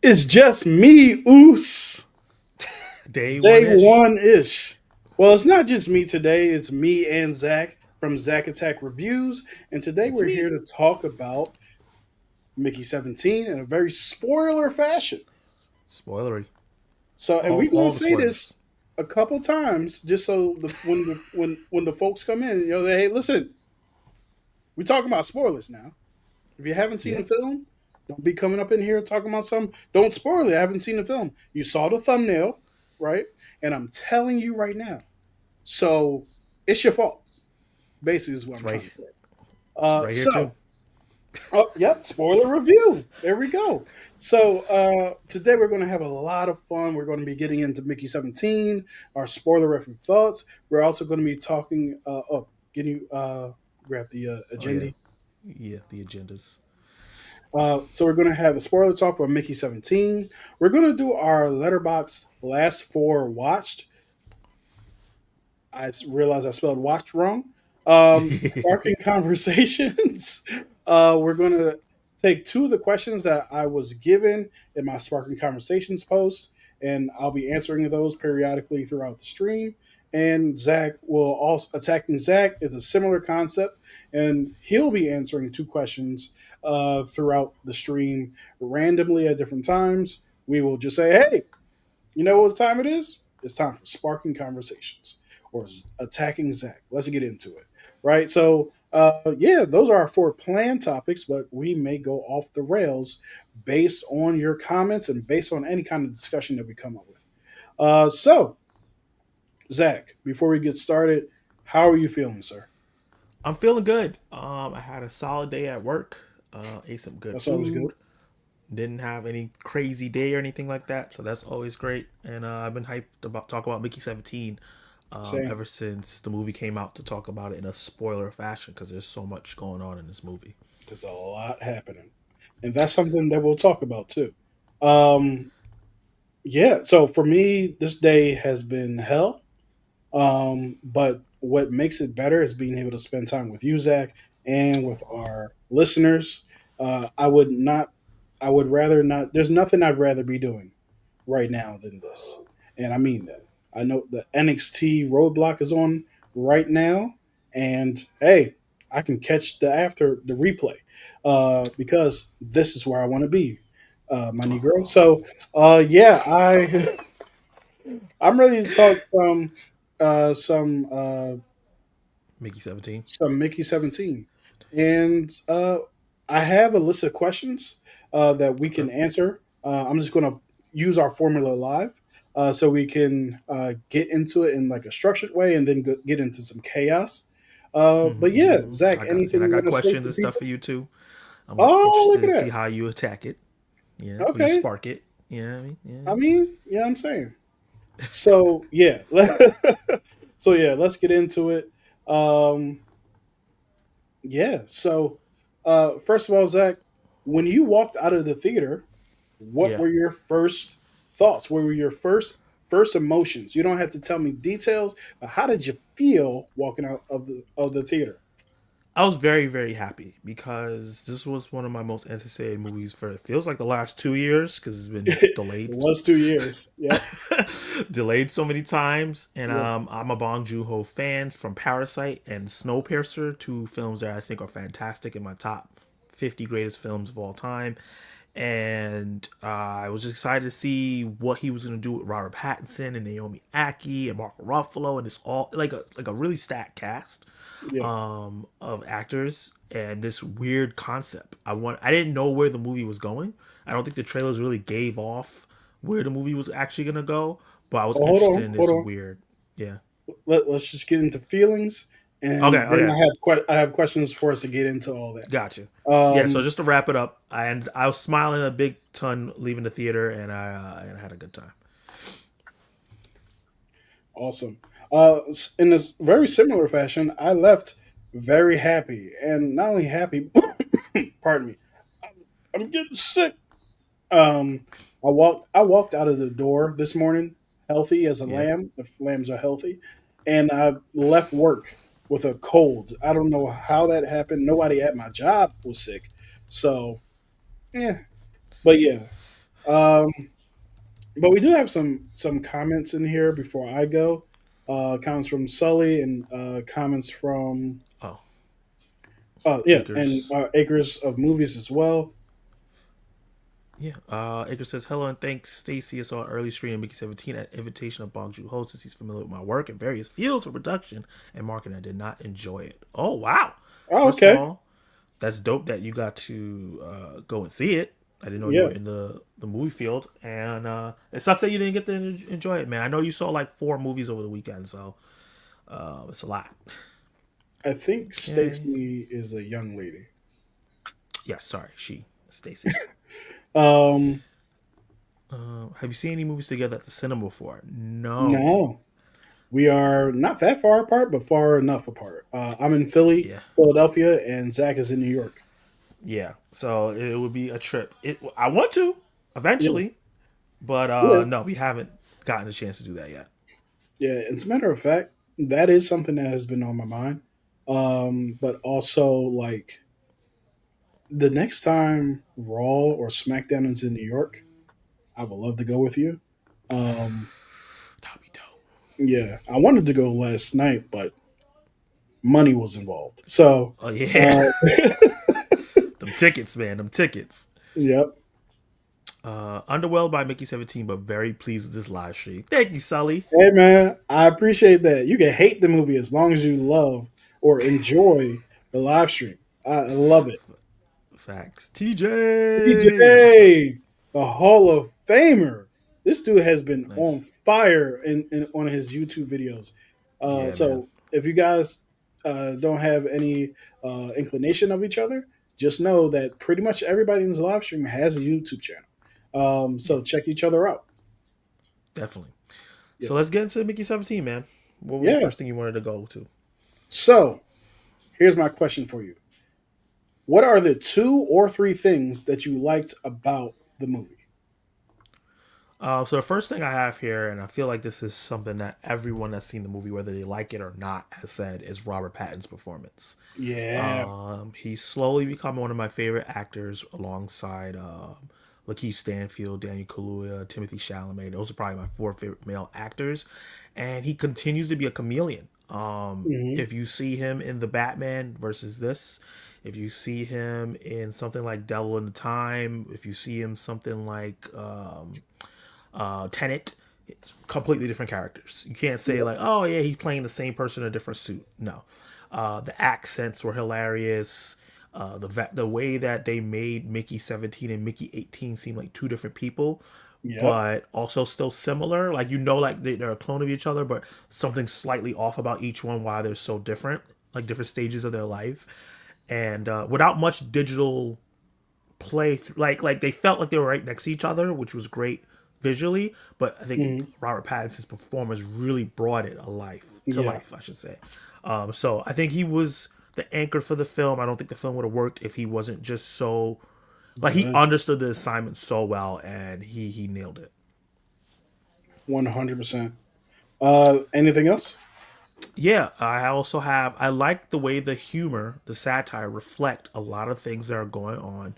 It's just me, Oos. Day one Day ish. one ish. Well, it's not just me today. It's me and Zach from Zach Attack Reviews, and today It's we're me. here to talk about Mickey 17 in a very spoiler fashion. Spoilery. So, and we're gonna All the say this spoilers. a couple times just so when the folks come in, hey, listen, we're talking about spoilers now. If you haven't seen Yeah. the film, don't be coming up in here talking about some. Don't spoil it. I haven't seen the film. You saw the thumbnail, right? And I'm telling you right now. So it's your fault. Basically, is what It's I'm right. trying to say. It's right here too. So, oh, yep, spoiler review. There we go. So today we're going to have a lot of fun. We're going to be getting into Mickey 17, our spoiler review thoughts. We're also going to be talking. Can you grab the Oh yeah. agenda? Yeah. The agendas. So we're going to have a spoiler talk for Mickey 17. We're going to do our letterbox last four watched. I realized I spelled watched wrong. Sparking conversations. We're going to take two of the questions that I was given in my Sparking Conversations post, and I'll be answering those periodically throughout the stream. And Zach will also attacking Zach is a similar concept, and he'll be answering two questions throughout the stream randomly at different times. We will just say, "Hey, you know what time it is? It's time for sparking conversations or attacking Zach. Let's get into it, right? So, yeah, those are our four planned topics, but we may go off the rails based on your comments and based on any kind of discussion that we come up with. So, Zach, before we get started, how are you feeling, sir? I'm feeling good. I had a solid day at work. Ate some good That's always good. food. Didn't have any crazy day or anything like that, so that's always great. And I've been hyped about talk about Mickey 17 Same. ever since the movie came out to talk about it in a spoiler fashion because there's so much going on in this movie. There's a lot happening, and that's something that we'll talk about too. Um, yeah. So for me, this day has been hell. But what makes it better is being able to spend time with you, Zach, and with our listeners. I would not. I would rather not. There's nothing I'd rather be doing right now than this, and I mean that. I know the NXT roadblock is on right now, and hey, I can catch the replay because this is where I want to be, my Negro. Oh, So, yeah, I'm ready to talk uh, some uh, Mickey 17. some Mickey 17, and I have a list of questions that we Okay. can answer. I'm just going to use our formula live. So we can get into it in like a structured way and then get into some chaos. But yeah, Zach, I anything you got want to say to questions the and stuff people? for you too. I'm Oh, interested look to at see that. how you attack it. Yeah, how you Okay. spark it. You know what I mean? I Yeah. mean, yeah, I'm saying. So yeah, so yeah, let's get into it. Um, Yeah. So, first of all, Zach, when you walked out of the theater, what Yeah. were your first thoughts? What were your first emotions? You don't have to tell me details, but how did you feel walking out of the theater? I was very, very happy because this was one of my most anticipated movies for it feels like the last 2 years because it's been It delayed, was 2 years. Yep. delayed so many times. And Yep. I'm a Bong Joon-ho fan from Parasite and Snowpiercer, two films that I think are fantastic in my top 50 greatest films of all time. And I was just excited to see what he was going to do with Robert Pattinson and Naomi Aki and Mark Ruffalo and this all like a really stacked cast Yeah. of actors and this weird concept. I didn't know where the movie was going. I don't think the trailers really gave off where the movie was actually gonna go, but I was Well, hold interested on, in hold this on. weird. Yeah. Let's just get into feelings, Okay. and then Okay. I have questions for us to get into all that. Gotcha. Yeah. So Um, just to wrap it up, I was smiling a big ton leaving the theater, and I had a good time. Awesome. In this very similar fashion, I left very happy, and not only happy, pardon me, I'm getting sick. Um, I walked out of the door this morning healthy as a Yeah. lamb. The lambs are healthy, and I left work with a cold. I don't know how that happened. Nobody at my job was sick, so yeah. But yeah, Um, but we do have some comments in here before I go. Comments from Sully and comments from Oh, yeah, and Acres. Acres of Movies as well. Yeah. Acres says hello and thanks, Stacy. I saw an early screen in Mickey 17 at invitation of Bong Joon-ho since he's familiar with my work in various fields of production and marketing. I did not enjoy it. Oh wow! Oh, First of okay. all, that's dope that you got to go and see it. I didn't know you were Yeah, in the movie field, and it sucks that you didn't get to enjoy it, man. I know you saw like 4 movies over the weekend, so it's a lot. I think Okay. Stacy is a young lady. Yeah, sorry, she, Stacy. Um, Have you seen any movies together at the cinema before? No. no, we are not that far apart, but far enough apart. I'm in Philly, Yeah. Philadelphia, and Zach is in New York. Yeah. So it would be a trip. I want to Yeah, eventually, but yes, no, we haven't gotten a chance to do that yet. yeah. As a matter of fact, that is something that has been on my mind. But also like the next time Raw or SmackDown is in New York, I would love to go with you. Um, That'd be dope. yeah, I wanted to go last night, but money was involved. So, Oh yeah, uh, them tickets, man, them tickets. yep. Underwhelmed by Mickey 17, but very pleased with this live stream. Thank you, Sully. Hey man, I appreciate that. You can hate the movie as long as you love or enjoy the live stream. I love it. Facts. TJ. What's up? DJ, the Hall of Famer. This dude has been Nice. on fire in on his YouTube videos. Yeah, man. So if you guys don't have any inclination of each other, just know that pretty much everybody in this live stream has a YouTube channel. Yeah, So check each other out. definitely. Yeah. So let's get into Mickey 17, man. What was the Yeah. first thing you wanted to go to? So here's my question for you. What are the two or three things that you liked about the movie? So the first thing I have here, and I feel like this is something that everyone that's seen the movie, whether they like it or not, has said, is Robert Pattinson's performance. Yeah. He's slowly become one of my favorite actors alongside Lakeith Stanfield, Daniel Kaluuya, Timothy Chalamet. Those are probably my 4 favorite male actors. And he continues to be a chameleon. Hmm. If you see him in the Batman versus this, if you see him in something like Devil in the Time, if you see him something like Tenet, it's completely different characters. You can't say Yep. like, oh yeah, he's playing the same person in a different suit. No, the accents were hilarious. The way that they made Mickey 17 and Mickey 18 seem like 2 different people, Yep. but also still similar. Like like they're a clone of each other, but something slightly off about each one. Why they're so different, like different stages of their life, and without much digital play like they felt like they were right next to each other, which was great visually. But I think Hmm. Robert Pattinson's performance really brought it to Yeah. life, I should say. So I think he was the anchor for the film. I don't think the film would have worked if he wasn't just so like he Good. understood the assignment so well and he nailed it. 100%. Anything else? Yeah, I like the way the humor, the satire reflect a lot of things that are going on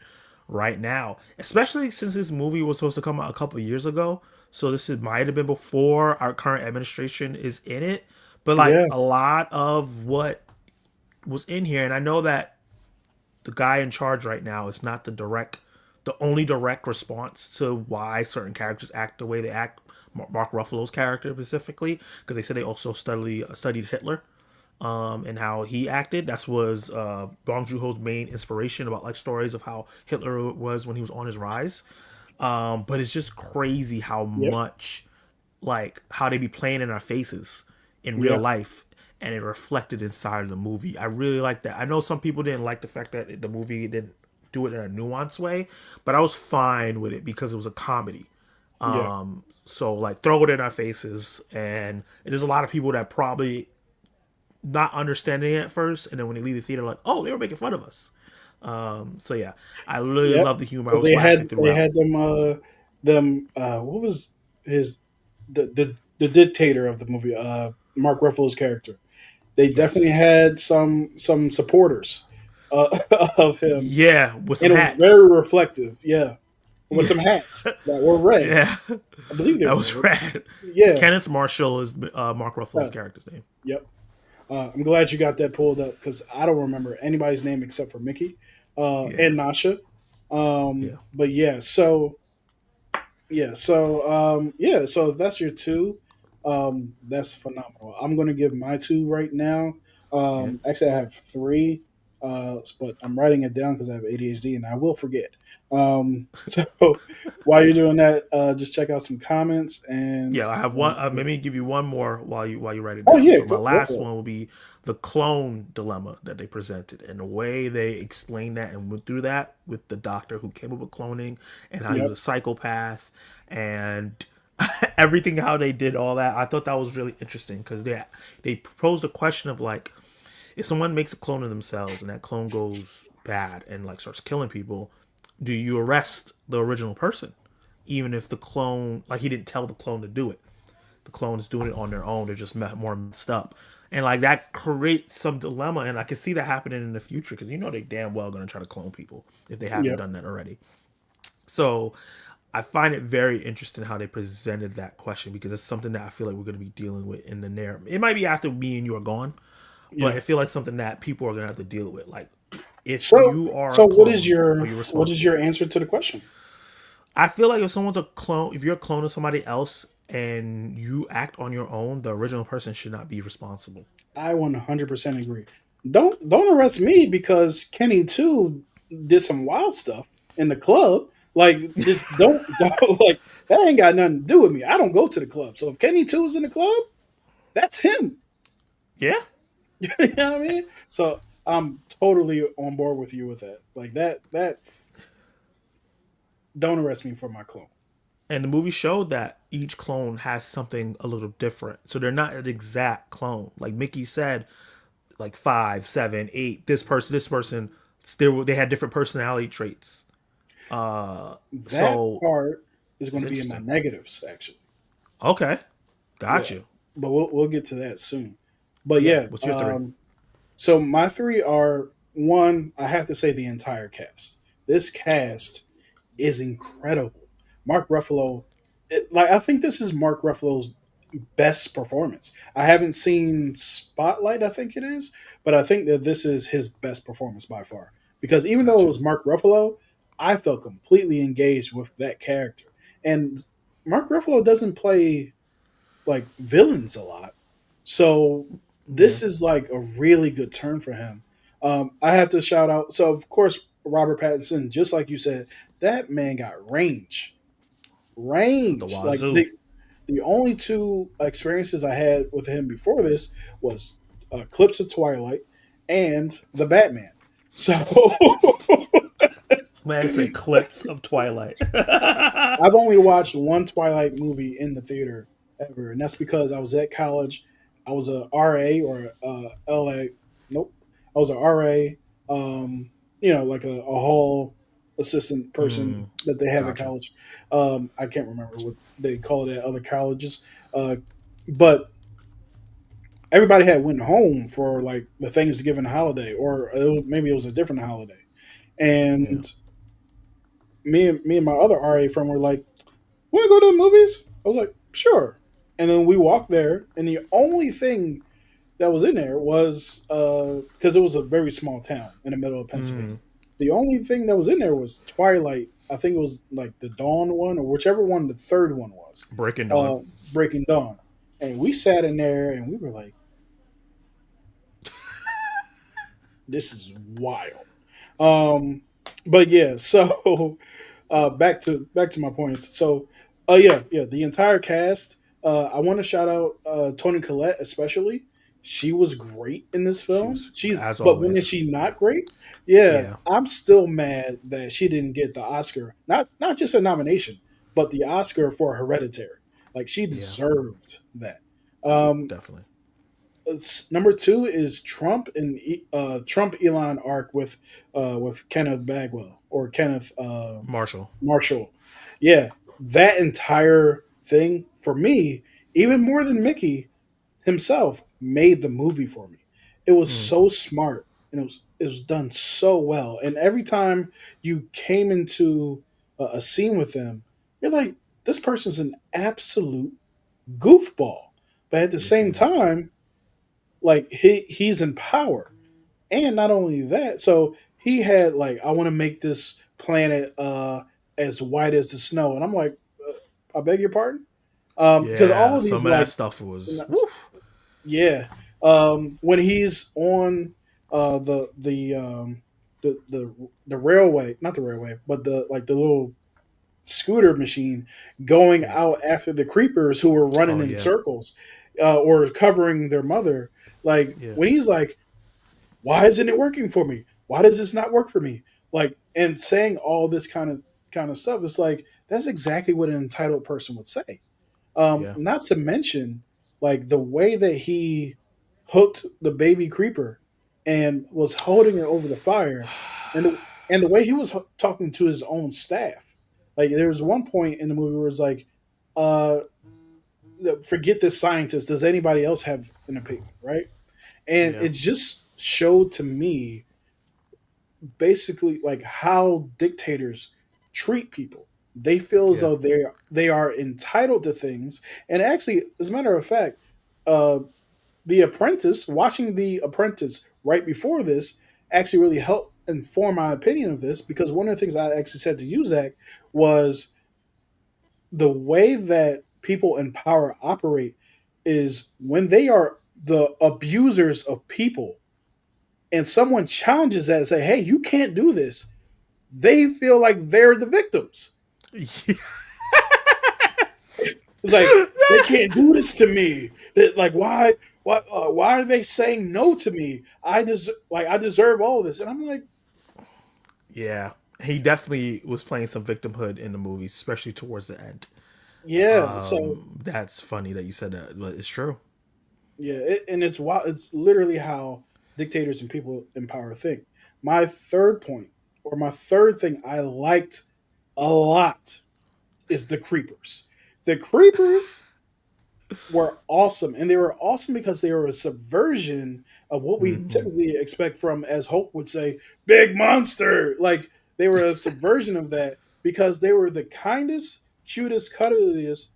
right now, especially since this movie was supposed to come out a couple of years ago. So might have been before our current administration is in it, but like Yeah. a lot of what was in here, and I know that the guy in charge right now is not the only direct response to why certain characters act the way they act. Mark Ruffalo's character specifically, because they said they also studied Hitler and how he acted. That was Bong Joon-ho's main inspiration about like stories of how Hitler was when he was on his rise. But it's just crazy how Yep. much like how they be playing in our faces in real Yeah. life and it reflected inside of the movie. I really like that. I know some people didn't like the fact that the movie didn't do it in a nuanced way, but I was fine with it because it was a comedy. Yeah. So like throw it in our faces, and there's a lot of people that probably not understanding it at first, and then when they leave the theater, like, oh, they were making fun of us. So yeah, I really Yep. love the humor. I Because was laughing they throughout. had them what was his the dictator of the movie, Mark Ruffalo's character. They definitely Yes, had some supporters uh, of him, yeah, with some and it was hats. very reflective. Yeah. with Yeah, some hats that were red. yeah, I believe they that were was red. rad. Yeah. Kenneth Marshall is Mark Ruffalo's Uh, character's name. yep. I'm glad you got that pulled up because I don't remember anybody's name except for Mickey Yeah, and Nasha. yeah, But so if that's your two, that's phenomenal. I'm gonna give my two right now. yeah. Actually, I have three, but I'm writing it down because I have ADHD and I will forget. So while you're doing that, just check out some comments and. Yeah, I have one. Let me give you one more while you write it Oh down. yeah, So my go last for it. one will be the clone dilemma that they presented, and the way they explained that and went through that with the doctor who came up with cloning and how he was Yep. a psychopath and everything how they did all that. I thought that was really interesting because they proposed a question of like, if someone makes a clone of themselves and that clone goes bad and like starts killing people, do you arrest the original person, even if the clone, like, he didn't tell the clone to do it? The clone is doing it on their own. They're just more messed up, and like that creates some dilemma. And I can see that happening in the future because they damn well gonna try to clone people if they haven't Yep. done that already. So I find it very interesting how they presented that question because it's something that I feel like we're going to be dealing with in the narrative. It might be after me and you are gone, but Yeah. I feel like something that people are going to have to deal with. Like, if So you are a so clone, are you what is responsible? your answer to the question? I feel like if someone's a clone, if you're a clone of somebody else and you act on your own, the original person should not be responsible. I 100% agree. Don't arrest me because Kenny too did some wild stuff in the club. Like just don't like that ain't got nothing to do with me. I don't go to the club. So if Kenny too is in the club, that's him. Yeah. You know what I mean? So I'm totally on board with you with that. Like that don't arrest me for my clone. And the movie showed that each clone has something a little different. So they're not an exact clone. Like Mickey said, like five, seven, eight, this person, they had different personality traits. That So part is going it's to be in my interesting. negatives actually. Okay. Got Yeah, you. but we'll get to that soon. But Yeah. yeah, What's your three? so my three are one. I have to say the entire cast. This cast is incredible. Mark Ruffalo, like I think this is Mark Ruffalo's best performance. I haven't seen Spotlight, I think it is, but I think that this is his best performance by far. Because even though Got it you. was Mark Ruffalo, I felt completely engaged with that character. And Mark Ruffalo doesn't play like villains a lot. So Yeah. this is like a really good turn for him. I have to shout out. So of course Robert Pattinson, just like you said, that man got range, The range. Like wazoo. the only two experiences I had with him before this was clips of Twilight and the Batman. So Man, say clips of Twilight. I've only watched one Twilight movie in the theater ever, and that's because I was at college. I was a RA or a LA. Nope, I was a RA. Like a hall assistant person Mm, that they have at gotcha. college. I can't remember what they call it at other colleges, but everybody had went home for like the Thanksgiving holiday, or maybe it was a different holiday, Yeah. and me and my other RA friend were like, want to go to the movies? I was like, sure. And then we walked there, and the only thing that was in there was because it was a very small town in the middle of Pennsylvania. Mm, The only thing that was in there was Twilight. I think it was like the Dawn one, or whichever one the third one was, Breaking Dawn. Breaking Dawn. And we sat in there, and we were like, "This is wild." Um, but yeah, so back to my points. So, yeah, the entire cast. I want to shout out Toni Collette especially. She was great in this She film. was, She's as but when is always. she not great? Yeah, Yeah. I'm still mad that she didn't get the Oscar. Not just a nomination, but the Oscar for Hereditary. Like she Yeah. deserved that. Um, Definitely. Number two is Trump and Trump Elon arc with Kenneth Bagwell or Kenneth Marshall. Marshall. Yeah, that entire thing for me, even more than Mickey himself, made the movie for me. It was Mm, so smart and it was done so well. And every time you came into a scene with them, you're like, this person's an absolute goofball. But at the Yes, he same is. time, like he's in power. And not only that, so he had like, I want to make this planet as white as the snow. And I'm like, I beg your pardon? Because all Yeah, of these some of that like, stuff was woof. yeah, when he's on the railway, not the railway, but the like the little scooter machine going Yeah. out after the creepers who were running Oh in yeah. circles or covering their mother. Like Yeah. when he's like, "Why isn't it working for me? Why does this not work for me?" Like and saying all this kind of stuff. It's like that's exactly what an entitled person would say. Yeah. Not to mention, like the way that he hooked the baby creeper and was holding it over the fire, and the way he was talking to his own staff. Like there was one point in the movie where it's like, uh, "Forget this scientist. Does anybody else have an opinion?" Right? And Yeah. it just showed to me basically like how dictators treat people. They feel as Yeah. though they are entitled to things. And actually, as a matter of fact, uh, the Apprentice, watching The Apprentice right before this, actually really helped inform my opinion of this because one of the things I actually said to you, Zach, was the way that people in power operate is when they are the abusers of people and someone challenges that and say, "Hey, you can't do this," they feel like they're the victims. It's like they can't do this to me. That like why are they saying no to me? I deserve all this, and I'm like, Yeah. He definitely was playing some victimhood in the movie, especially towards the end. yeah. So That's funny that you said that, but it's true. yeah, and it's wild. It's literally how dictators and people in power think. My third point, or my third thing I liked a lot, is the creepers. The creepers were awesome, and they were awesome because they were a subversion of what we Hmm. typically expect from, as Hope would say, big monster. Like they were a subversion of that because they were the kindest, cutest, cuddliest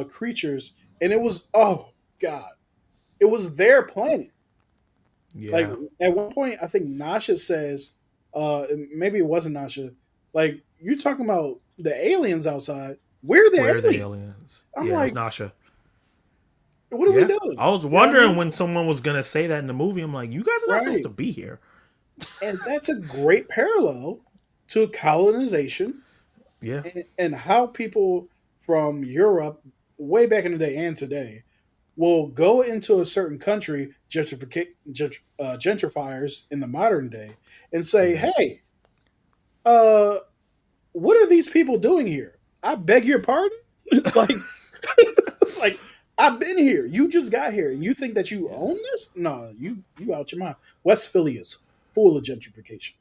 creatures, and it was, oh god, it was their planet. Like Yeah. at one point, I think Nasha says, maybe it wasn't Nasha. Like you talking about the aliens outside? We're the Where are the aliens. aliens? I'm Yeah, it was like, Nasha. what are we Yeah. doing? I was You know what I wondering mean? when someone was gonna say that in the movie. I'm like, you guys are not supposed to Right. be here. And that's a great parallel to colonization Yeah. and how people from Europe, way back in the day and today, will go into a certain country, gentrifiers in the modern day, and say, Yeah. hey, uh, what are these people doing here? I beg your pardon? like, like, I've been here. You just got here. And you think that you Yeah. own this? No, you out your mind. West Philly is full of gentrification.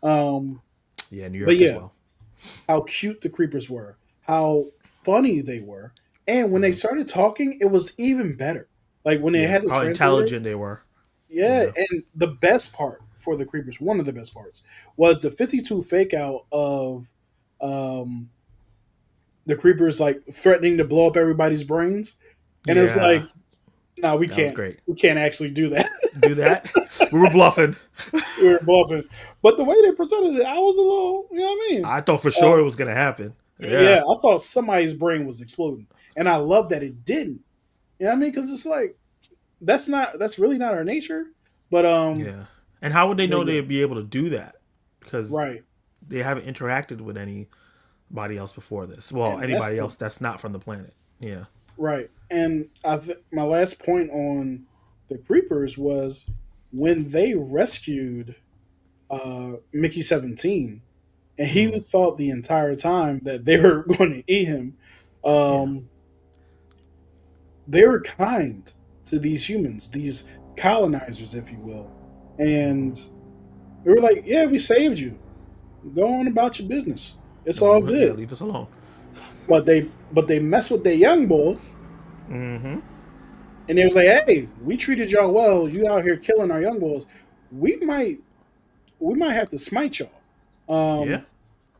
Um, Yeah. New but York as yeah, well. how cute the creepers were, how funny they were, and when they Hmm. started talking, it was even better. Like when they Yeah. had the How translator, intelligent they were. yeah. Yeah. And the best part for the creepers, one of the best parts, was the 52 fake out of um, the creepers like threatening to blow up everybody's brains, and it's Yeah. like, no, we That was can't. great. We can't actually do that. Do that. We were bluffing. We were bluffing, but the way they presented it, I was a little, you know what I mean. I thought for sure Um, it was gonna happen. Yeah. yeah, I thought somebody's brain was exploding, and I love that it didn't. You know what I mean? Because it's like that's really not our nature. But Yeah. And how would they know yeah, they'd be able to do that? Because right, they haven't interacted with anybody else before this. Well, and that's anybody the else that's not from the planet. Yeah. right. And my last point on the creepers was when they rescued Mickey 17, and he Hmm. thought the entire time that they were going to eat him. Yeah. Um, they were kind to these humans, these colonizers, if you will, and they were like, "Yeah, we saved you. Go on about your business. It's all No, yeah, good." leave us alone. But they mess with their young boy, Mm-hmm. and they was like, "Hey, we treated y'all well. You out here killing our young boys. We might we might have to smite y'all." Yeah.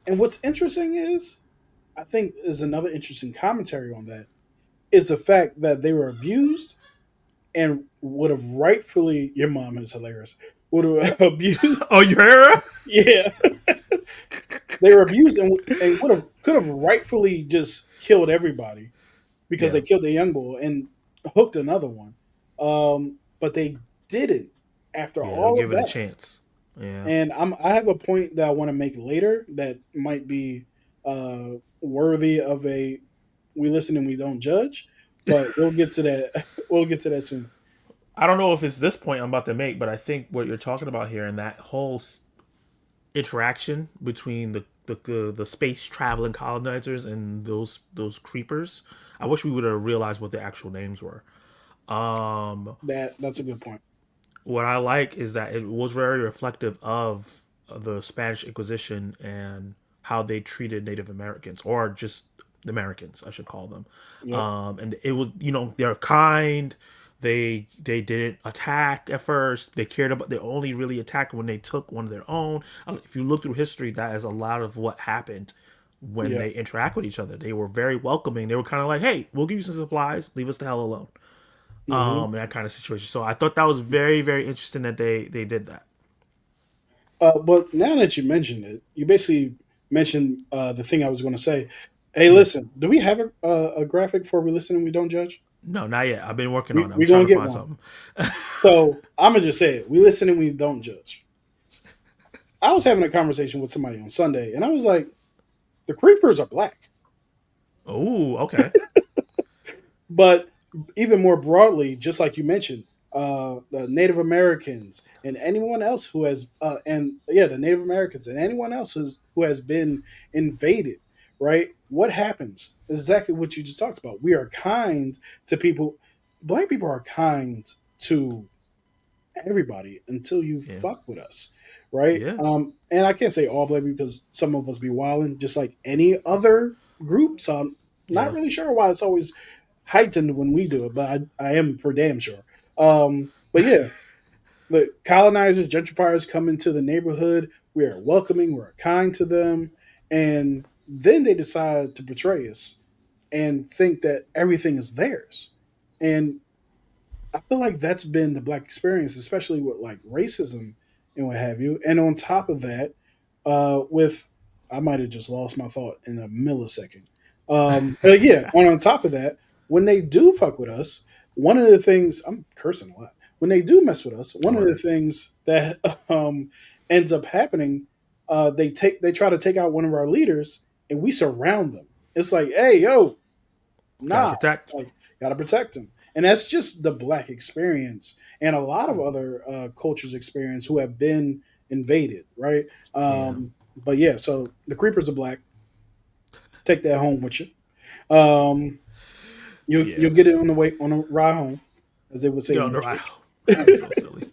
And what's interesting is, I think, is another interesting commentary on that is the fact that they were abused and would have rightfully. Your mom is hilarious. Would have Oh, abused. you heard her? Yeah, they were abused and would have could have rightfully just killed everybody because Yeah, they killed the young boy and hooked another one. But they didn't after yeah, they'll all of give it a that. chance. Yeah. And I have a point that I want to make later that might be worthy of a we listen and we don't judge, but we'll get to that. We'll get to that soon. I don't know if it's this point I'm about to make, but I think what you're talking about here and that whole interaction between the space traveling colonizers and those creepers. I wish we would have realized what the actual names were. That's a good point. What I like is that it was very reflective of the Spanish Inquisition and how they treated Native Americans, or just Americans, I should call them. Yep. And it was, they're kind. They didn't attack at first. They cared about. They only really attacked when they took one of their own. If you look through history, that is a lot of what happened when Yeah. they interact with each other. They were very welcoming. They were kind of like, "Hey, we'll give you some supplies. Leave us the hell alone." Hmm. That kind of situation. So I thought that was very, very interesting that they did that. But now that you mentioned it, you basically mentioned the thing I was going to say. Hey, Yeah. listen, do we have a graphic for we listen and we don't judge? No, not yet. I've been working on it. I'm We're trying going to to get find one. something. So I'm going to just say it. We listen and we don't judge. I was having a conversation with somebody on Sunday, and I was like, the creepers are black. Oh, okay. But even more broadly, just like you mentioned, the Native Americans and anyone else who has, and yeah, the Native Americans and anyone else who has been invaded, right? What happens? Exactly what you just talked about. We are kind to people. Black people are kind to everybody until you Yeah. fuck with us, right? Yeah. And I can't say all black because some of us be wilding, just like any other group. So I'm not Yeah. really sure why it's always heightened when we do it, but I am for damn sure. But yeah, the colonizers, gentrifiers come into the neighborhood. We are welcoming, we're kind to them, and then they decide to betray us and think that everything is theirs. And I feel like that's been the black experience, especially with like racism and what have you. And on top of that, with I might have just lost my thought in a millisecond. But yeah, on top of that, when they do fuck with us, one of the things I'm cursing a lot. When they do mess with us, one All of the right. things that ends up happening, they try to take out one of our leaders, and we surround them. It's like, hey, yo, Gotta nah, protect. like gotta protect them, and that's just the black experience, and a lot of other cultures experience who have been invaded, right? Yeah. But yeah, so the creepers are black. Take that home with you. Um, Yeah. you'll get it on the way on the ride home, as they would say Get in on the the right. church. That's so silly.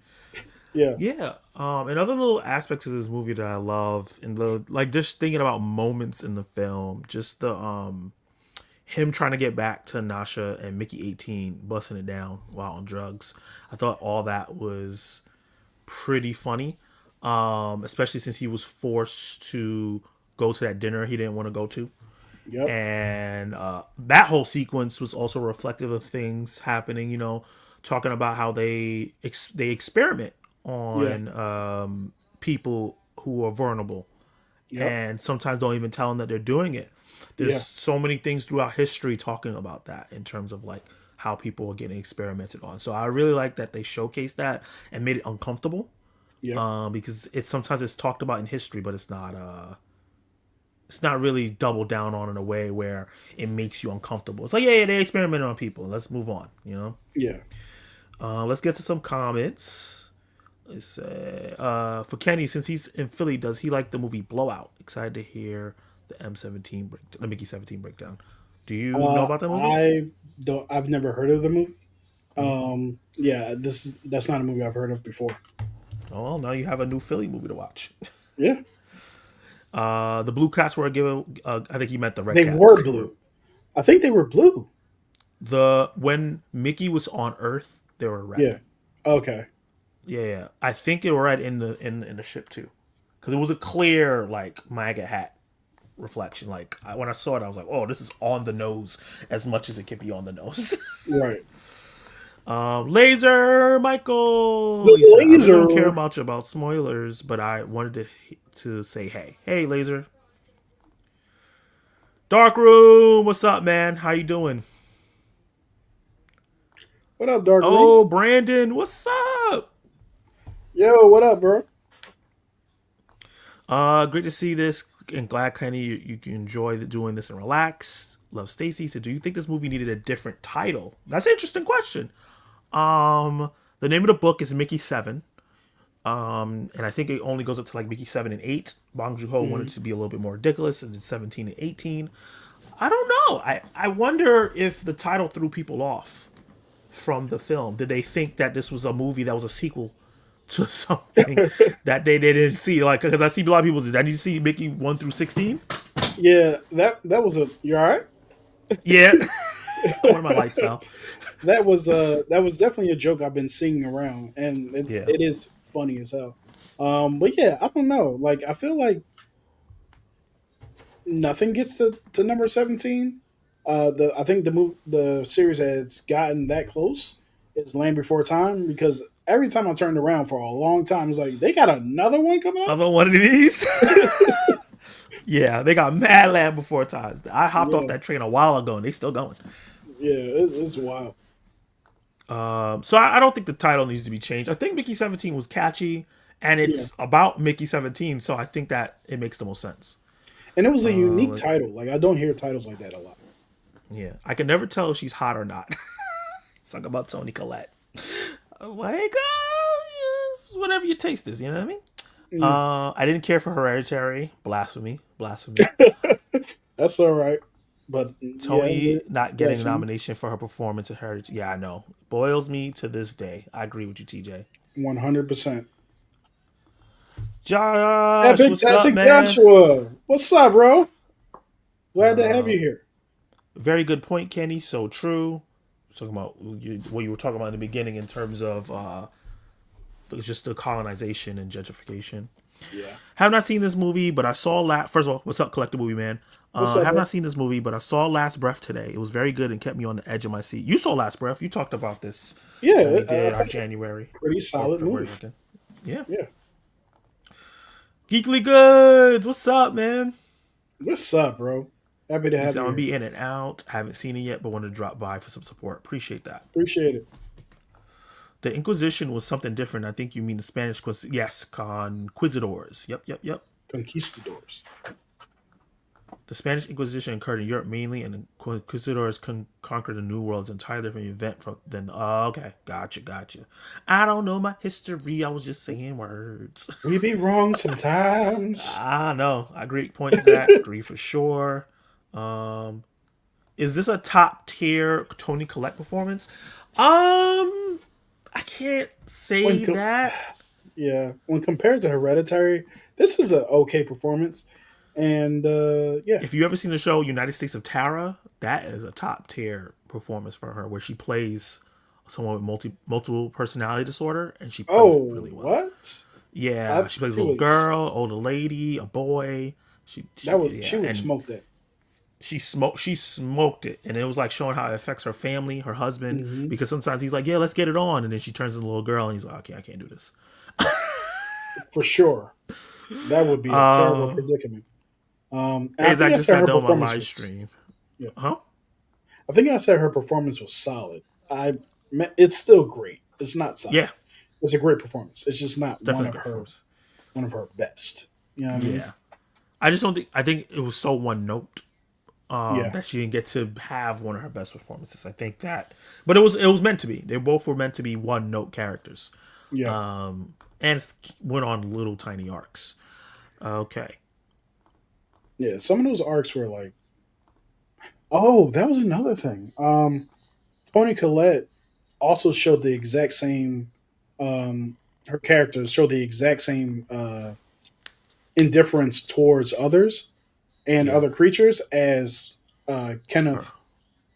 Yeah, Yeah. And other little aspects of this movie that I love, and the like, just thinking about moments in the film, just the him trying to get back to Nasha and Mickey 18 busting it down while on drugs. I thought all that was pretty funny, especially since he was forced to go to that dinner he didn't want to go to. yep, And that whole sequence was also reflective of things happening. Talking about how they experiment yeah, on people who are vulnerable, yep, and sometimes don't even tell them that they're doing it. There's yeah, so many things throughout history talking about that in terms of like how people are getting experimented on. So I really like that they showcased that and made it uncomfortable, yep, because it's sometimes it's talked about in history, but it's not really doubled down on in a way where it makes you uncomfortable. It's like, yeah, they experimented on people. Let's move on. yeah. Let's get to some comments. Let's say, for Kenny, since he's in Philly, does he like the movie Blowout? Excited to hear the the Mickey 17 breakdown. Do you know about that movie? I don't. I've never heard of the movie. Mm. Yeah, that's not a movie I've heard of before. Oh, well, now you have a new Philly movie to watch. Yeah, The blue cats were given. I think he meant the red they were cats. Were blue. I think they were blue. the when Mickey was on Earth, they were red. Yeah. Okay. Yeah, yeah. I think they were red in the ship too, because it was a clear like MAGA hat. reflection. Like when I saw it, I was like, "Oh, this is on the nose as much as it can be on the nose." Right. Laser Michael, The he said, "I really don't care laser. much about spoilers, but I wanted to say, hey, Laser, Dark Room, what's up, man? How you doing? What up, Dark Room? Oh, Brandon, what's up? Yo, what up, bro? Great to see this, and glad Kenny you can enjoy doing this and relax. Love Stacy. So, do you think this movie needed a different title? That's an interesting question. The name of the book is Mickey Seven. And I think it only goes up to like Mickey 7 and 8. Bong Joon-ho wanted Mhm. to be a little bit more ridiculous, and it's 17 and 18. I don't know. I wonder if the title threw people off from the film. Did they think that this was a movie that was a sequel to something that they didn't see? Like, because I see a lot of people, did I need to see Mickey 1 through 16? Yeah, that was a. You all right? Yeah. One of my lights fell. That was definitely a joke I've been seeing around, and Yeah. it is funny as hell. But yeah, I don't know. Like I feel like nothing gets to number 17. The I think the series has gotten that close is Land Before Time because every time I turned around for a long time, it's like they got another one coming out. Another one of these. Yeah, they got mad land before times. I hopped off Yeah, that train a while ago, and they still going. yeah, it's wild. So I don't think the title needs to be changed. I think Mickey 17 was catchy, and Yeah, it's about Mickey 17, so I think that it makes the most sense. and it was a unique Like, title. Like I don't hear titles like that a lot. yeah, I can never tell if she's hot or not. Talk about Toni Collette. Like, yes, whatever your taste is, you know what I mean? Yeah, I didn't care for Hereditary. Blasphemy, blasphemy. that's all right. But yeah, Tony not getting a blasphemy. nomination for her performance in Hereditary. Yeah, I know. Boils me to this day. I agree with you, TJ. 100%. Josh, Epic what's up, Tastic man? Joshua. What's up, bro? Glad to have Uh, you here. Very good point, Kenny. So true. Talking about what you were talking about in the beginning in terms of just the colonization and gentrification. Yeah. Have not seen this movie, but I saw First of all, what's up, Collective Movie Man? What's up, Have bro? not seen this movie, but I saw Last Breath today. It was very good and kept me on the edge of my seat. You saw Last Breath. You talked about this when Yeah, we did I our think January pretty or solid February. movie. Yeah. Yeah. Geekly Goods. What's up, man? What's up, bro? Happy to He have said, you I'm gonna here. be in and out. I haven't seen it yet, but want to drop by for some support. Appreciate that. Appreciate it. The Inquisition was something different. I think you mean the Spanish. Yes, conquistadors. Yep, yep, yep. Conquistadors. The Spanish Inquisition occurred in Europe mainly, and the conquistadors conquered the New World. It's an entirely different event from then. Oh, okay, gotcha, gotcha. I don't know my history. I was just saying words. We be wrong sometimes. I know. I agree. Point Zach. Agree for sure. Um, is this a top tier Tony Collette performance? I can't When say co- that. yeah, when compared to Hereditary, this is an okay performance. And yeah, If you ever seen the show United States of Tara, that is a top tier performance for her, where she plays someone with multiple personality disorder, and she plays it oh, really well. what? Yeah, I she plays a she little was girl, older lady, a boy. she Yeah, would and smoke that. she smoked it, and it was like showing how it affects her family, her husband, Hmm. because sometimes he's like, yeah, let's get it on, and then she turns into a little girl, and he's like, okay, I can't do this. For sure. That would be a terrible Uh, predicament. And I hey think Zach, I just said got her done with my performance live was stream. yeah. Huh? I think I said her performance was solid. It's still great. It's not solid. Yeah, It's a great performance. It's just not it's definitely a good performance. one of her best. You know what I mean? Yeah, I just don't think. I think it was so one note Yeah. that she didn't get to have one of her best performances. I think that, but it was meant to be. They both were meant to be one note characters, Yeah. and went on little tiny arcs. Okay, Yeah. Some of those arcs were like, oh, that was another thing. Toni Collette also showed the exact same her character showed the exact same indifference towards others and yeah, other creatures as her Kenneth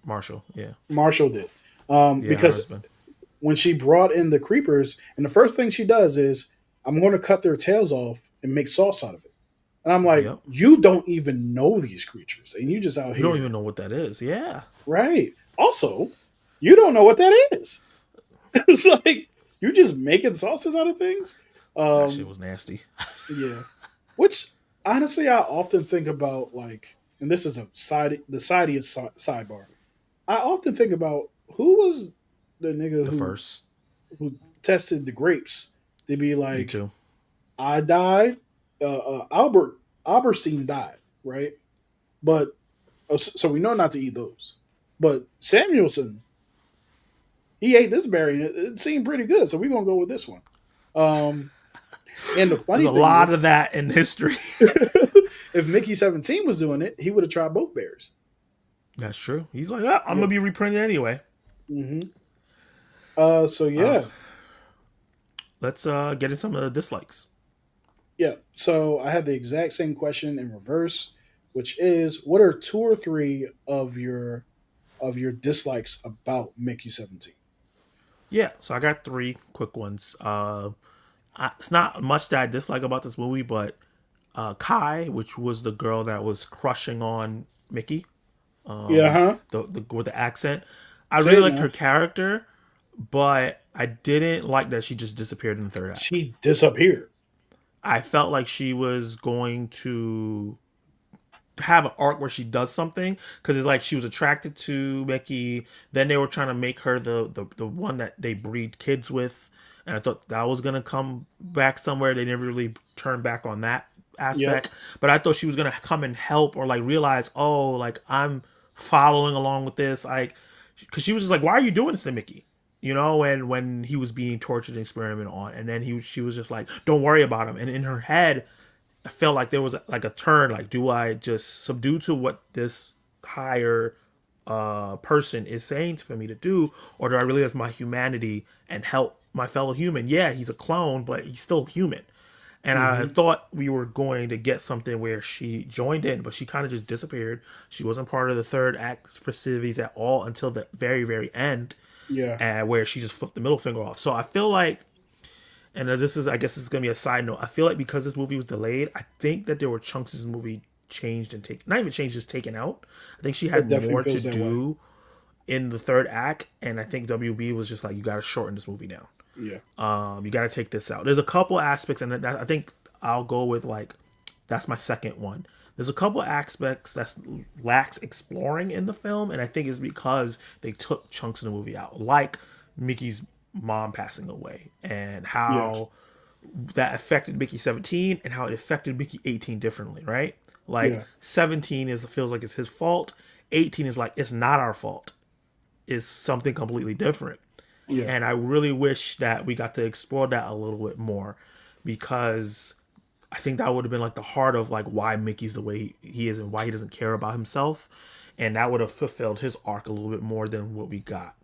Marshall, yeah, Marshall did. yeah, her Because husband, when she brought in the creepers, and the first thing she does is, I'm going to cut their tails off and make sauce out of it. And I'm like, Yep. you don't even know these creatures, and you just out You don't here, even know what that is. Yeah. right? Also, you don't know what that is. It's like you just making sauces out of things. That shit Um, was nasty. yeah. Which honestly, I often think about like, and this is a the sidebar. I often think about who was the nigga The first. who tested the grapes to be Me like, too. I died, Albert Albertine died, right? But so we know not to eat those. But Samuelson, he ate this berry and it seemed pretty good, so we're gonna go with this one. Um, and the There's funny a thing lot is, of that in history. if Mickey 17 was doing it, he would have tried both berries. That's true. He's like, ah, I'm Yeah. gonna be reprinted anyway. hmm So Uh, yeah, let's get in some of the dislikes. yeah. So I have the exact same question in reverse, which is, what are two or three of your dislikes about Mickey 17? Yeah, so I got three quick ones. It's not much that I dislike about this movie, but Kai, which was the girl that was crushing on Mickey, Yeah, huh? the with the accent, I Say really it liked now. her character, but I didn't like that she just disappeared in the third act. She disappeared. I felt like she was going to have an arc where she does something because it's like she was attracted to Becky. Then they were trying to make her the one that they breed kids with, and I thought that was gonna come back somewhere. They never really turned back on that Yep. aspect, but I thought she was gonna come and help or like realize, oh, like I'm following along with this, like because she was just like, why are you doing this to Mickey? You know, and when he was being tortured and experimented on, and then she was just like, don't worry about him. And in her head, I felt like there was like a turn. Like, do I just subdue to what this higher person is saying for me to do, or do I realize my humanity and help my fellow human? Yeah, he's a clone, but he's still human. And I hmm thought we were going to get something where she joined in, but she kind of just disappeared. She wasn't part of the third act festivities at all until the very, very end, Yeah. where she just flipped the middle finger off. So I feel like, and this is, I guess, this is gonna be a side note. I feel like because this movie was delayed, I think that there were chunks of this movie changed and taken, not even changed, just taken out. I think she It had definitely more to feels that way. do in the third act, and I think WB was just like, you got to shorten this movie down. Yeah. You got to take this out. There's a couple aspects, and I think I'll go with like that's my second one. There's a couple aspects that lacks exploring in the film, and I think it's because they took chunks of the movie out, like Mickey's mom passing away and Yeah. how that affected Mickey 17 and how it affected Mickey 18 differently, right? Like Yeah. 17 is feels like it's his fault. 18 is like it's not our fault. It's something completely different. Yeah. And I really wish that we got to explore that a little bit more because I think that would have been like the heart of like why Mickey's the way he is and why he doesn't care about himself. And that would have fulfilled his arc a little bit more than what we got.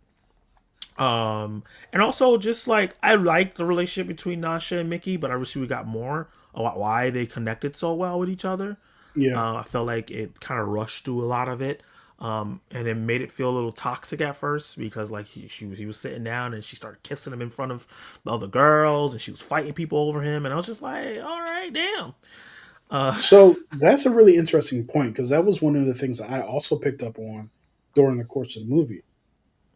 And also just like I like the relationship between Nasha and Mickey, but I wish we got more about why they connected so well with each other. Yeah. I felt like it kind of rushed through a lot of it, and it made it feel a little toxic at first because like he was sitting down and she started kissing him in front of the other girls and she was fighting people over him, and I was just like, all right, damn. So that's a really interesting point because that was one of the things I also picked up on during the course of the movie.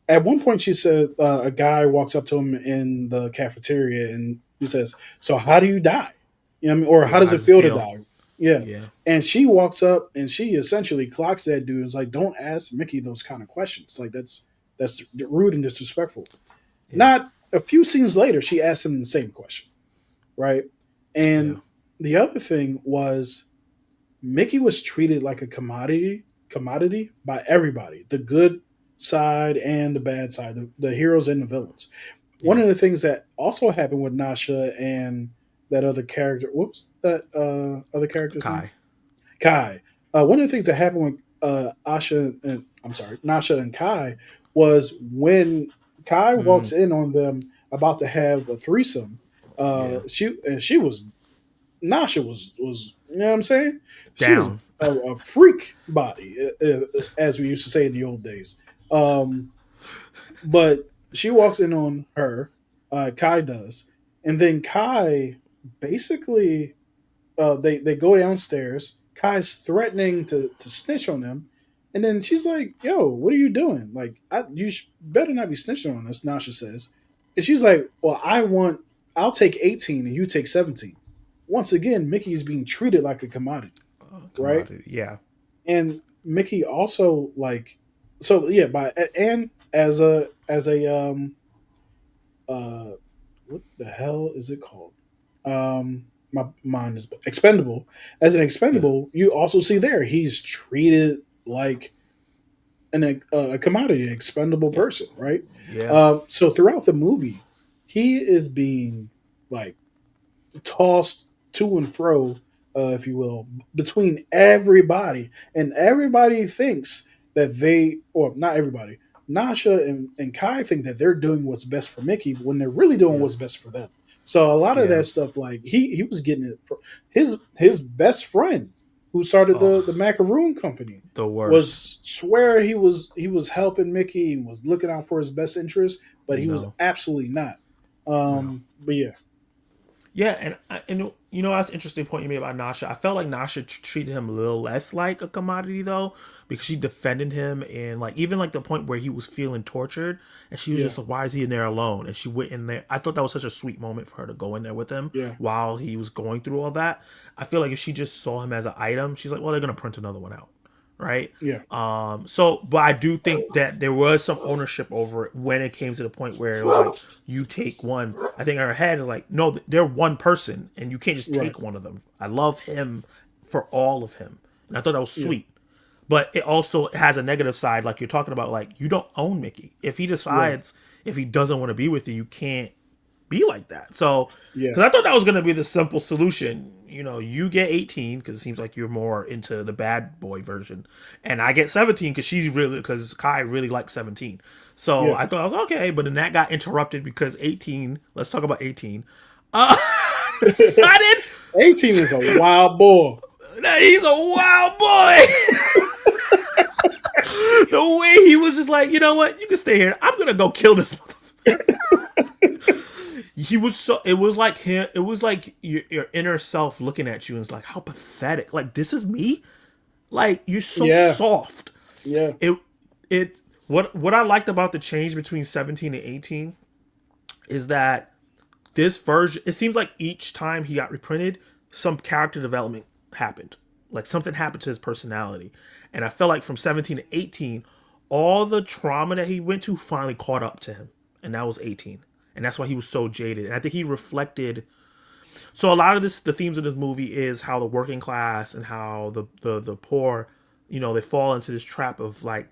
At one point, she said a guy walks up to him in the cafeteria and he says, "So how do you die? You know what I mean? Or how Yeah, does how it does it feel to feel? die?" Yeah. Yeah, And she walks up and she essentially clocks that dude. And is like, "Don't ask Mickey those kind of questions. Like that's rude and disrespectful." yeah, Not a few scenes later, she asked him the same question, right? yeah, And the other thing was Mickey was treated like a commodity by everybody, the good side and the bad side, the heroes and the villains. One yeah. of the things that also happened with Nasha and that other character, what was that other character's name? Kai. Kai. One of the things that happened with Asha and I'm sorry, Nasha and Kai was when Kai Mm, walks in on them about to have a threesome. yeah, She was Nasha was you know what I'm saying? She was down. a freak body, as we used to say in the old days. Um, but she walks in on her, Kai does, and then Kai basically. they go downstairs. Kai's threatening to snitch on them, and then she's like, "Yo, what are you doing? Like, better not be snitching on us." Nasha says, and she's like, "Well, I'll take 18 and you take 17." Once again, Mickey is being treated like a commodity, right? Commodity. Yeah. And Mickey also like, so yeah, and as a uh what the hell is it called? My mind is expendable. As an Yeah. expendable, you also see there he's treated like a commodity, an expendable Yeah. person, right? Yeah. So throughout the movie, he is being like tossed to and fro, if you will, between everybody, and everybody thinks that or not everybody, Nasha and Kai think that they're doing what's best for Mickey when they're really doing Yeah. what's best for them. So a lot of Yeah. that stuff, like he was getting it. His best friend, who started the Oh, macaroon company, the worst. was swear he was helping Mickey and was looking out for his best interest, but he was No. absolutely not. No. But yeah, Yeah, and you know that's an interesting point you made about Nasha. I felt like Nasha treated him a little less like a commodity though, because she defended him and like even like the point where he was feeling tortured, and she was yeah, just like, "Why is he in there alone?" And she went in there. I thought that was such a sweet moment for her to go in there with him yeah, while he was going through all that. I feel like if she just saw him as an item, she's like, "Well, they're gonna print another one out." Right. yeah. So, but I do think that there was some ownership over it when it came to the point where it was like, you take one. I think in her head is like, no, they're one person and you can't just Right. take one of them. I love him for all of him. And I thought that was Yeah. sweet. But it also has a negative side, like you're talking about, like, you don't own Mickey. If he Right. decides, if he doesn't want to be with you, you can't be like that. So, Yeah. because I thought that was going to be the simple solution. You know, you get 18 because it seems like you're more into the bad boy version, and I get 17 because Kai really likes 17. So Yeah. I thought I was okay, but then that got interrupted because 18. Let's talk about 18. Uh, decided 18 is a wild boy. that he's a wild boy. The way he was just like, you know what, you can stay here. I'm gonna go kill this motherfucker. He was so, it was like him, it was like your inner self looking at you and it's like, how pathetic, like this is me, like you're so Yeah. soft. Yeah. It what I liked about the change between 17 and 18 is that this version, it seems like each time he got reprinted, some character development happened, like something happened to his personality. And I felt like from 17 to 18, all the trauma that he went to finally caught up to him, and that was 18. And that's why he was so jaded. And I think he reflected, so a lot of this, the themes of this movie is how the working class and how the poor, you know, they fall into this trap of like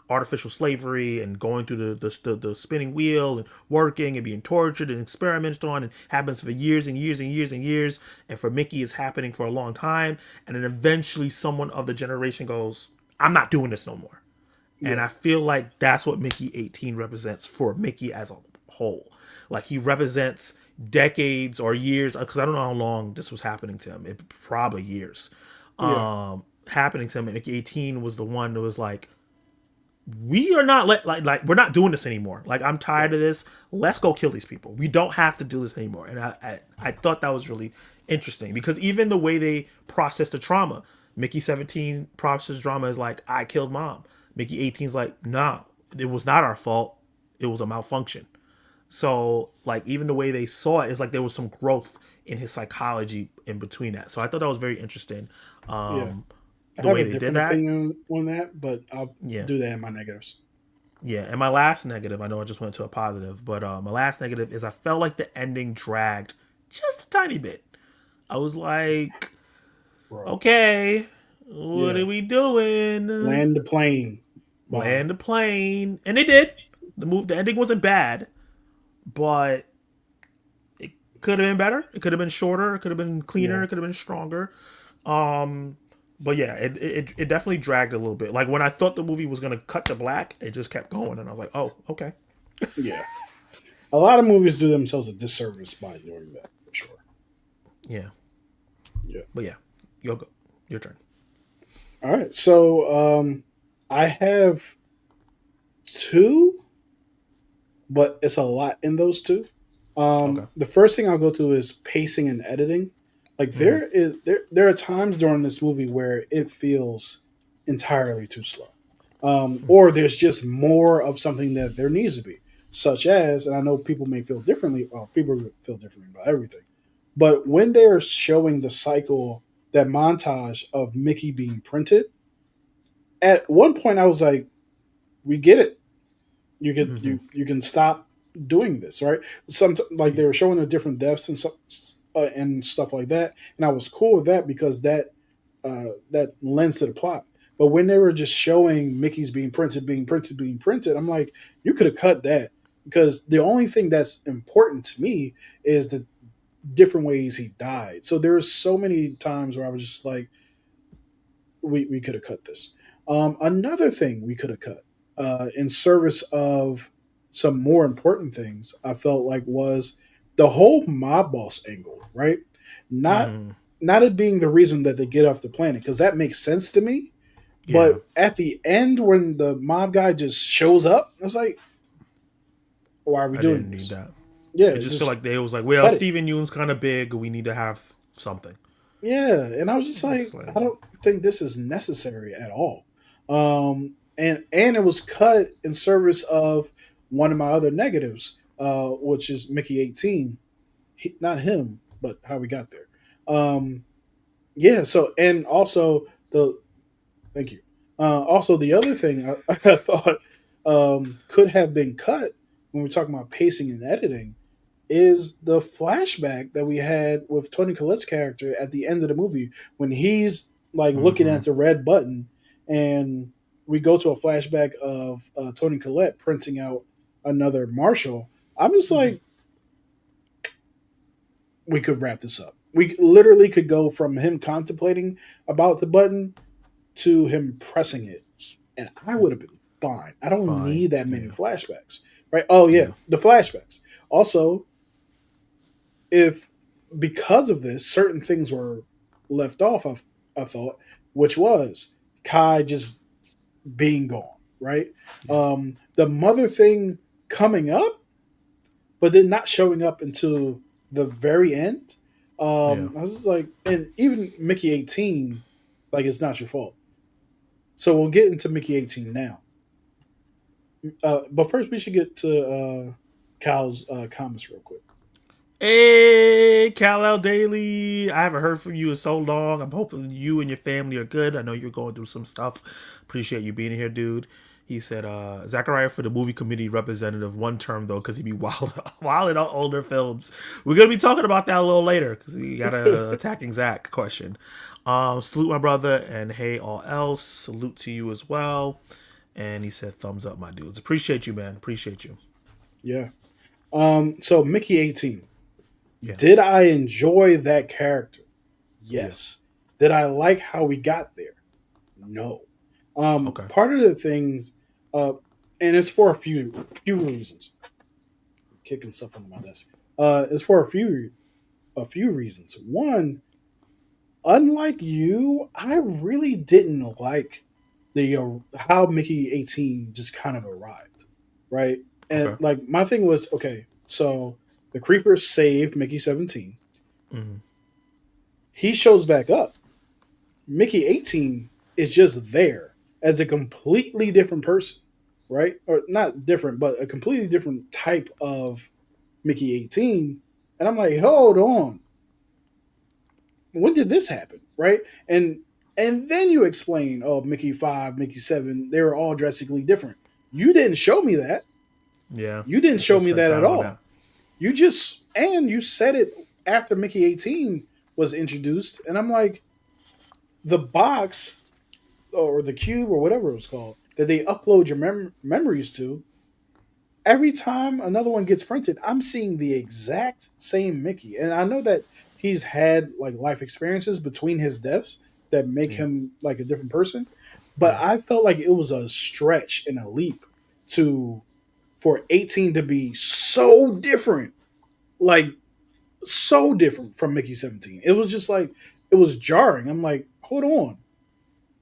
artificial slavery and going through the spinning wheel and working and being tortured and experimented on, and happens for years and years and years and years. And for Mickey, it's happening for a long time. And then eventually someone of the generation goes, I'm not doing this no more. And Yeah. I feel like that's what Mickey 18 represents for Mickey as a whole. Like he represents decades or years, because I don't know how long this was happening to him. It probably years. Yeah. Happening to him. And Mickey 18 was the one that was like, we are not like we're not doing this anymore. Like I'm tired of this. Let's go kill these people. We don't have to do this anymore. And I thought that was really interesting because even the way they process the trauma, Mickey 17 processes drama is like, I killed mom. Mickey 18 is like, nah, it was not our fault. It was a malfunction. So like even the way they saw it is like there was some growth in his psychology in between that. So I thought that was very interesting. Yeah. Um, I the have way a they did different that. opinion on that, but I'll Yeah. do that in my negatives. Yeah, and my last negative, I know I just went to a positive, but my last negative is I felt like the ending dragged just a tiny bit. I was like, Bro. okay, what Yeah. are we doing? Land the plane, mom. Land the plane, and they did. The ending wasn't bad, but it could have been better. It could have been shorter. It could have been cleaner. Yeah. It could have been stronger. But yeah, it definitely dragged a little bit. Like when I thought the movie was gonna cut to black, it just kept going, and I was like, oh, okay. Yeah. A lot of movies do themselves a disservice by doing that, for sure. Yeah, Yeah. but yeah, you'll go. Your turn. All right. So I have two, but it's a lot in those two. Okay. The first thing I'll go to is pacing and editing. Like Mm-hmm. there are times during this movie where it feels entirely too slow, Mm-hmm. or there's just more of something that there needs to be, such as, and I know people may feel differently. Well, people feel differently about everything, but when they're showing the cycle, that montage of Mickey being printed, at one point I was like, "We get it. Mm-hmm. You can stop doing this, right?" Some like Yeah. they were showing the different deaths and stuff like that, and I was cool with that because that lends to the plot. But when they were just showing Mickey's being printed, I'm like, you could have cut that because the only thing that's important to me is the different ways he died. So there were so many times where I was just like, we could have cut this. Another thing we could have cut in service of some more important things, I felt like was the whole mob boss angle, right? Not Mm-hmm. not it being the reason that they get off the planet because that makes sense to me. Yeah. But at the end, when the mob guy just shows up, I was like, why are we I doing didn't need this? that. Yeah, It just feel just like they was like, well, cut it. Steven Yeun's kind of big. We need to have something. Yeah, and I was just It's like, like, I don't think this is necessary at all. And it was cut in service of one of my other negatives, which is Mickey 18. Not him, but how we got there. Yeah. So and also the thank you. Also, the other thing I thought could have been cut when we're talking about pacing and editing is the flashback that we had with Tony Collette's character at the end of the movie when he's like looking mm-hmm. at the red button, and we go to a flashback of Tony Collette printing out another Marshall. I'm just Mm-hmm. like, we could wrap this up. We literally could go from him contemplating about the button to him pressing it, and I would have been fine. I don't Fine. need that many Yeah. flashbacks, right? Oh yeah, Yeah. the flashbacks. Also, if because of this, certain things were left off, I thought, which was Kai just being gone, right? Yeah. The mother thing coming up, but then not showing up until the very end. Yeah. I was just like, and even Mickey 18, like it's not your fault. So we'll get into Mickey 18 now. But first, we should get to Cal's comments real quick. Hey, Kal Daily. I haven't heard from you in so long. I'm hoping you and your family are good. I know you're going through some stuff. Appreciate you being here, dude. He said, Zachariah for the movie committee representative, one term though, because he be wilding on older films. We're going to be talking about that a little later because we got a attacking Zach question. Salute my brother, and hey, all else. Salute to you as well. And he said, thumbs up, my dudes. Appreciate you, man. Appreciate you. Yeah. So Mickey 18. Yeah. Did I enjoy that character? Yeah. Yes. Did I like how we got there? No. Okay. Part of the things, uh, and it's for a few reasons. I'm kicking stuff under my desk. It's for a few reasons. One, unlike you, I really didn't like the how Mickey 18 just kind of arrived, right? And Okay. like my thing was, okay, so the creepers saved Mickey 17. Mm-hmm. He shows back up. Mickey 18 is just there as a completely different person, right? Or not different, but a completely different type of Mickey 18. And I'm like, hold on, when did this happen, right? And then you explain, oh, Mickey 5, Mickey 7, they were all drastically different. You didn't show me that. Yeah. You didn't Guess we'll show me spend that at time on that. all. You said it after Mickey 18 was introduced, and I'm like, the box or the cube or whatever it was called that they upload your memories to, every time another one gets printed, I'm seeing the exact same Mickey. And I know that he's had like life experiences between his deaths that make Yeah. him like a different person. But Yeah. I felt like it was a stretch and a leap to for 18 to be so different, like so different from Mickey 17. It was just like it was jarring. I'm like, hold on.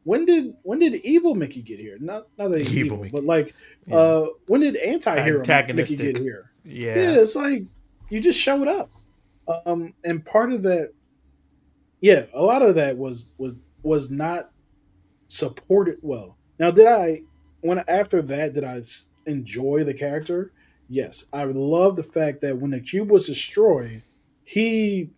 When did evil Mickey get here? Not that he's Evil evil, but Mickey. like Yeah. when did anti-hero Mickey get Antagonistic. here? Yeah. Yeah, it's like you just showed up. And part of that, yeah, a lot of that was not supported well. Now, did I when after that did enjoy the character? Yes, I love the fact that when the cube was destroyed, he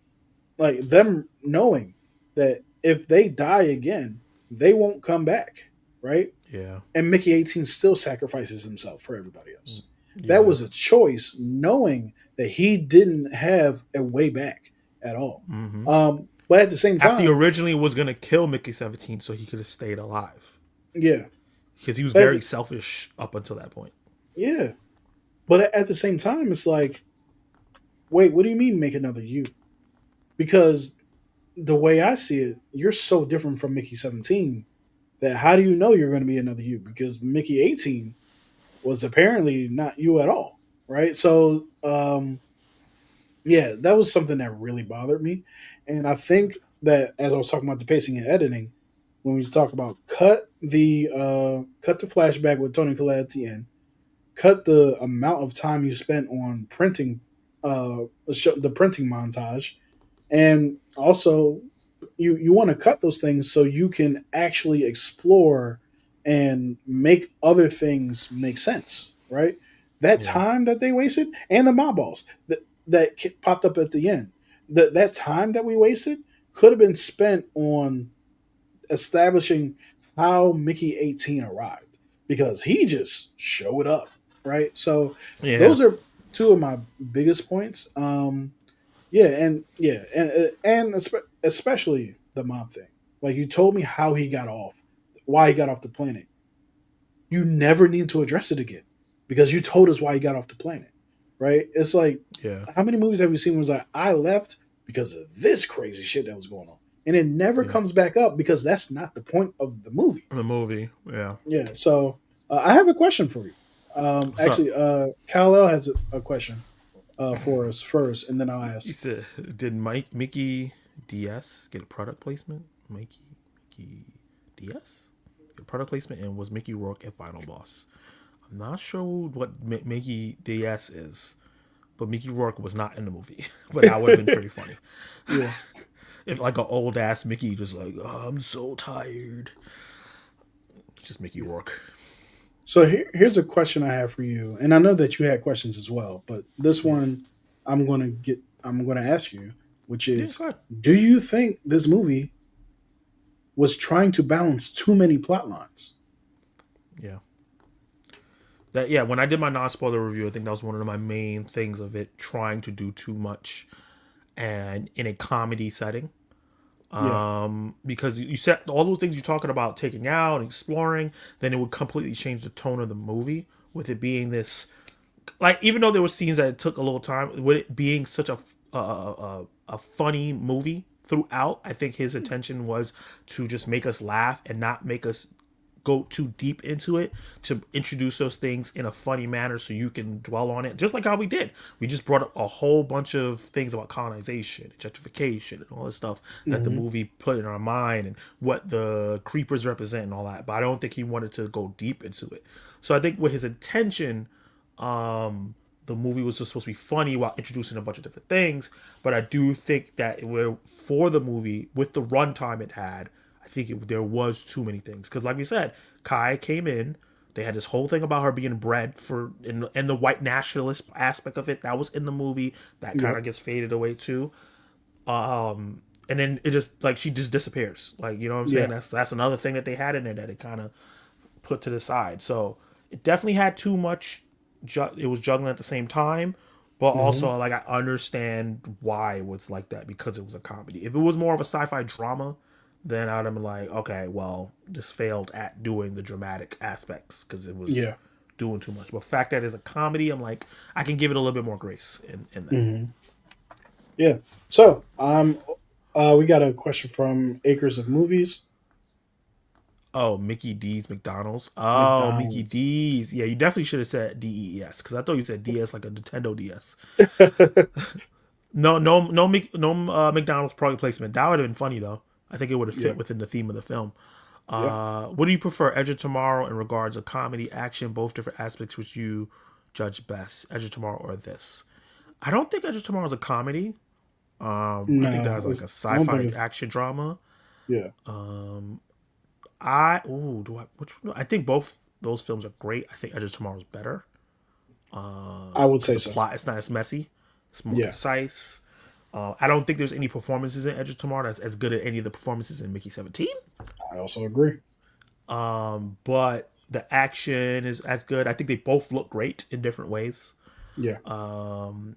like them knowing that if they die again, they won't come back, right? Yeah. And Mickey 18 still sacrifices himself for everybody else. That Yeah. was a choice, knowing that he didn't have a way back at all. Mm-hmm. But at the same After he time, originally was gonna kill Mickey 17 so he could have stayed alive yeah, because he was but very selfish up until that point. yeah, but at the same time, it's like, wait, what do you mean make another you? Because the way I see it, you're so different from Mickey 17 that how do you know you're going to be another you? Because Mickey 18 was apparently not you at all, right? So, yeah, that was something that really bothered me. And I think that as I was talking about the pacing and editing, when we talk about cut the flashback with Tony Collette at the end, cut the amount of time you spent on printing the printing montage, and also you want to cut those things so you can actually explore and make other things make sense, right? That Yeah. time that they wasted and the mob balls that popped up at the end, that time that we wasted could have been spent on establishing how Mickey 18 arrived, because he just showed up, right? So Yeah. those are two of my biggest points. Yeah, and especially the mom thing. Like, you told me how he got off, why he got off the planet. You never need to address it again because you told us why he got off the planet, right? It's like, Yeah. how many movies have we seen was like, I left because of this crazy shit that was going on, and it never Yeah. comes back up because that's not the point of the movie. The movie. Yeah. Yeah. So I have a question for you. What's up? Actually, Kal El has a question for us first, and then I'll You ask. said, did Mickey DS get a product placement? Mickey DS get a product placement, and was Mickey Rourke a final boss? I'm not sure what Mickey DS is, but Mickey Rourke was not in the movie. But that would have been pretty funny Yeah. if like an old ass Mickey just like, oh, I'm so tired. Just Mickey Yeah. Rourke. So here's a question I have for you, and I know that you had questions as well, but this Yeah. one I'm gonna ask you, which Yeah. is, Go ahead. do you think this movie was trying to balance too many plot lines? Yeah. That yeah. When I did my non spoiler review, I think that was one of my main things of it trying to do too much and in a comedy setting. Yeah, Because you said all those things you're talking about taking out and exploring, then it would completely change the tone of the movie with it being this, like, even though there were scenes that it took a little time, with it being such a funny movie throughout. I think his intention was to just make us laugh and not make us go too deep into it, to introduce those things in a funny manner so you can dwell on it, just like how we did. We just brought up a whole bunch of things about colonization, gentrification, and all this stuff that the hmm, movie put in our mind, and what the creepers represent and all that. But I don't think he wanted to go deep into it. So I think with his intention, the movie was just supposed to be funny while introducing a bunch of different things. But I do think that for the movie, with the runtime it had, I think there was too many things. Because, like we said, Kai came in. They had this whole thing about her being bred for, and the white nationalist aspect of it that was in the movie that kind yep, of gets faded away too. And then it just, like, she just disappears. Like, you know what I'm saying? yeah, That's another thing that they had in there that it kind of put to the side. So it definitely had too much. It was juggling at the same time, but hmm, also, like, I understand why it was like that because it was a comedy. If it was more of a sci-fi drama, then I'd have been like, okay, well, this failed at doing the dramatic aspects because it was yeah, doing too much. But the fact that it's a comedy, I'm like, I can give it a little bit more grace in that. hmm, yeah. So we got a question from Acres of Movies. Oh, Mickey D's McDonald's. Oh, Mickey McDonald's. D's. Yeah, you definitely should have said DES because I thought you said DS like a Nintendo DS. No, McDonald's product placement. That would have been funny though. I think it would have fit Yep, within the theme of the film. yep. What do you prefer, Edge of Tomorrow, in regards of comedy, action, both different aspects which you judge best? Edge of Tomorrow or this? I don't think Edge of Tomorrow is a comedy. I think that No, was like a I don't think sci-fi it's. action drama. Yeah, I ooh, do I which one? I think both those films are great. I think Edge of Tomorrow is better I would because say the so. plot it's not as messy. It's more Yeah, concise. I don't think there's any performances in Edge of Tomorrow that's as good as any of the performances in Mickey 17. I also agree. But the action is as good. I think they both look great in different ways. Yeah,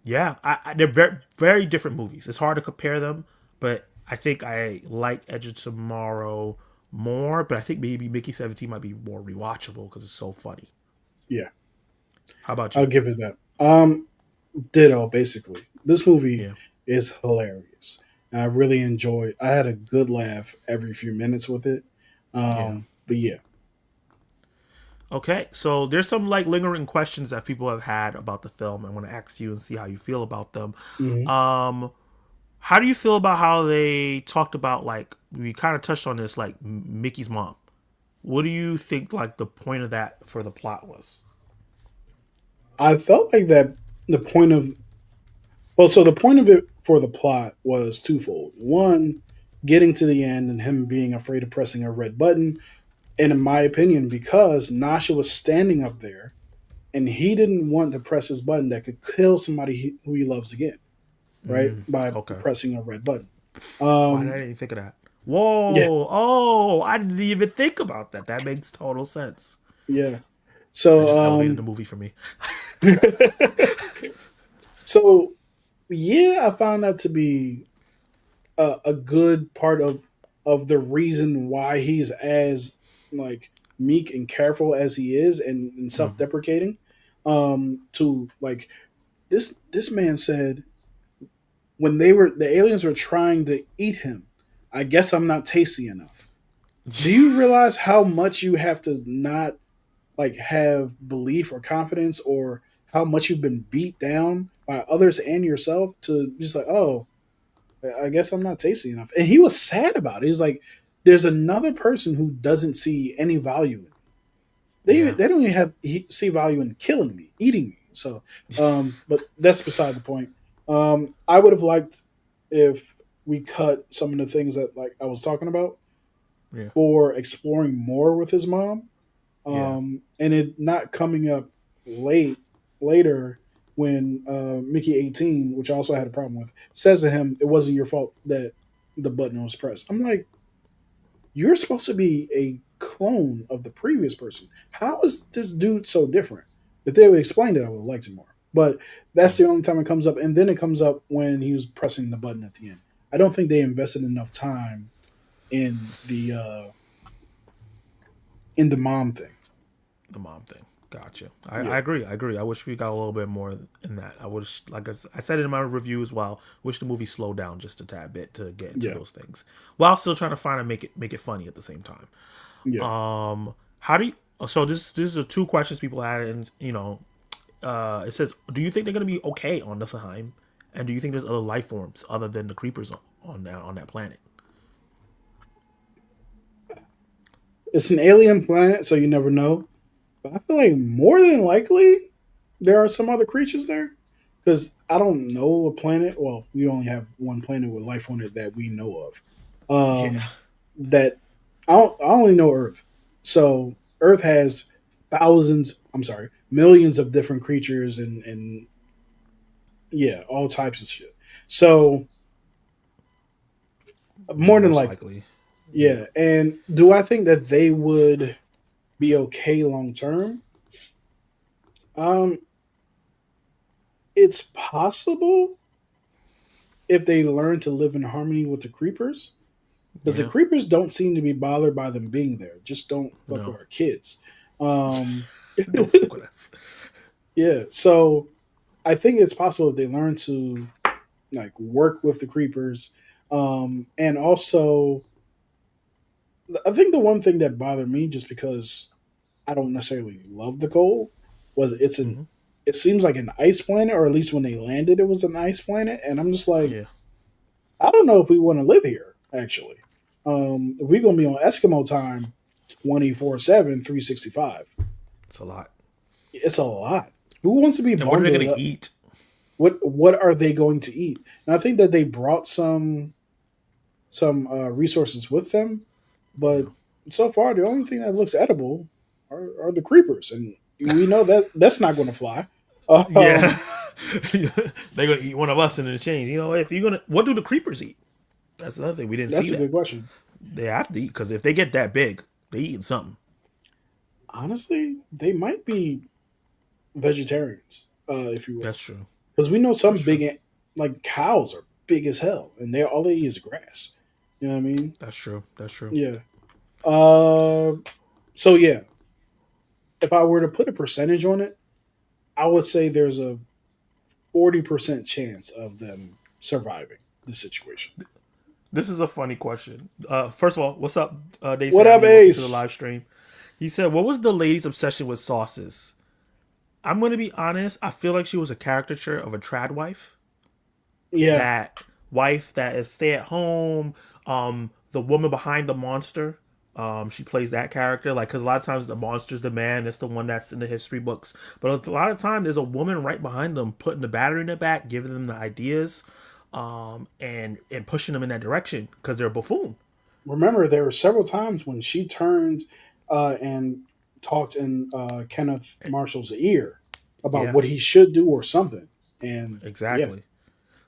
Yeah, they're very very different movies. It's hard to compare them, but I think I like Edge of Tomorrow more. But I think maybe Mickey 17 might be more rewatchable because it's so funny. yeah, How about I'll you? give it that. Ditto. Basically, this movie Yeah, is hilarious. And I really enjoyed. I had a good laugh every few minutes with it. yeah. But yeah. Okay, so there's some like lingering questions that people have had about the film. I want to ask you and see how you feel about them. Mhm. Um, how do you feel about how they talked about like we kind of touched on this like Mickey's mom? What do you think like the point of that for the plot was? I felt like that the point of well, so the point of it for the plot was twofold. One, getting to the end and him being afraid of pressing a red button, and in my opinion, because Nasha was standing up there and he didn't want to press his button that could kill somebody who he loves again, right? By Okay. pressing a red button. Why did I Um, even think of that? yeah, Whoa! Oh, I didn't even think about that. That makes total sense. yeah. That So, just elevated the movie for me. so yeah, I found that to be a good part of the reason why he's as like meek and careful as he is and self-deprecating. To like this man said when the aliens were trying to eat him, I guess I'm not tasty enough. Do you realize how much you have to not like have belief or confidence, or how much you've been beat down by others and yourself to just like, oh, I guess I'm not tasty enough. And he was sad about it. He was like, there's another person who doesn't see any value in me. Yeah. They don't even see value in killing me, eating me. So, but that's beside the point. I would have liked if we cut some of the things that like I was talking about Yeah. for exploring more with his mom, Yeah. and it not coming up later when Mickey 18, which I also had a problem with, says to him, "It wasn't your fault that the button was pressed." I'm like, you're supposed to be a clone of the previous person. How is this dude so different? If they would explain it, I would have liked it more. But that's the only time it comes up, and then it comes up when he was pressing the button at the end. I don't think they invested enough time in the mom thing. The mom thing. Gotcha. I Yeah, agree. I agree. I wish we got a little bit more in that. I wish, like I said in my review as well, wish the movie slowed down just a tad bit to get into yeah, those things, while still trying to find and make it funny at the same time. yeah. How do you? So this are two questions people had, and it says, do you think they're gonna be okay on Niflheim, and do you think there's other life forms other than the creepers on that planet? It's an alien planet, so you never know. But I feel like more than likely there are some other creatures there. Because I don't know a planet. Well, we only have one planet with life on it that we know of. Yeah. That I only know Earth. So Earth has thousands. I'm sorry, millions of different creatures and yeah, all types of shit. So more than Most likely, likely. Yeah. yeah. And do I think that they would be okay long term? Um, it's possible if they learn to live in harmony with the creepers, because the Yeah. creepers don't seem to be bothered by them being there. Just don't fuck with No. our kids. Um, Don't fuck with us. yeah, so I think it's possible if they learn to like work with the creepers, and also I think the one thing that bothered me, just because I don't necessarily love the cold, was Hmm. it seems like an ice planet, or at least when they landed, it was an ice planet, and I'm just like, Yeah. I don't know if we want to live here, actually. If we're going to be on Eskimo time 24/7, 365, It's a lot. it's a lot. Who wants to be And what are they bundled gonna up? eat? What are they going to eat? And I think that they brought some resources with them, but Yeah. so far the only thing that looks edible are the creepers, and we know that that's not going to fly. Yeah. Um, They're gonna eat one of us in the change. You know, if you're gonna, what do the creepers eat? That's another thing we didn't see that's a that. good question. They have to eat because if they get that big, they eating something. Honestly, they might be vegetarians, if you will, That's true. because we know That's some true. like cows are big as hell, and they all they eat is grass. You know what I mean? That's true. That's true. Yeah. Uh, so yeah, if I were to put a percentage on it, I would say there's a 40% chance of them surviving the situation. This is a funny question. First of all, what's up, Day What up, Savvy? Welcome to the Ace? live stream. He said, "What was the lady's obsession with sauces?" I'm gonna be honest. I feel like she was a caricature of a trad wife. Yeah, That wife that is stay at home. The woman behind the monster. She plays that character, like because a lot of times the monster's the man. It's the one that's in the history books. But a lot of time there's a woman right behind them, putting the battery in the back, giving them the ideas, and pushing them in that direction because they're a buffoon. remember there were several times when she turned and talked in Kenneth Marshall's ear about Yeah, what he should do or something. And yeah, exactly.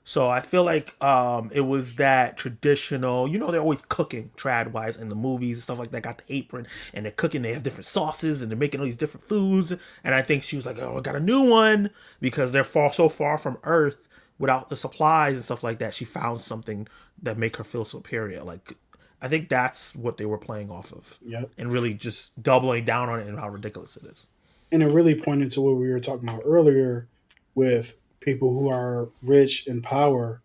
So I feel like it was that traditional, you know, they're always cooking trad wise in the movies and stuff like that. Got the apron and they're cooking. They have different sauces and they're making all these different foods. And I think she was like, "Oh, I got a new one," because they're so far from Earth without the supplies and stuff like that. She found something that make her feel superior. Like I think that's what they were playing off of, yep. and really just doubling down on it and how ridiculous it is. And it really pointed to what we were talking about earlier with people who are rich in power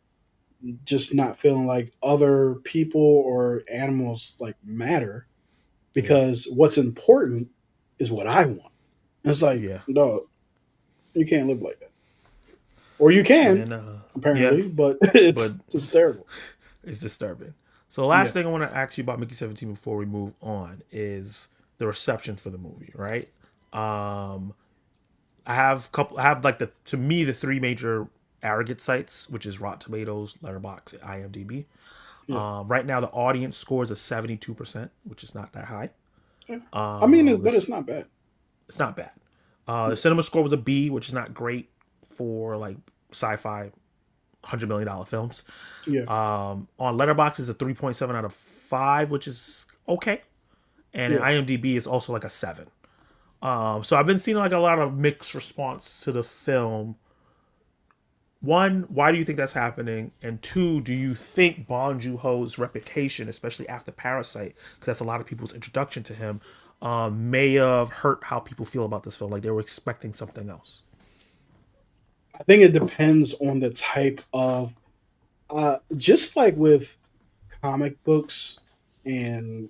just not feeling like other people or animals like matter Yeah, because what's important is what I want. And it's like, yeah, no, you can't live like that. Or you and can, then yeah, apparently, but but it's terrible. it's disturbing. So the last Yeah. thing I want to ask you about Mickey 17 before we move on is the reception for the movie, right? Um I have like the to me the three major arrogant sites, which is Rotten Tomatoes, Letterboxd, and IMDb. Yeah. Right now the audience scores a 72%, which is not that high. Yeah. I mean, but it's This not bad. it's not bad. The Yeah. cinema score was a B, which is not great for like sci-fi $100 million films. Yeah. On Letterboxd is a 3.7 out of 5, which is okay. And Yeah. IMDb is also like a 7. So I've been seeing like a lot of mixed response to the film. One, why do you think that's happening? And two, do you think Bong Joon-ho's reputation, especially after Parasite, because that's a lot of people's introduction to him, may have hurt how people feel about this film? Like they were expecting something else. I think it depends on the type of, just like with comic books and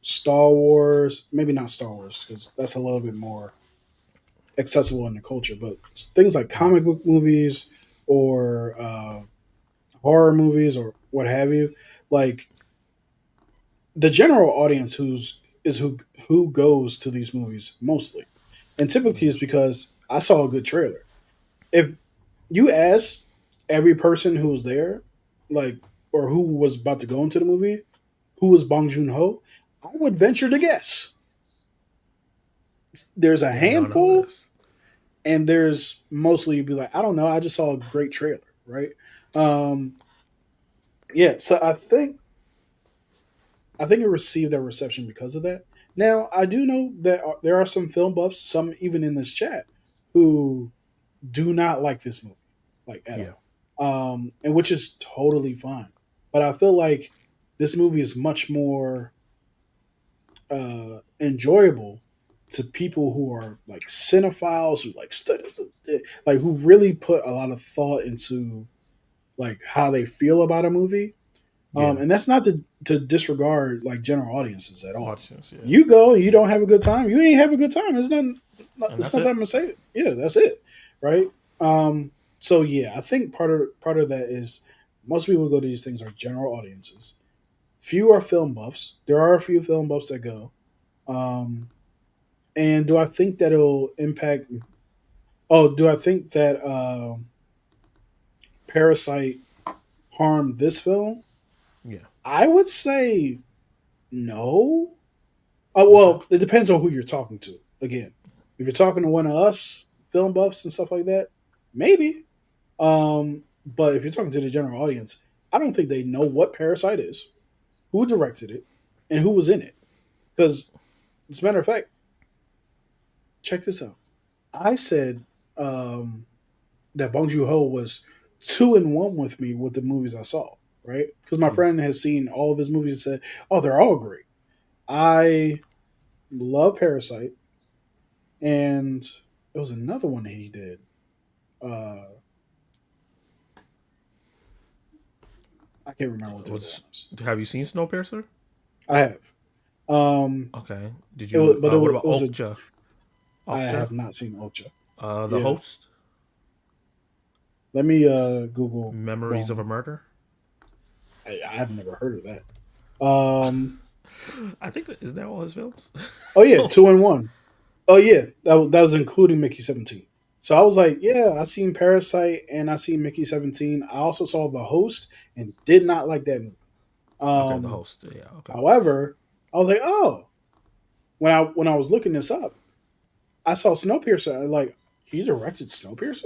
Star Wars, maybe not Star Wars because that's a little bit more accessible in the culture, but things like Yeah, comic book movies or horror movies or what have you, like the general audience who goes to these movies mostly, and typically yeah, it's because I saw a good trailer. If you ask every person who was there, like or who was about to go into the movie, who was Bong Joon Ho, I would venture to guess there's a they may not know handful, this. and there's mostly you'd be like, I don't know, I just saw a great trailer, right? Um, yeah, so I think it received that reception because of that. Now, I do know that there are some film buffs, some even in this chat, who do not like this movie, like at Yeah, all, and which is totally fine. But I feel like this movie is much more enjoyable to people who are like cinephiles, who like studies, like who really put a lot of thought into like how they feel about a movie. yeah. And that's not to disregard like general audiences at all. Audience, yeah, You go, you don't have a good time, you ain't have a good time. There's nothing. and It's that's not that it. I'm gonna say it. Yeah, that's it, right? So yeah, I think part of that is most people who go to these things are general audiences. Few are film buffs. There are a few film buffs that go. Um, and do I think that it'll impact? Oh, do I think that? Parasite harm this film? Yeah. I would say no. Okay. Well, it depends on who you're talking to. Again, if you're talking to one of us film buffs and stuff like that, maybe. But if you're talking to the general audience, I don't think they know what Parasite is, who directed it, and who was in it. Because, as a matter of fact, check this out. I said that Bong Joon-ho was 2-1 with me with the movies I saw, right? Because my Yeah. friend has seen all of his movies and said, "Oh, they're all great." I love Parasite, and it was another one that he did. Uh, I can't remember what the other Was one is. have you seen Snowpiercer? I have. Okay. Did It was, you? but it What was, about it was a. Okja? I Okja? have not seen Ocha. The Yeah, Host. let me Google Memories of a Bong. Murder. I've never heard of that. I think that is that all his films. Oh yeah, 2-1. Oh yeah, that was including Mickey 17. So I was like, yeah, I seen Parasite and I seen Mickey 17. I also saw The Host and did not like that movie. Okay, The Um, Host. Yeah. Okay. However, I was like, oh, when I was looking this up, I saw Snowpiercer. I'm like, he directed Snowpiercer?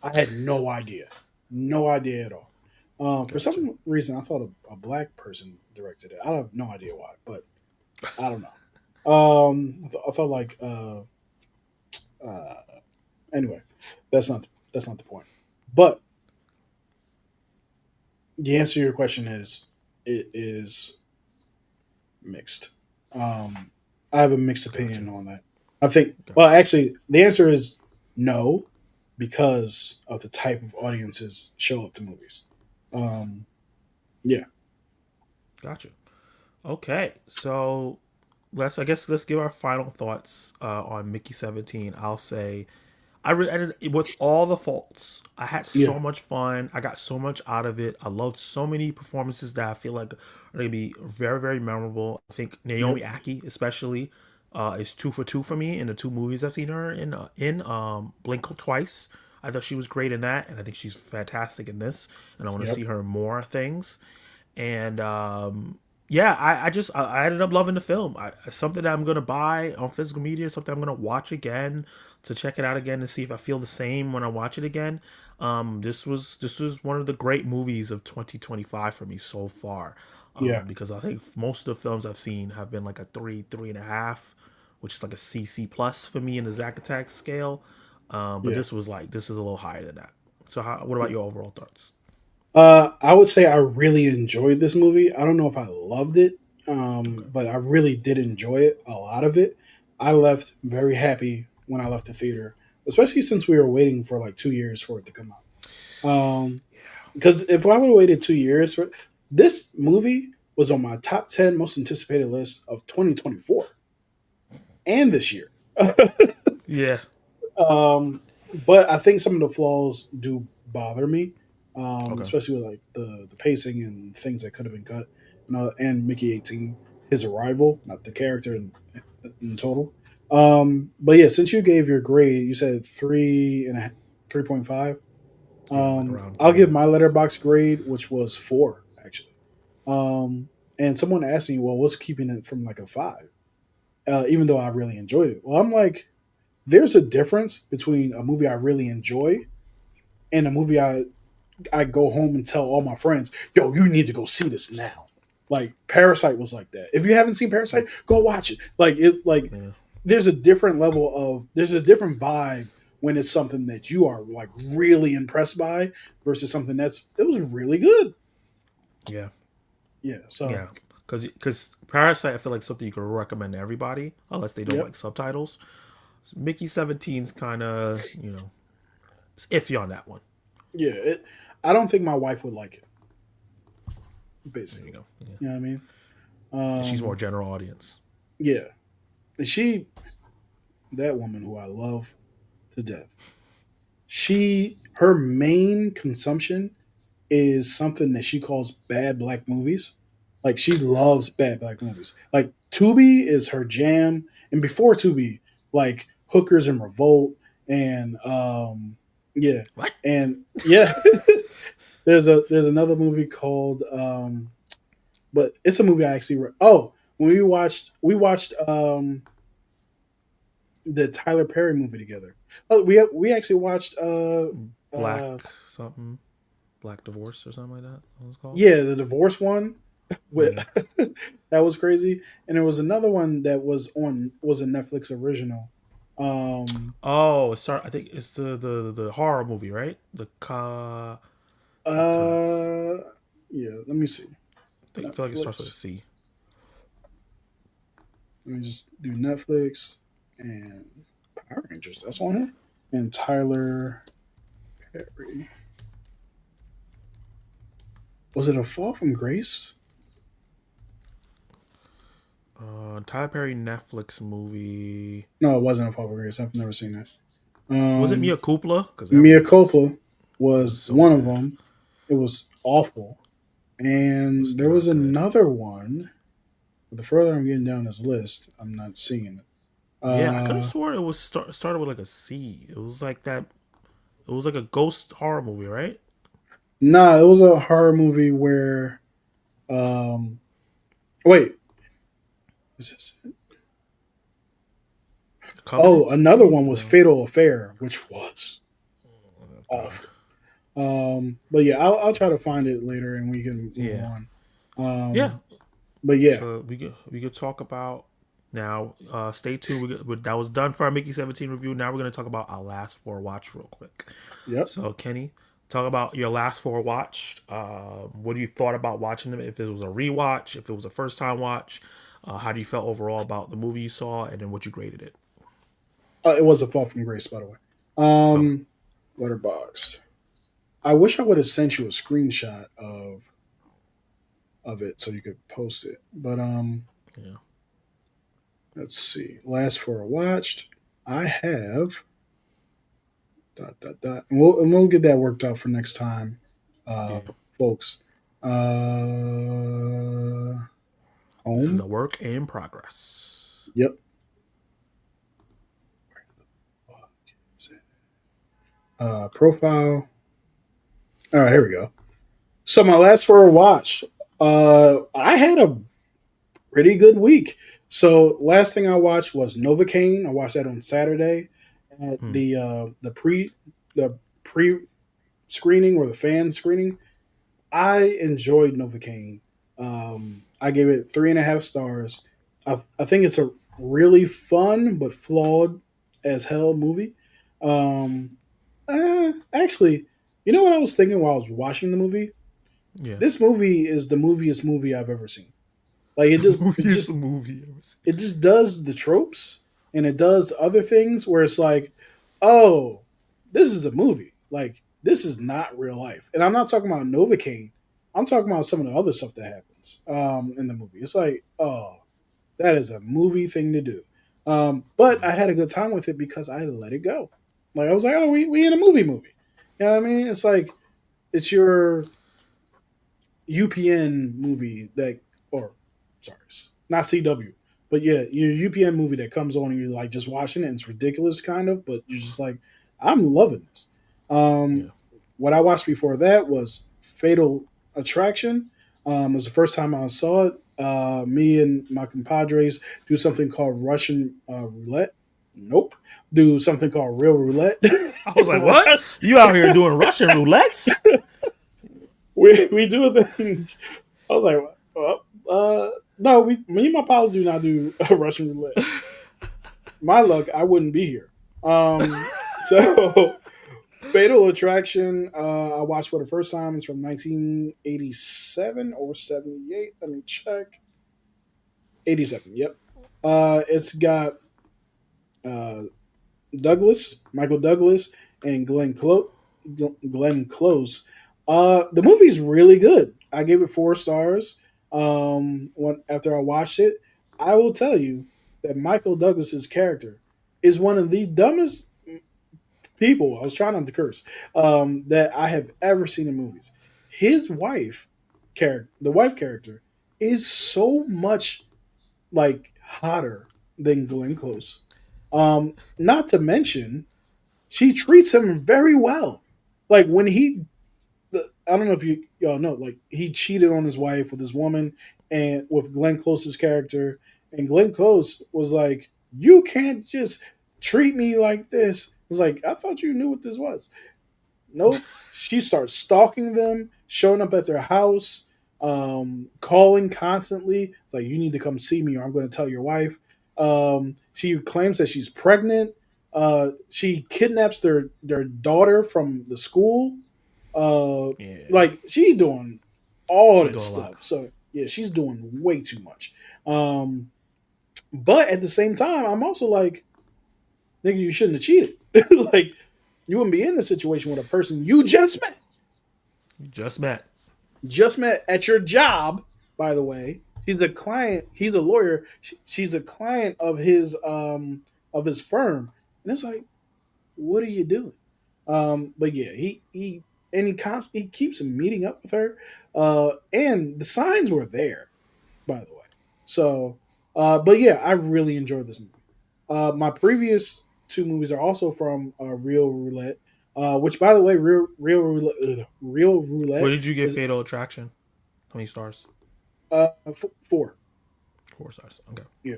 I had no idea, no idea at all. For Gotcha. some reason, I thought a black person directed it. I have no idea why, but I don't know. I thought like uh, anyway, that's not the point. But the answer to your question is it is mixed. I have a mixed Gotcha. opinion on that. I think well Gotcha. actually the answer is no because of the type of audiences show up to movies. Um, yeah, Gotcha. Okay. So I guess let's give our final thoughts on Mickey 17. I'll say and with all the faults, I had yeah, so much fun. I got so much out of it. I loved so many performances that I feel like are gonna be very, very memorable. I think yep, Naomi Aki, especially, is 2 for 2 for me in the two movies I've seen her in. Blink Twice. I thought she was great in that, and I think she's fantastic in this. And I want to yep, see her in more things. And yeah, I ended up loving the film. Something that I'm gonna buy on physical media, something I'm gonna watch again to check it out again and see if I feel the same when I watch it again. This was one of the great movies of 2025 for me so far, yeah, because I think most of the films I've seen have been like a 3, 3.5, which is like a CC plus for me in the Zack Attack scale. But yeah. this is a little higher than that. So what about your overall thoughts? I would say I really enjoyed this movie. I don't know if I loved it, Okay. but I really did enjoy it. A lot of it. I left very happy when I left the theater, especially since we were waiting for like 2 years for it to come out. Because if I would have waited 2 years for this movie was on my top 10 most anticipated list of 2024 and this year. Yeah. Um, but I think some of the flaws do bother me, Okay. especially with like the pacing and things that could have been cut. And Mickey 18, his arrival, not the character in total. But yeah, since you gave your grade, you said 3.5. Yeah, like around I'll three. give Yeah. my letterbox grade, which was 4 actually. And someone asked me, well, what's keeping it from like a 5? Even though I really enjoyed it. Well, I'm like, there's a difference between a movie I really enjoy and a movie I go home and tell all my friends, yo, you need to go see this now. Like Parasite was like that. If you haven't seen Parasite, go watch it. Yeah. There's a different vibe when it's something that you are like really impressed by versus something it was really good. Yeah. Yeah. So Yeah. Because Parasite, I feel like something you could recommend to everybody, unless they don't yep. like subtitles. Mickey 17's kind of, it's iffy on that one. Yeah. I don't think my wife would like it, There you basically. go. Yeah. You know what I mean? And she's more Um, general audience. yeah. She that woman who I love to death. Her main consumption is something that she calls bad black movies. Like she loves bad black movies. Like Tubi is her jam, and before Tubi, like Hookers and Revolt, and yeah, What? and yeah, there's another movie called but it's a movie I actually oh, when we watched the Tyler Perry movie together. Oh, we actually watched Black uh something, Black Divorce or something like that. What was it called? yeah, the divorce one with Yeah. that was crazy. And there was another one that was a Netflix original. Um Oh, sorry. I think it's the horror movie, right? The uh yeah, let me see. I feel like it starts with a Netflix. C. Let me just do Netflix and Power Rangers. That's on here. And Tyler Perry. Was it A Fall from Grace? Tyler Perry Netflix movie. No, it wasn't A Fall from Grace. I've never seen that. Was it Mia Um, Kupla? Because that Mia movie was Culpa was was so one of bad. them. It was awful. It And was there was not good. another one. But the further I'm getting down this list, I'm not seeing it. Yeah, I could have Uh, sworn it was started with like a C. It was like that. It was like a ghost horror movie, right? nah, it was a horror movie where. Um, wait, is this it? Covenant, Oh, another maybe. one was No. Fatal Affair, which was Oh God. awful. But yeah, I'll try to find it later and we can move Yeah. on. Yeah. But yeah, So we could talk about now. Stay tuned. That was done for our Mickey 17 review. Now we're gonna talk about our last four watch real quick. yep. So Kenny, talk about your last four watched. What do you thought about watching them? If it was a rewatch, if it was a first time watch, how do you felt overall about the movie you saw, and then what you graded it? It was A Fall from Grace, by the way. Oh, Um, Letterboxd. I wish I would have sent you a screenshot of it so you could post it. But yeah, let's see. Last four watched. I have dot dot dot. And we'll get that worked out for next time, uh, yeah. folks. This is a Home. work in progress. Yep. Profile. All right, here we go. So my last four watch. I had a pretty good week. So last thing I watched was Novocaine. I watched that on Saturday at Hmm. the pre screening or the fan screening. I enjoyed Novocaine. I gave it 3.5 stars. I think it's a really fun but flawed as hell movie. Um, actually, you know what I was thinking while I was watching the movie? Yeah. This movie is the movieest movie I've ever seen. Like it The just it movie is a just movie. it just does the tropes and it does other things where it's like, oh, this is a movie. Like this is not real life. And I'm not talking about Novocaine. I'm talking about some of the other stuff that happens in the movie. It's like, oh, that is a movie thing to do. But I had a good time with it because I let it go. Like I was like, oh, we in a movie. You know what I mean? It's like it's your UPN movie that, or sorry, not CW, but yeah, your UPN movie that comes on and you're like just watching it and it's ridiculous kind of, but you're just like, I'm loving this. Um, Yeah. what I watched before that was Fatal Attraction. It was the first time I saw it. Me and my compadres do something called Russian roulette. Nope. Do something called real roulette. I was like, what? You out here doing Russian roulettes? we do a thing. I was like, no, me and my pals do not do Russian roulette. My luck, I wouldn't be here. So Fatal Attraction, I watched for the first time. It's from 1987 or 78. Let me check. 87. Yep. It's got uh, Michael Douglas, and Glenn Close. The movie's really good. I gave it 4 stars. After I watched it, I will tell you that Michael Douglas's character is one of the dumbest people. I was trying not to curse. That I have ever seen in movies. His the wife character, is so much like hotter than Glenn Close. Not to mention she treats him very well. Like when he I don't know if y'all know, like he cheated on his wife with his woman and with Glenn Close's character, and Glenn Close was like, "You can't just treat me like this." It's like I thought you knew what this was. Nope. She starts stalking them, showing up at their house, calling constantly. It's like, you need to come see me or I'm going to tell your wife. She claims that she's pregnant. She kidnaps their daughter from the school. Uh, Yeah, like, she's doing all she's this doing a lot. stuff. So, yeah, she's doing way too much. But at the same time, I'm also like, nigga, you shouldn't have cheated. Like, you wouldn't be in the situation with a person you Just met. just met at your job. By the way, she's a client. He's a lawyer. She's a client of his firm, and it's like, what are you doing? But yeah, he and he keeps meeting up with her, and the signs were there, by the way. So, but yeah, I really enjoyed this movie. My previous two movies are also from Real Roulette, which, by the way, Real What Roulette did you give is Fatal Attraction? How many stars? four. 4 stars. Okay. Yeah.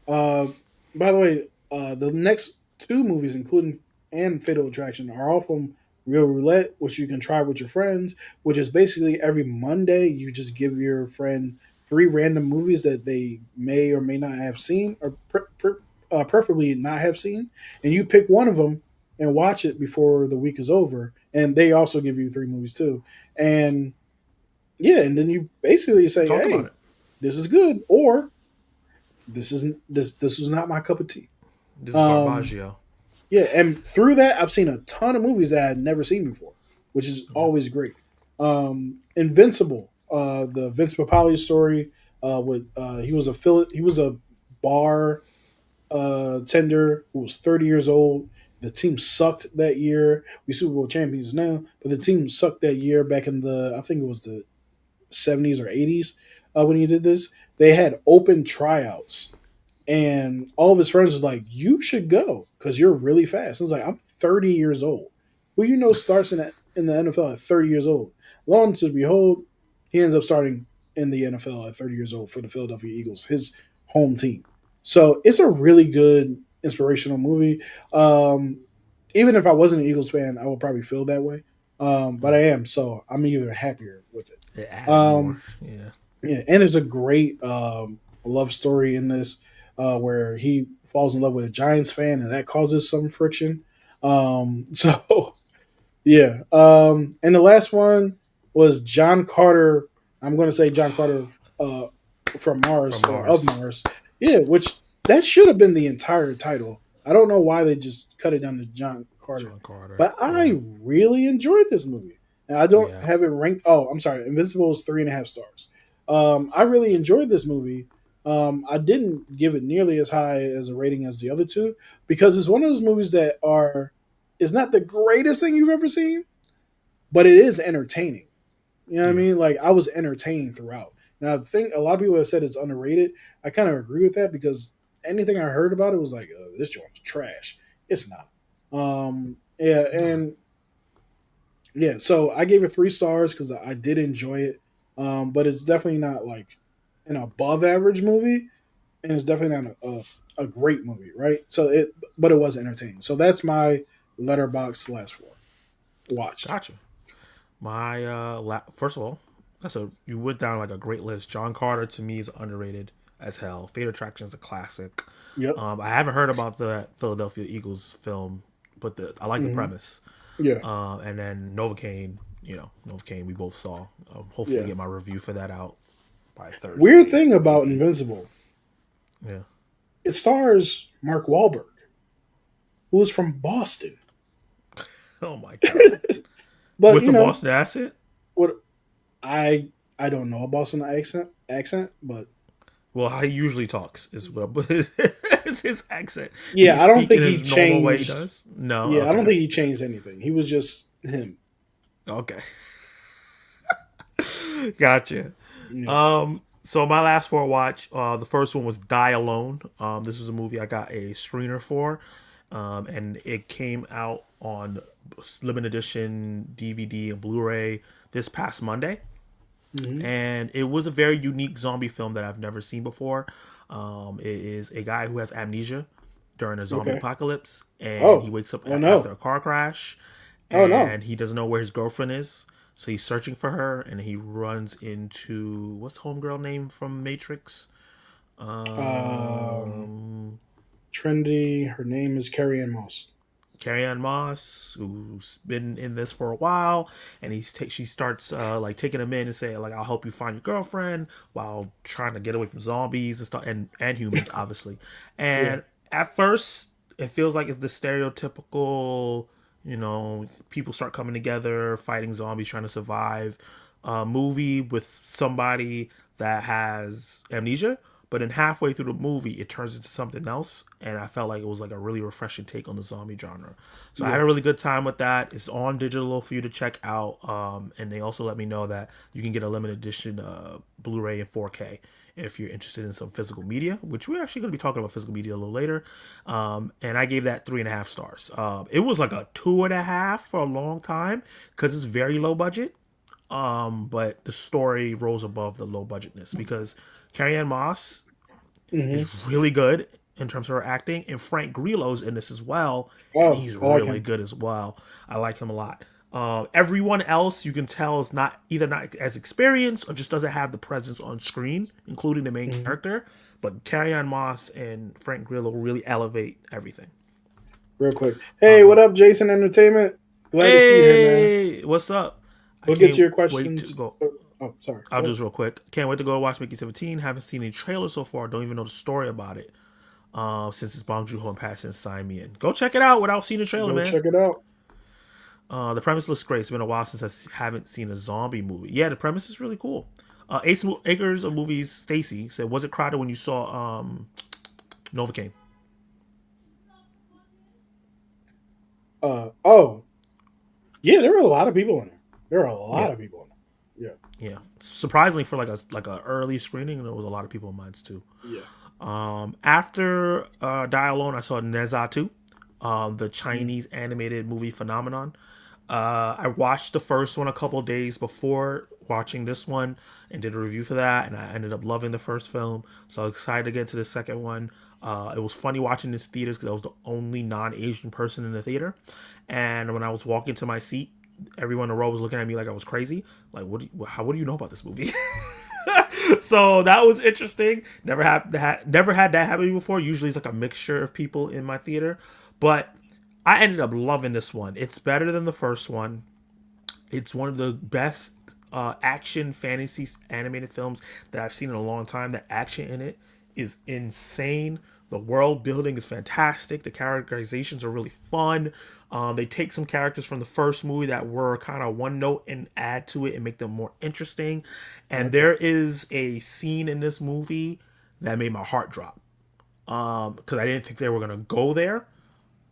Uh, by the way, the next two movies, including and Fatal Attraction, are all from Real Roulette, which you can try with your friends. Which is basically every Monday you just give your friend three random movies that they may or may not have seen, or preferably not have seen, and you pick one of them and watch it before the week is over. And they also give you three movies too. And yeah, and then you basically say, Talk about "Hey, it. this is good," or this was not my cup of tea. This is Um, Garbaggio. yeah, and through that, I've seen a ton of movies that I had never seen before, which is Okay. always great. Invincible, the Vince Papali story. With he was a bar tender who was 30 years old. The team sucked that year. We Super Bowl champions now, but the team sucked that year back in the I think it was the 70s or 80s when he did this. They had open tryouts, and all of his friends was like, "You should go because you're really fast." I was like, "I'm 30 years old. Who starts in the NFL at 30 years old?" Lo and to behold, he ends up starting in the NFL at 30 years old for the Philadelphia Eagles, his home team. So it's a really good inspirational movie. Um, Even if I wasn't an Eagles fan, I would probably feel that way. But I am, so I'm even happier with it. It added more. Um, Yeah. yeah, and there's a great love story in this where he falls in love with a Giants fan, and that causes some friction. So yeah, and the last one was John Carter. I'm going to say John Carter uh, from Mars From or of Mars. Mars. Yeah, which that should have been the entire title. I don't know why they just cut it down to John Carter, John Carter. but I Yeah. really enjoyed this movie. And I don't Yeah. have it ranked. Oh, I'm sorry. Invincible is 3.5 stars. I really enjoyed this movie. I didn't give it nearly as high as a rating as the other two because it's one of those movies that are is not the greatest thing you've ever seen, but it is entertaining. You know what I Yeah. mean? Like I was entertained throughout. Now, I think a lot of people have said it's underrated. I kind of agree with that because anything I heard about it was like, this joint's trash. It's not. Yeah, Nah. and yeah, so I gave it 3 stars because I did enjoy it. But it's definitely not like an above average movie, and it's definitely not a great movie, right? But it was entertaining. So that's my letterbox last four watched. Gotcha. My first of all, that's a you went down like a great list. John Carter to me is underrated as hell. Fate Attraction is a classic. Yep. I haven't heard about the Philadelphia Eagles film, but I like the Hmm. premise. Yeah. And then Novocaine, Novocaine we both saw. Hopefully Yeah. get my review for that out by Weird Thursday, thing about maybe. Invincible, Yeah. it stars Mark Wahlberg, who is from Boston. Oh my god. But With a Boston accent? what I I don't know a Boston accent, but Well, how he usually talks is well, but it's his accent. Did he yeah, I don't speak think in he his normal way he changed. does? No? Yeah, I don't Okay. think he changed anything. He was just him. Okay. Gotcha. Yeah. So my last four watch, the first one was Die Alone. This was a movie I got a screener for. and it came out on limited edition DVD and Blu-ray this past Monday. Hmm. And it was a very unique zombie film that I've never seen before. It is a guy who has amnesia during a zombie Okay. apocalypse, and he Oh. wakes up Oh after no. a car crash, Oh no. and he doesn't know where his girlfriend is. So he's searching for her, and he runs into what's the homegirl name from Matrix? Um. Um, Trendy. Her name is Carrie Ann Moss. Carrie Ann Moss, who's been in this for a while, and she starts like taking him in and saying like, "I'll help you find your girlfriend," while trying to get away from zombies and stuff, and humans obviously. Yeah. And at first, it feels like it's the stereotypical, people start coming together, fighting zombies, trying to survive, movie with somebody that has amnesia. But then halfway through the movie, it turns into something else, and I felt like it was like a really refreshing take on the zombie genre. So I had Yeah. a really good time with that. It's on digital for you to check out, and they also let me know that you can get a limited edition Blu-ray and 4K if you're interested in some physical media, which we're actually going to be talking about physical media a little later. And I gave that 3.5 stars. It was like a 2.5 for a long time because it's very low budget. But the story rose above the low budgetness because Carrie Ann Moss is Hmm. really good in terms of her acting, and Frank Grillo's in this as well, and Oh, he's I like really him. good as well. I like him a lot. Everyone else you can tell is not either not as experienced or just doesn't have the presence on screen, including the main Hmm. character. But Carrie Ann Moss and Frank Grillo really elevate everything. Real quick. Hey, what up, Jason Entertainment? Glad to see you here, man. Hey, what's up? I We'll get to can't your wait to questions. go. Oh, sorry. I'll Go do ahead. this real quick. Can't wait to go watch Mickey 17. Haven't seen any trailer so far. Don't even know the story about it. Since it's Bong Joon-ho and Pattinson sign me in. Go check it out without seeing the trailer, Go man. check it out. The premise looks great. It's been a while since haven't seen a zombie movie. Yeah, the premise is really cool. Ace Acres of Movies, Stacy said, "Was it crowded when you saw Novocaine?" Oh, yeah, there were a lot of people in there. There were a Yeah, lot of people in there. yeah. Surprisingly, for like a early screening, there was a lot of people in mine too. Yeah. Yeah. After Die Alone, I saw Nezatu, the Mhm. Chinese animated movie phenomenon. I watched the first one a couple days before watching this one and did a review for that, and I ended up loving the first film. So I was excited to get to the second one. It was funny watching this theaters because I was the only non-Asian person in the theater, and when I was walking to my seat, everyone in the row was looking at me like I was crazy. Like, what do you know about this movie? So that was interesting. Never had that happen before. Usually it's like a mixture of people in my theater, but I ended up loving this one. It's better than the first one. It's one of the best action fantasy animated films that I've seen in a long time. The action in it is insane. The world building is fantastic. The characterizations are really fun. They take some characters from the first movie that were kind of one note and add to it and make them more interesting. And Okay. there is a scene in this movie that made my heart drop because I didn't think they were gonna go there,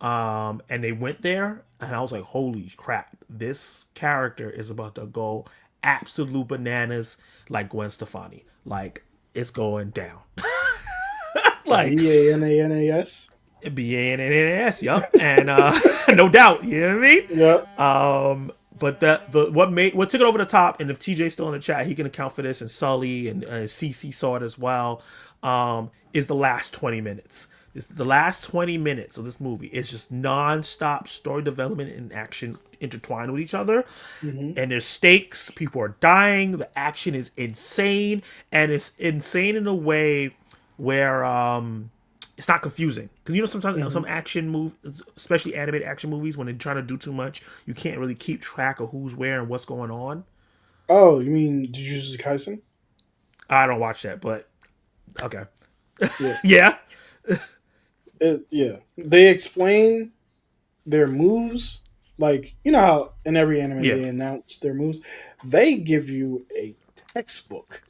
and they went there, and I was like, "Holy crap! This character is about to go absolute bananas, like Gwen Stefani. Like it's going down, like Vanas. BANNS. Yup, and no doubt, you know what I mean. Yep. But what took it over the top, and if TJ's still in the chat, he can account for this, and Sully and CC saw it as well. Is the last 20 minutes. It's the last 20 minutes of this movie. It's just non-stop story development and action intertwined with each other. Hmm. And there's stakes. People are dying. The action is insane. And it's insane in a way where it's not confusing. Because sometimes Hmm. some action movies, especially animated action movies, when they're trying to do too much, you can't really keep track of who's where and what's going on. Oh, you mean Jujutsu Kaisen? I don't watch that, but okay. Yeah. Yeah. Yeah. They explain their moves. Like, you know how in every anime Yeah. they announce their moves? They give you a textbook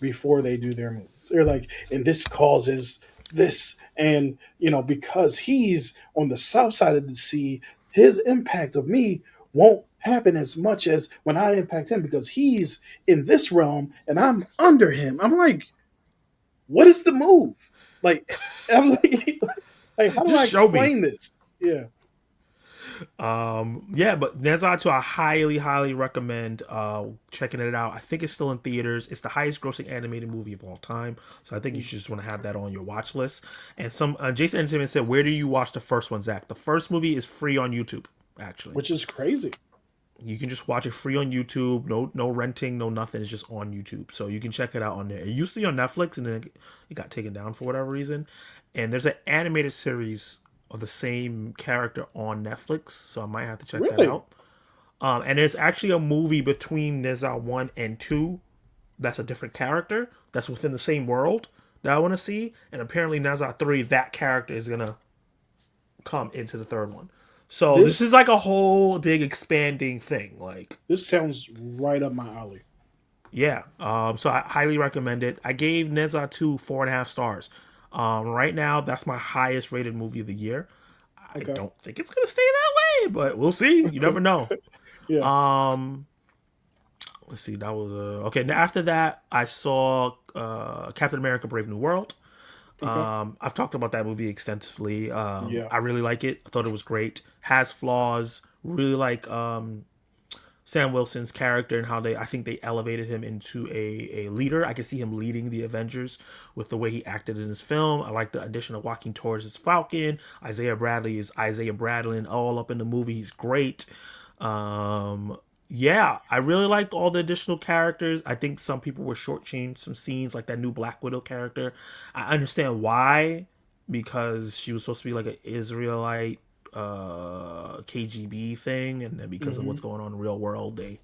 before they do their moves. They're like, and this causes this, and because he's on the south side of the sea, his impact of me won't happen as much as when I impact him because he's in this realm and I'm under him. I'm like, what is the move? Like, I'm like, Like, how do I Just show me. explain this? Yeah. Yeah, but Nezha 2, I highly, highly recommend checking it out. I think it's still in theaters. It's the highest grossing animated movie of all time. So I think you should just want to have that on your watch list. And some Jason Entertainment said, where do you watch the first one, Zach? The first movie is free on YouTube, actually. Which is crazy. You can just watch it free on YouTube. No renting, no nothing. It's just on YouTube. So you can check it out on there. It used to be on Netflix and then it got taken down for whatever reason. And there's an animated series of the same character on Netflix. So I might have to check that Really? out. And there's actually a movie between Nezha 1 and 2 that's a different character that's within the same world that I want to see. And apparently Nezha 3, that character is going to come into the third one. So this This is like a whole big expanding thing. Like, this sounds right up my alley. yeah. So I highly recommend it. I gave Nezha 2 4.5 stars. Right now, that's my highest rated movie of the year. I Okay. don't think it's gonna stay that way, but we'll see. You never know. Yeah. Let's see. That was okay. Now after that, I saw Captain America: Brave New World. Okay. I've talked about that movie extensively. Yeah. I really like it. I thought it was great. Has flaws. Really like Sam Wilson's character and how I think they elevated him into a leader. I can see him leading the Avengers with the way he acted in his film. I like the addition of Joaquin Torres as Falcon. Isaiah Bradley is Isaiah Bradley and all up in the movie. He's great. Yeah, I really liked all the additional characters. I think some people were shortchanged some scenes, like that new Black Widow character. I understand why, because she was supposed to be like an Israelite KGB thing, and then because of Hmm. what's going on in the real world, they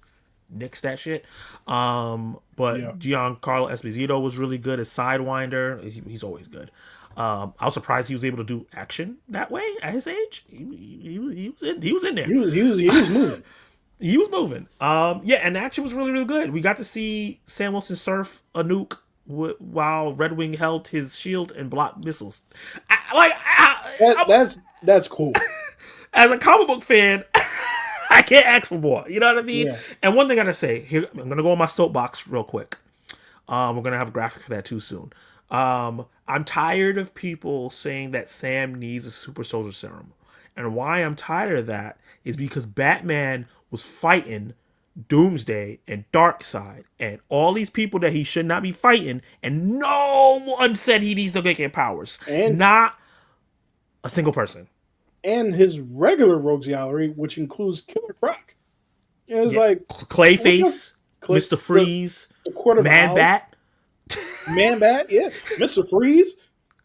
nixed that shit. Yeah. But Giancarlo Esposito was really good as Sidewinder. He's always good. I was surprised he was able to do action that way at his age. He was in there. He was moving. He was moving. Yeah, and the action was really, really good. We got to see Sam Wilson surf a nuke while Red Wing held his shield and blocked missiles. That's cool. As a comic book fan, I can't ask for more. You know what I mean? Yeah. And one thing I gotta say here, I'm gonna go on my soapbox real quick. We're gonna have a graphic for that too soon. I'm tired of people saying that Sam needs a super soldier serum. And why I'm tired of that is because Batman was fighting Doomsday and Darkseid and all these people that he should not be fighting, and no one said he needs to get powers. And Not a single person. and his regular rogues gallery, which includes Killer Croc. And it's Yeah. like, what's your Clayface, click Mr. the, Freeze, the Court of Man Owls, Bat. Man Bat, yeah, Mr. Freeze.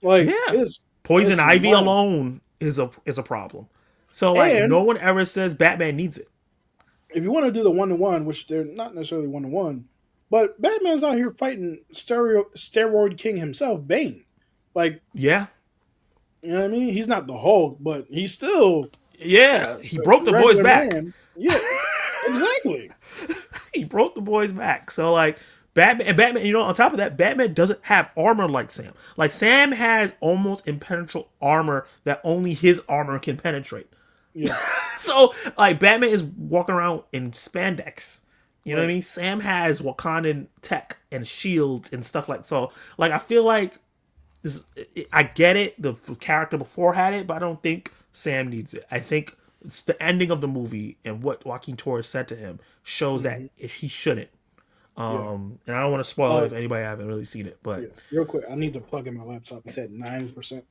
Like, Yeah. Poison it's Ivy wild. alone is a problem. So like And no one ever says Batman needs it. if you want to do the 1-to-1, which they're not necessarily 1-to-1, but Batman's out here fighting steroid king himself, Bane. Like, Yeah. you know what I mean? He's not the Hulk, but he's still Yeah. He a broke the boy's regular back. man. Yeah, exactly. He broke the boy's back. So like Batman, on top of that, Batman doesn't have armor like Sam. Like Sam has almost impenetrable armor that only his armor can penetrate. Yeah, So like Batman is walking around in spandex. You know what I right. mean? Sam has Wakandan tech and shields and stuff like so. Like I feel like this. I get it. The character before had it, but I don't think Sam needs it. I think it's the ending of the movie and what Joaquin Torres said to him shows that Hmm. if he shouldn't. Yeah. And I don't want to spoil it Uh, if anybody haven't really seen it, but yeah. Real quick, I need to plug in my laptop. It's at 9%.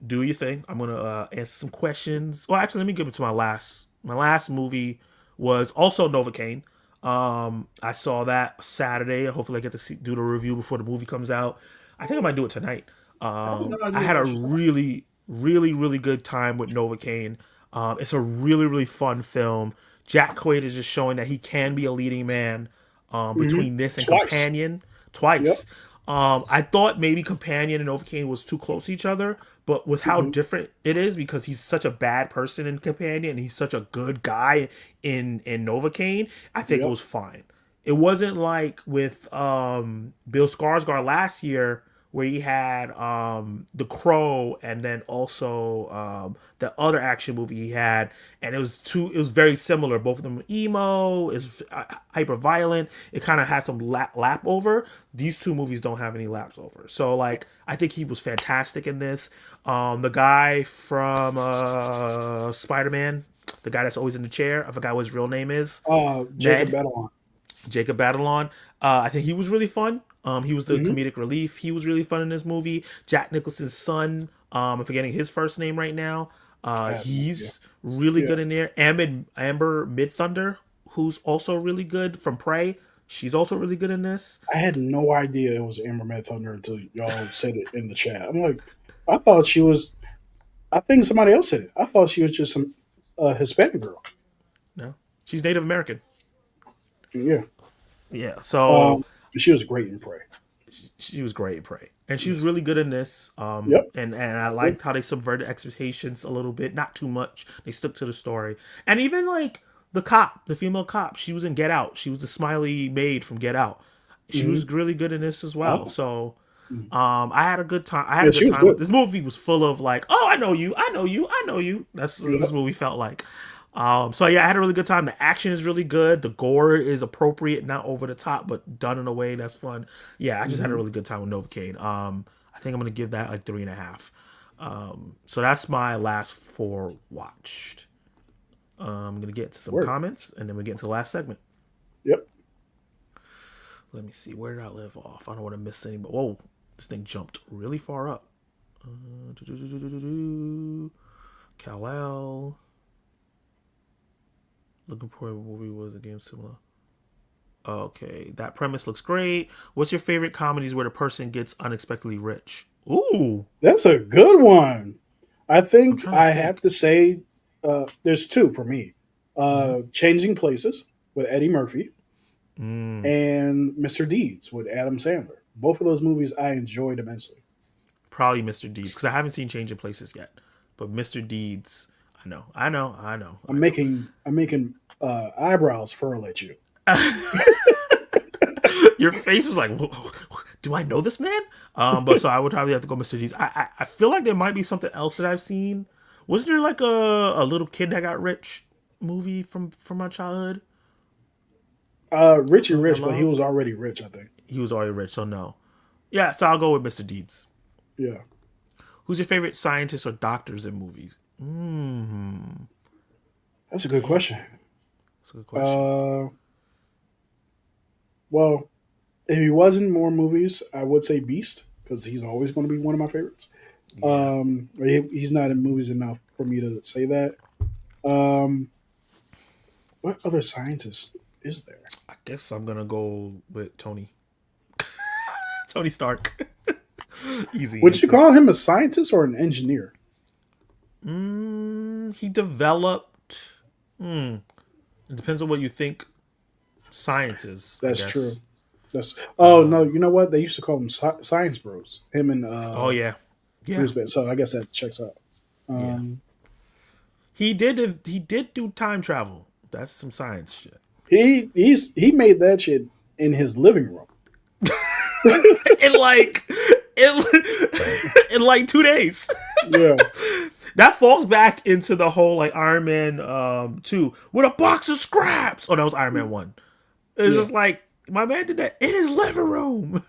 do your thing. I'm gonna answer some questions. Well, actually, let me give it to my last. My last movie was also Novocaine. I saw that Saturday. Hopefully, I get to do the review before the movie comes out. I think I might do it tonight. I have no I idea had a what you're talking really, really, really good time with Novocaine. It's a really, really fun film. Jack Quaid is just showing that he can be a leading man about. between this and Twice. Companion Yep. twice. I thought maybe Companion and Novocaine was too close to each other, but with how Hmm. different it is, because he's such a bad person in Companion and he's such a good guy in Novocaine, I think it Yep. was fine. It wasn't like with Bill Skarsgård last year where he had The Crow, and then also the other action movie he had, and it was very similar. Both of them were emo, is hyper violent. It kind of had some lap over. These two movies don't have any laps over. So like I think he was fantastic in this. The guy from Spider-Man, the guy that's always in the chair, I forgot what his real name is. Jacob Ned. Batalon. Jacob Batalon. I think he was really fun. He was the Hmm. comedic relief. He was really fun in this movie. Jack Nicholson's son. I'm forgetting his first name right now. I have no idea. He's really Yeah, good in there. Amber Mid Thunder, who's also really good from Prey. She's also really good in this. I had no idea it was Amber Mad Thunder until y'all said it in the chat. I'm like, I thought she was. I think somebody else said it. I thought she was just some Hispanic girl. No, she's Native American. Yeah. Yeah, so Um, she was great in Prey. she was great at Prey, and she was really good in this. Yep. And I Yep. liked how they subverted expectations a little bit, not too much. They stuck to the story, and even like the cop, the female cop, she was in Get Out. She was the smiley maid from Get Out. She Hmm. was really good in this as well. Oh. So Mhm. I had a good time. I had Yeah, a she good was time with good. this movie. Was full of like, oh, I know you, I know you, I know you. That's what this Yep. movie felt like. So yeah, I had a really good time. The action is really good. The gore is appropriate, not over the top, but done in a way that's fun. Yeah, I just had a Hmm. really good time with Novocaine. I think I'm gonna give that like 3.5. So that's my last four watched. I'm gonna get to some Word. comments, and then we get into the last segment. Yep. Let me see, where did I live off? I don't want to miss any. But whoa, this thing jumped really far up. Kal-El. Looking for a movie was a game similar. Okay, that premise looks great. What's your favorite comedies where the person gets unexpectedly rich? Ooh, That's a good one. I I'm think trying to I have think. to say there's two for me. Mm-hmm. Changing Places with Eddie Murphy Mm, and Mr. Deeds with Adam Sandler. Both of those movies I enjoyed immensely. probably Mr. Deeds because I haven't seen Changing Places yet, but Mr. Deeds, I'm I know. making eyebrows furl at you. Your face was like, do I know this man? But so I would probably have to go Mr. Deeds. I feel like there might be something else that I've seen. Wasn't there like a little kid that got rich movie from my childhood Richie that I Rich, but he was loved? already rich, I think. He was already rich, so no. Yeah, so I'll go with Mr. Deeds. Yeah, Who's your favorite scientists or doctors in movies? Mm, that's a good question. that's a good question. Uh, well, if he wasn't more movies, I would say Beast because he's always going to be one of my favorites. Yeah, He's not in movies enough for me to say that. Um, what other scientist is there? I guess I'm gonna go with Tony. Tony Stark. Easy Would you answer. call him a scientist or an engineer? He developed. It depends on what you think science is, I That's true. guess. That's oh no, you know what? They used to call him Science Bros. Him and Oh yeah, yeah, Bruce Banner. So I guess that checks out. yeah. Um, He did do time travel. That's some science shit. he made that shit in his living room. In like in, in like 2 days. Yeah, That falls back into the whole like Iron Man 2 with a box of scraps. Oh, that was Iron Man 1. It's yeah. just like my man did that in his living room.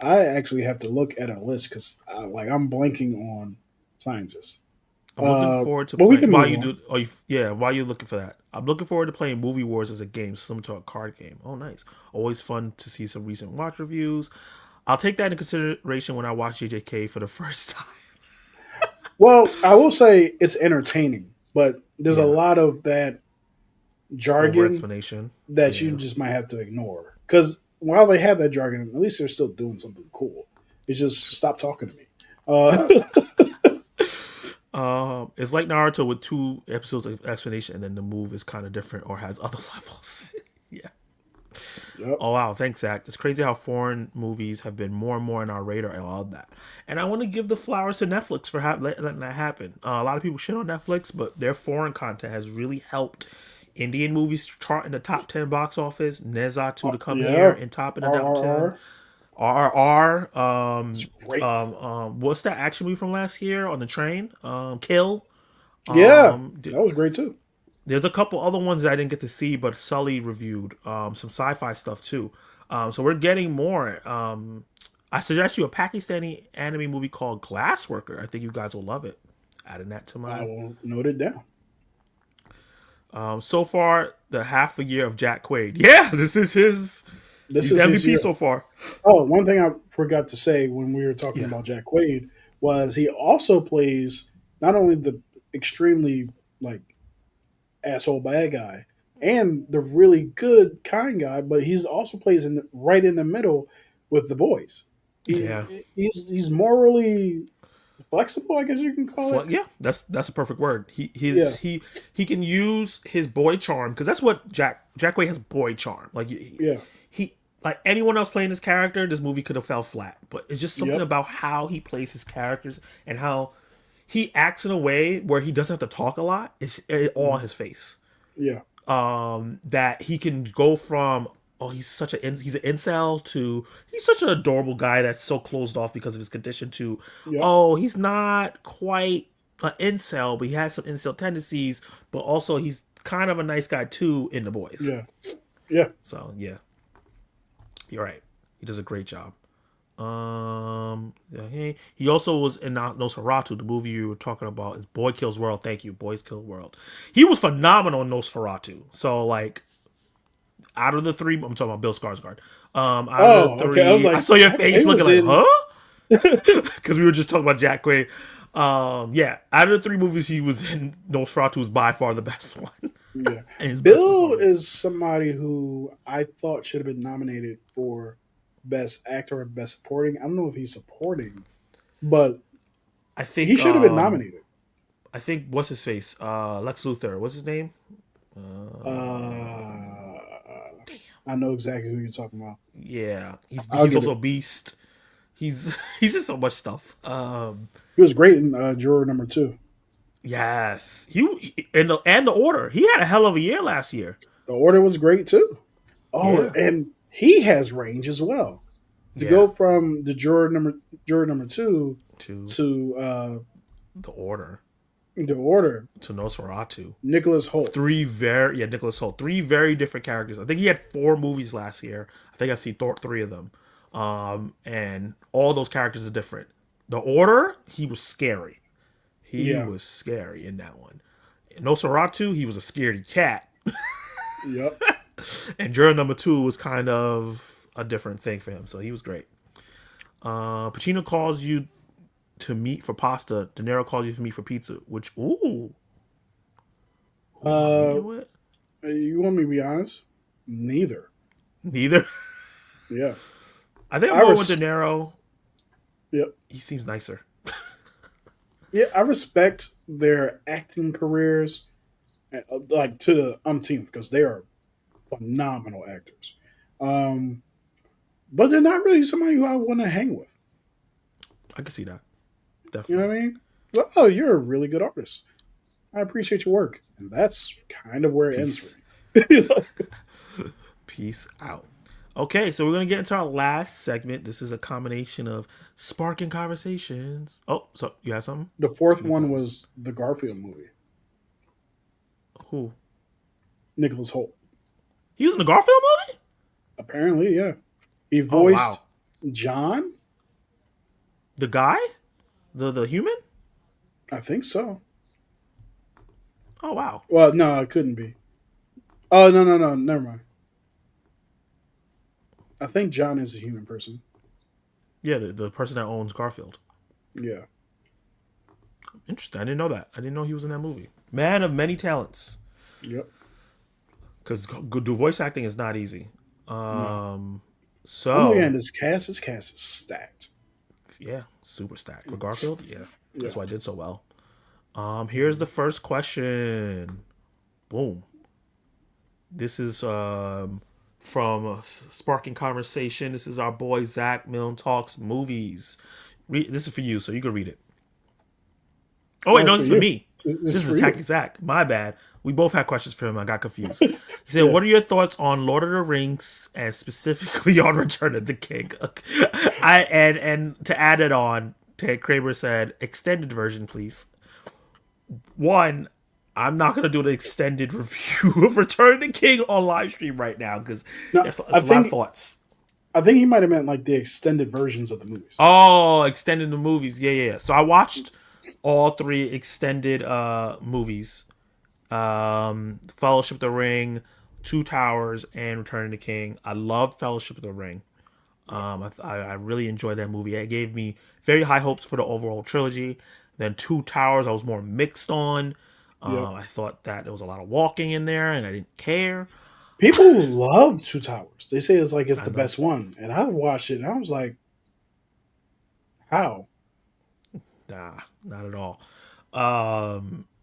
I actually have to look at a list because like I'm blanking on scientists. I'm looking forward to But we playing can while move you on. do. Oh, yeah, while you're looking for that, I'm looking forward to playing Movie Wars as a game, similar to a card game. Oh, nice. Always fun to see some recent watch reviews. I'll take that into consideration when I watch JJK for the first time. Well, I will say it's entertaining, but there's a Yeah, lot of that over jargon explanation. that you Yeah, just might have to ignore. Because while they have that jargon, at least they're still doing something cool. It's just stop talking to me. it's like Naruto with 2 episodes of explanation, and then the move is kind of different or has other levels. Yeah. Yep. Oh wow, thanks Zach. It's crazy how foreign movies have been more and more in our radar and all of that. And I want to give the flowers to Netflix for letting that happen. A lot of people shit on Netflix, but their foreign content has really helped Indian movies chart in the top 10 box office. Neza 2 to come here Yeah. and top in the top 10. RRR. RRR. It's great. What's that action movie from last year on the train? Kill. Yeah, Um, that was great too. there's a couple other ones that I didn't get to see, but Sully reviewed some sci-fi stuff too. So we're getting more. I suggest you a Pakistani anime movie called Glassworker. I think you guys will love it. Adding that to I my. will note it down. So far, the half a year of Jack Quaid. Yeah, this is his. This He's is his MVP year. so far. Oh, one thing I forgot to say when we were talking Yeah, about Jack Quaid was he also plays not only the extremely like asshole bad guy and the really good kind guy, but he's also plays right in the middle with the boys. yeah, He's morally flexible, I guess you can call it. yeah. That's a perfect word. Yeah, He can use his boy charm because that's what Jack Quaid has boy charm. Like yeah, he like anyone else playing this character, this movie could have fell flat. But it's just something yep, about how he plays his characters and how he acts in a way where he doesn't have to talk a lot. It's all on mm, his face. yeah, That he can go from he's an incel to he's such an adorable guy that's so closed off because of his condition to yep, oh he's not quite an incel but he has some incel tendencies but also he's kind of a nice guy too in the boys. yeah, yeah. So yeah, you're right. He does a great job. Yeah, he also was in Nosferatu, the movie you were talking about. Is Boy Kills World. Thank you, Boys Kill World. He was phenomenal in Nosferatu. So like, out of the three, I'm talking about Bill Skarsgård. Out of the Oh, okay. I was three, I like, saw your Jack face Quaid looking was like, in. huh? Because we were just talking about Jack Quaid. Yeah, out of the three movies he was in, Nosferatu was by far the best one Yeah. and his best Bill performance. is somebody who I thought should have been nominated for Best Actor and Best Supporting. I don't know if he's supporting, but I he think should have been nominated. what's his face? Lex Luthor. What's his name? Uh, I know exactly who you're talking about. Yeah, I'll he's get also it. a beast. He's in so much stuff. He was great in Juror Number Two. Yes, and the order. He had a hell of a year last year. The Order was great too. Oh, Yeah, and he has range as well. To yeah. go from the Juror Number Two To to the order the Order, to Nosferatu. Nicholas Holt. Nicholas Holt. Three very different characters. I think he had four movies last year. I think I see three of them. And all those characters are different. The order, he was scary. He Yeah. was scary in that one. In Nosferatu, he was a scaredy cat. Yep. And Juror number two was kind of a different thing for him, so he was great. Pacino calls you to meet for pasta. De Niro calls you to meet for pizza. Which who am I Uh, meeting with? you want me to be honest? Neither. Neither. Yeah. I think I'm I going with De res- Niro. Yep. He seems nicer. Yeah, I respect their acting careers, like to the umpteenth, because they are phenomenal actors. Um, but they're not really somebody who I want to hang with. I can see that. You know Definitely. what I mean? Like, oh, you're a really good artist. I appreciate your work, and that's kind of where it ends for Peace. me. Peace out. Okay, so we're gonna get into our last segment. This is a combination of sparking conversations. Oh, so you have something? The fourth You go one ahead. was the Garfield movie. Who? Nicholas Holt. He was in the Garfield movie? Apparently, yeah. He Oh voiced wow. John. The guy? The human? I think so. Oh wow. Well, no, it couldn't be. Oh, no, no, no. Never mind. I think John is a human person. Yeah, the person that owns Garfield. Yeah. Interesting. I didn't know that. I didn't know he was in that movie. Man of many talents. Yep. Because do voice acting is not easy. No. Um, I'm looking at so this cast. This cast is stacked. yeah, super stacked for Garfield. Yeah, that's Yeah. why I did so well. Here's the first question. Boom. This is from Sparking Conversation. This is our boy Zach Milne talks movies. This is for you, so you can read it. Oh Oh, wait, it's no, for this is for you. me. This is This for is Hacky you. Zach. My bad. We both had questions for him. I got confused. He said, Yeah. "What are your thoughts on Lord of the Rings and specifically on Return of the King?" And to add it on, Ted Kramer said, "Extended version, please." One, I'm not gonna do an extended review of Return of the King on live stream right now because No, it's a lot of thoughts. I think he might have meant like the extended versions of the movies. Oh, extended the movies. Yeah, yeah. So I watched all three extended movies. Fellowship of the Ring, Two Towers, and Return of the King. I loved Fellowship of the Ring. Yep. I really enjoyed that movie. It gave me very high hopes for the overall trilogy. Then Two Towers, I was more mixed on. Yep. I thought that there was a lot of walking in there, and I didn't care. People love Two Towers. They say it's like it's I the know, best one, and I watched it and I was like, how? nah, not at all.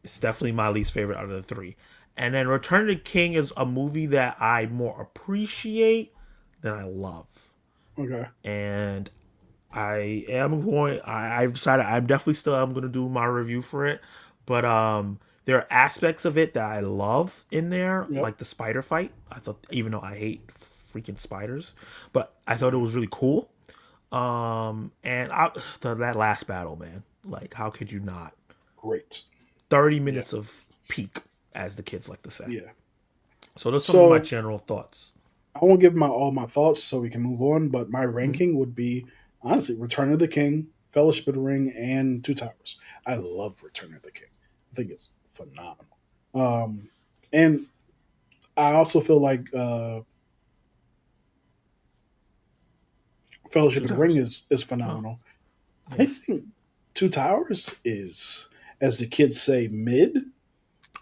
It's definitely my least favorite out of the three. And then Return of the King is a movie that I more appreciate than I love. Okay. And I've decided I'm definitely still I'm gonna do my review for it. But there are aspects of it that I love in there, Yep. like the spider fight. I thought, even though I hate freaking spiders, but I thought it was really cool. That last battle, man, like how could you not? Great. 30 Yeah. minutes of peak, as the kids like to say. Yeah. So those are some of my So general thoughts. I won't give my all my thoughts so we can move on, but my Mhm. ranking would be honestly Return of the King, Fellowship of the Ring, and Two Towers. I love Return of the King. I think it's phenomenal. Um, and I also feel like Fellowship Two of the Ring Towers. is Oh, phenomenal. I yeah. think Two Towers is, as the kids say, mid.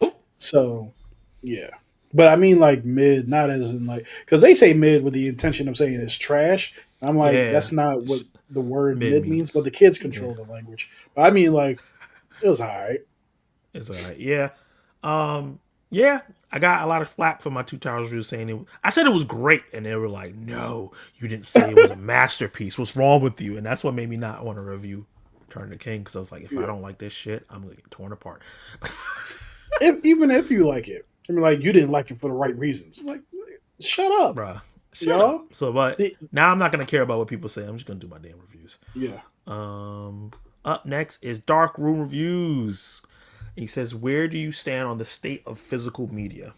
Oh, So yeah, but I mean like mid, not as in like because they say mid with the intention of saying it's trash. I'm like yeah. that's not what the word Mid mid means, but means. the kids Yeah. control the language. But I mean like it was all right. It's alright. Yeah. Yeah. I got a lot of flack from my Two Towers review saying it. I said it was great, and they were like, "No, you didn't say it was a masterpiece. What's wrong with you?" And that's what made me not want to review Turn of the King because I was like, if I Yeah, don't like this shit, I'm gonna get torn apart. even if you like it, I mean like you didn't like it for the right reasons. Like shut up, Bruh, shut up. y'all. So, but The- now I'm not gonna care about what people say. I'm just gonna do my damn reviews. yeah. Um, Up next is Dark Room Reviews. He says, "Where do you stand on the state of physical media?"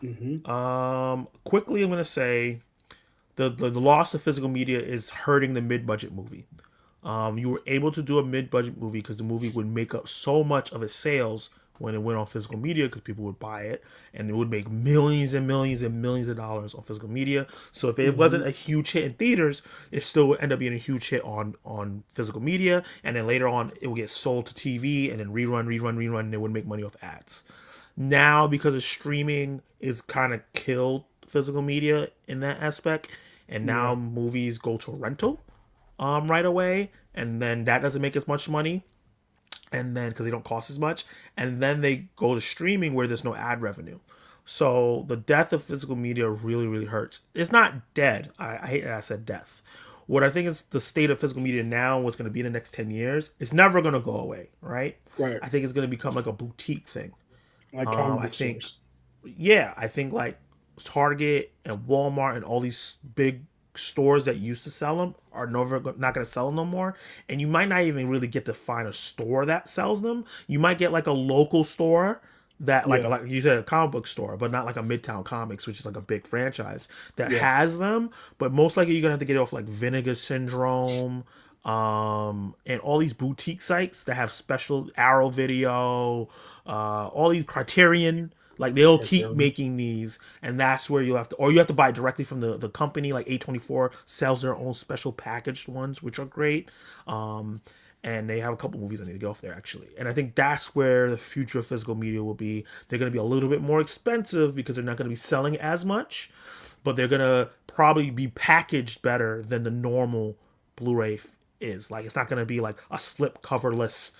Hmm. Quickly, I'm gonna say the loss of physical media is hurting the mid budget movie. You were able to do a mid budget movie because the movie would make up so much of its sales when it went on physical media because people would buy it and it would make millions and millions and millions of dollars on physical media. So if it Hmm. wasn't a huge hit in theaters, it still would end up being a huge hit on physical media, and then later on it would get sold to TV and then rerun, and it would make money off ads. Now, because of streaming, it's kind of killed physical media in that aspect, and Yeah. now movies go to rental right away, and then that doesn't make as much money, and then because they don't cost as much, and then they go to streaming where there's no ad revenue. So the death of physical media really, really hurts. It's not dead. I hate that I said death. What I think is the state of physical media now, what's going to be in the next 10 years, it's never going to go away, right? Right. I think it's going to become like a boutique thing. Like comic I book think, stores. yeah, I think like Target and Walmart and all these big stores that used to sell them are never not going to sell them no more. And you might not even really get to find a store that sells them. You might get like a local store that Yeah. like you said, a comic book store, but not like a Midtown Comics, which is like a big franchise that Yeah. has them. But most likely you're gonna have to get it off like Vinegar Syndrome, and all these boutique sites that have special Arrow Video, all these Criterion. Like they'll keep Criterion. making these, and that's where you have to, or you have to buy directly from the company. Like A24 sells their own special packaged ones, which are great. Um, and they have a couple movies I need to get off there actually. And I think that's where the future of physical media will be. They're going to be a little bit more expensive because they're not going to be selling as much, but they're going to probably be packaged better than the normal Blu-ray is. Like it's not going to be like a slip coverless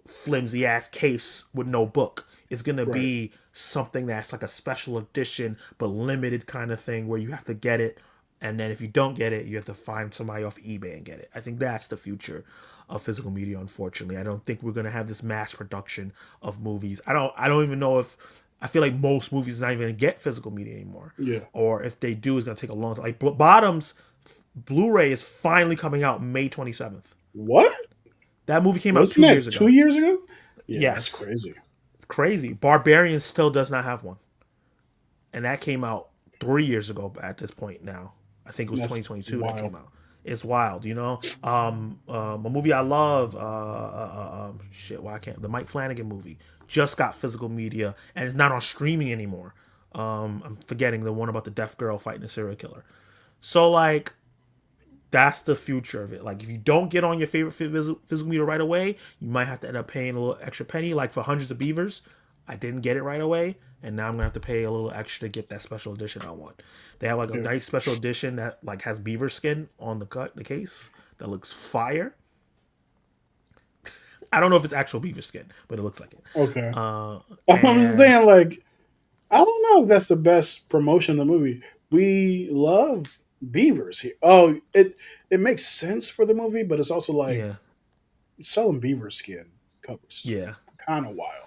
flimsy ass case with no book. It's going to Right. be something that's like a special edition but limited kind of thing where you have to get it, and then if you don't get it, you have to find somebody off eBay and get it. I think that's the future of physical media. Unfortunately, I don't think we're gonna have this mass production of movies. I don't even know if I feel like most movies are not even gonna get physical media anymore, Yeah. or if they do, it's gonna take a long time. Like Bottoms, Blu-ray is finally coming out May 27th. What? That movie came out Wasn't 2 years that two ago. years ago? Yeah, that's Yes, crazy. it's crazy. Barbarian still does not have one, and that came out 3 years ago. At this point now, I think it was That's 2022 that wild. came out. It's wild, you know. A movie I love, shit. Why I can't? The Mike Flanagan movie just got physical media and it's not on streaming anymore. I'm forgetting the one about the deaf girl fighting a serial killer. So like, that's the future of it. Like, if you don't get on your favorite physical media right away, you might have to end up paying a little extra penny. Like for Hundreds of Beavers, I didn't get it right away, and now I'm gonna have to pay a little extra to get that special edition I want. They have like a Yeah. nice special edition that like has beaver skin on the case that looks fire. I don't know if it's actual beaver skin, but it looks like it. Okay. I'm And saying like I don't know if that's the best promotion of the movie. We love beavers here. Oh, it makes sense for the movie, but it's also like yeah, selling beaver skin covers yeah. kind of wild.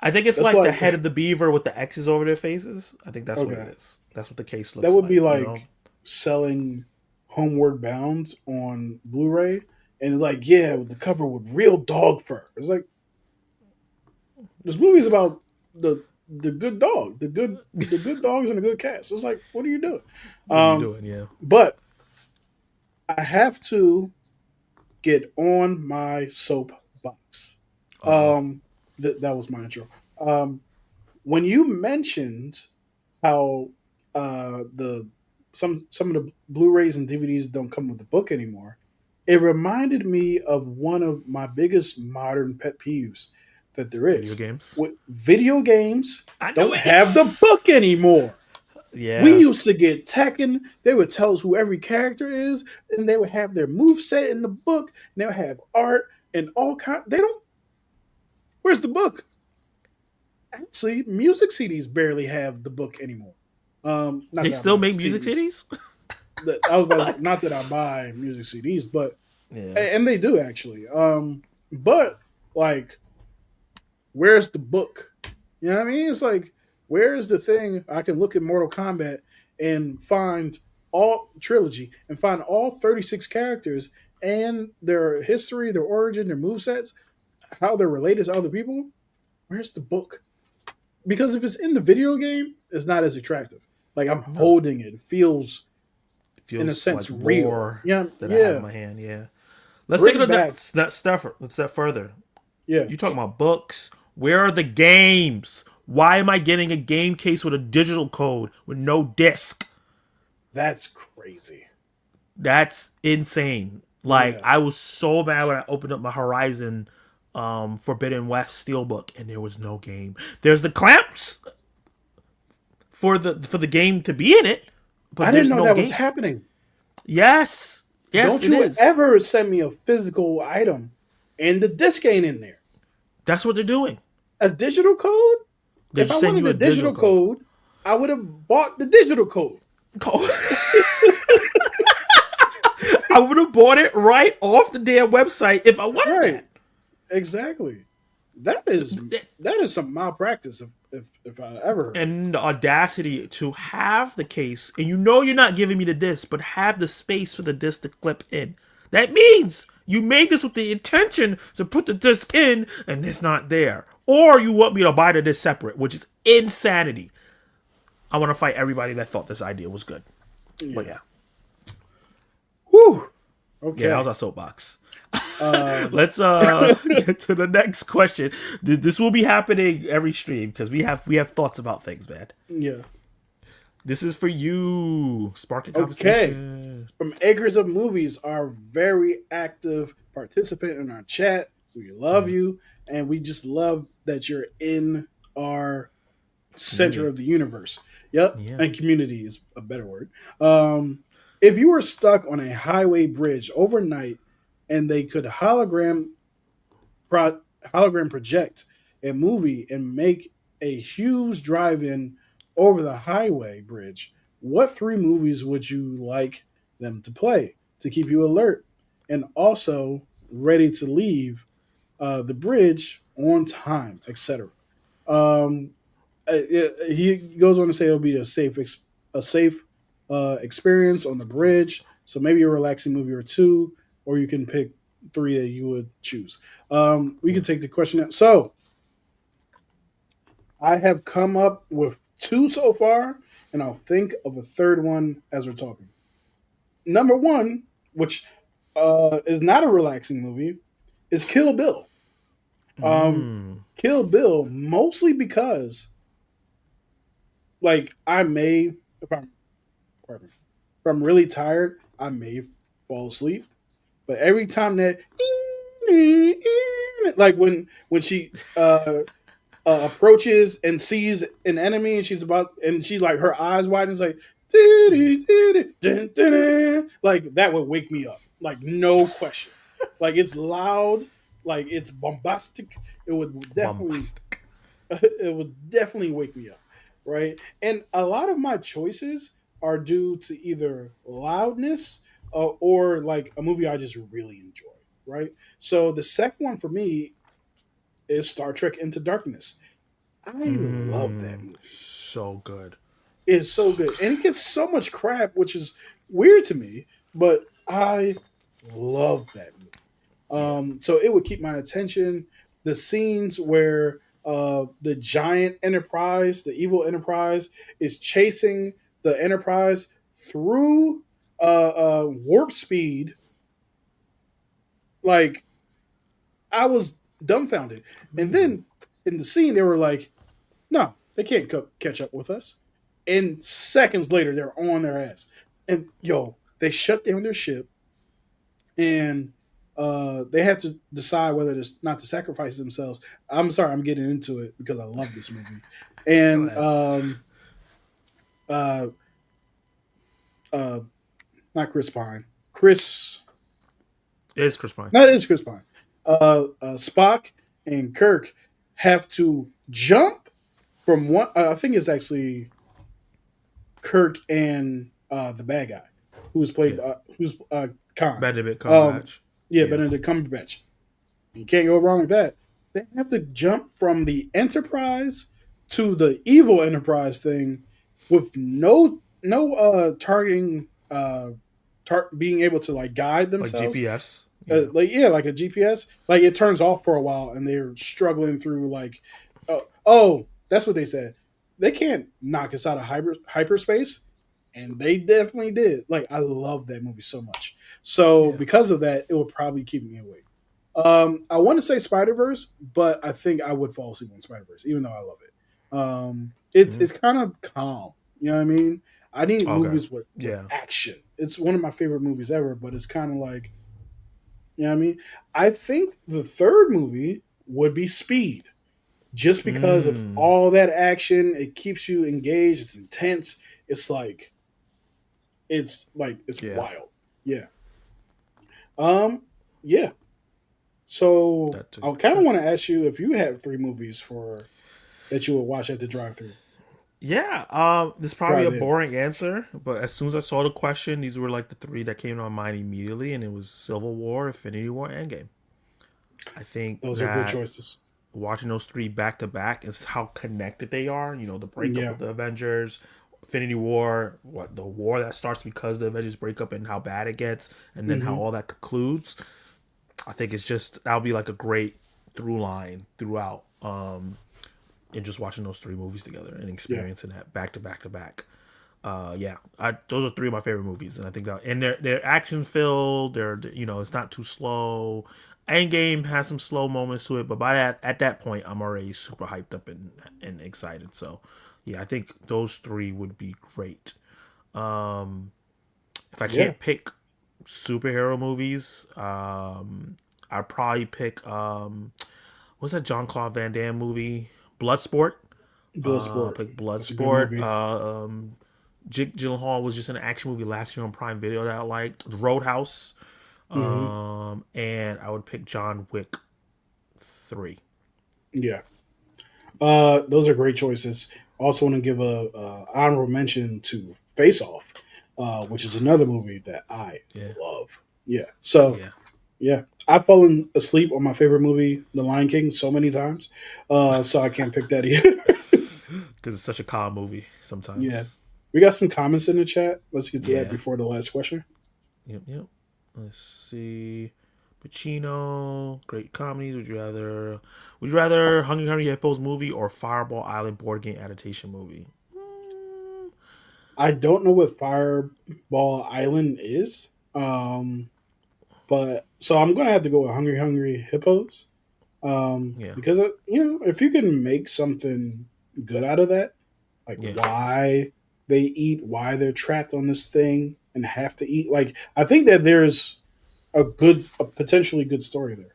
I think it's That's like the like head of the beaver with the X's over their faces. I think that's what it okay. is. That's what the case That looks would be like. You know, like selling Homeward Bound on Blu-ray and like yeah, the cover with real dog fur. It's like this movie's about the good dog, the good dogs and the good cats. It's like, what are you doing? what are you Um, doing? Yeah. but I have to get on my soapbox. Uh oh. That was my intro. When you mentioned how the some of the Blu-rays and DVDs don't come with the book anymore, it reminded me of one of my biggest modern pet peeves that there Video is. games. With video games I knew don't it. have the book anymore. We Yeah. used to get Tekken. They would tell us who every character is, and they would have their move set in the book. And they would have art and all kind. They don't. Where's the book? Actually, music CDs barely have the book anymore. Not They that I still buy make music CDs. CDs? I was about to say, What? not that I buy music CDs, but Yeah. and they do actually. But like, where's the book? You know what I mean? It's like, where's the thing I can look at Mortal Kombat and find all trilogy and find all 36 characters and their history, their origin, their movesets, how they're related to other people? Where's the book? Because if it's in the video game, it's not as attractive. Like I'm No. holding it. It feels It in a feels like sense real. lore Yeah, that I have in yeah. my hand. Yeah. Let's take it Bring a back. step further. Yeah, You talking about books? Where are the games? Why am I getting a game case with a digital code with no disc? that's crazy. That's insane. Like Yeah, I was so mad when I opened up my Horizon Forbidden West Steelbook and there was no game. There's the clamps for the game to be in it, I but didn't there's know no that was game. happening. Yes. Yes, Don't it you is. ever send me a physical item and the disc ain't in there. That's what they're doing. A digital code? They're If I just sending wanted you a a digital digital code. code, I would have bought the digital code. I would have bought it right off the damn website if I wanted Right. that. Exactly. That is that is some malpractice if I ever heard it. And the audacity to have the case, and you know you're not giving me the disc, but have the space for the disc to clip in. That means you made this with the intention to put the disc in, and it's not there. Or you want me to buy the disc separate, which is insanity. I want to fight everybody that thought this idea was good. But Yeah. yeah. Whew. Yeah, that was Okay. our soapbox. Um, Let's get to the next question. This will be happening every stream because we have thoughts about things, man. yeah. This is for you. Spark a Okay. conversation. From Acres of Movies, our very active participant in our chat. We love Yeah. you, and we just love that you're in our center Community. of the universe. Yep, Yeah. and community is a better word. If you were stuck on a highway bridge overnight and they could hologram project a movie and make a huge drive-in over the highway bridge, what three movies would you like them to play to keep you alert and also ready to leave the bridge on time, etc.? Um, he goes on to say it'll be a safe experience on the bridge. So maybe a relaxing movie or two, or you can pick three that you would choose. We Yeah. can take the question out. So I have come up with two so far, and I'll think of a third one as we're talking. Number one, which is not a relaxing movie, is Kill Bill. Um, Mm. Kill Bill mostly because like I may if I'm pardon me, if I'm really tired, I may fall asleep. But every time that like when she approaches and sees an enemy and she's about and she like her eyes widen, it's like like that would wake me up like no question. Like it's loud, like it's bombastic. It would definitely Bombastic. it would definitely wake me up, right? And a lot of my choices are due to either loudness or like a movie I just really enjoy, right? So the second one for me is Star Trek Into Darkness. I love that Mm. movie. So good. It's So so good, and it good. gets so much crap, which is weird to me, but I love that movie. Yeah. So it would keep my attention. The scenes where the giant Enterprise, the evil Enterprise, is chasing the Enterprise through warp speed, like I was dumbfounded. And Amazing. then in the scene, they were like, "No, they can't catch up with us." And seconds later, they're on their ass. And yo, they shut down their ship and they had to decide whether to not to sacrifice themselves. I'm sorry, I'm getting into it because I love this movie. Go And ahead. uh, uh, not Chris Pine, Chris, It is Chris Pine. not it is Chris Pine. Spock and Kirk have to jump from one. I think it's actually Kirk and the bad guy Yeah. who's Khan. Benedict Um, Cumberbatch. yeah, Yeah. Benedict Cumberbatch. You can't go wrong with that. They have to jump from the Enterprise to the evil Enterprise thing with no targeting being able to like guide Like themselves. GPS. Yeah. Like yeah, like a GPS. Like it turns off for a while and they're struggling through like oh, that's what they said. They can't knock us out of hyperspace. And they definitely did. Like I love that movie so much. So Yeah. because of that, it will probably keep me awake. I want to say Spider Verse, but I think I would fall asleep on Spider Verse, even though I love it. Mm-hmm. It's kind of calm. You know what I mean? I need Okay. movies with Yeah. action. It's one of my favorite movies ever, but it's kind of like you know what I mean. I think the third movie would be Speed, just because of Mm. all that action. It keeps you engaged. It's intense. It's it's Yeah. wild. Yeah. Um. Yeah. So That's a I good kind of want to choice. ask you if you have three movies for that you would watch at the drive-through Yeah, this is probably a drive-in. boring answer, but as soon as I saw the question, these were like the three that came to my mind immediately, and it was Civil War, Infinity War, Endgame. I think Those are good that choices. watching those three back to back is how connected they are. You know, the breakup Yeah. of the Avengers, Infinity War, what the war that starts because the Avengers break up and how bad it gets, and then how Mm-hmm. all that concludes. I think it's just that'll be like a great through line throughout. And just watching those three movies together and Yeah. experiencing that back to back to back. Yeah, those are three of my favorite movies, and I think that and they're action filled. They're it's not too slow. Endgame has some slow moments to it, but by that at that point, I'm already super hyped up and excited. So, yeah, I think those three would be great. If I Yeah. can't pick superhero movies, I'd probably pick what's that John Claude Van Damme movie? Bloodsport. Bloodsport. Pick That's a good Bloodsport. movie. Jake Gyllenhaal was just in an action movie last year on Prime Video that I liked. Roadhouse. Mm-hmm. And I would pick John Wick 3. Yeah. Those are great choices. Also, want to give a honorable mention to Face Off, which is another movie that I Yeah. love. Yeah. So Yeah. yeah, I've fallen asleep on my favorite movie, The Lion King, so many times. So I can't pick that either. because it's such a calm movie Yeah. sometimes. We got some comments in the chat. Let's get to that Yeah. before the last question. Yep. Yep. Let's see. Pacino, great comedies. Would you rather Hungry Hungry Hippos movie or Fireball Island board game adaptation movie? Mm, I don't know what Fireball Island is. But so I'm gonna have to go with Hungry Hungry Hippos. yeah. Because if you can make something good out of that, like Yeah. why they eat, why they're trapped on this thing and have to eat, like I think that there's a potentially good story there.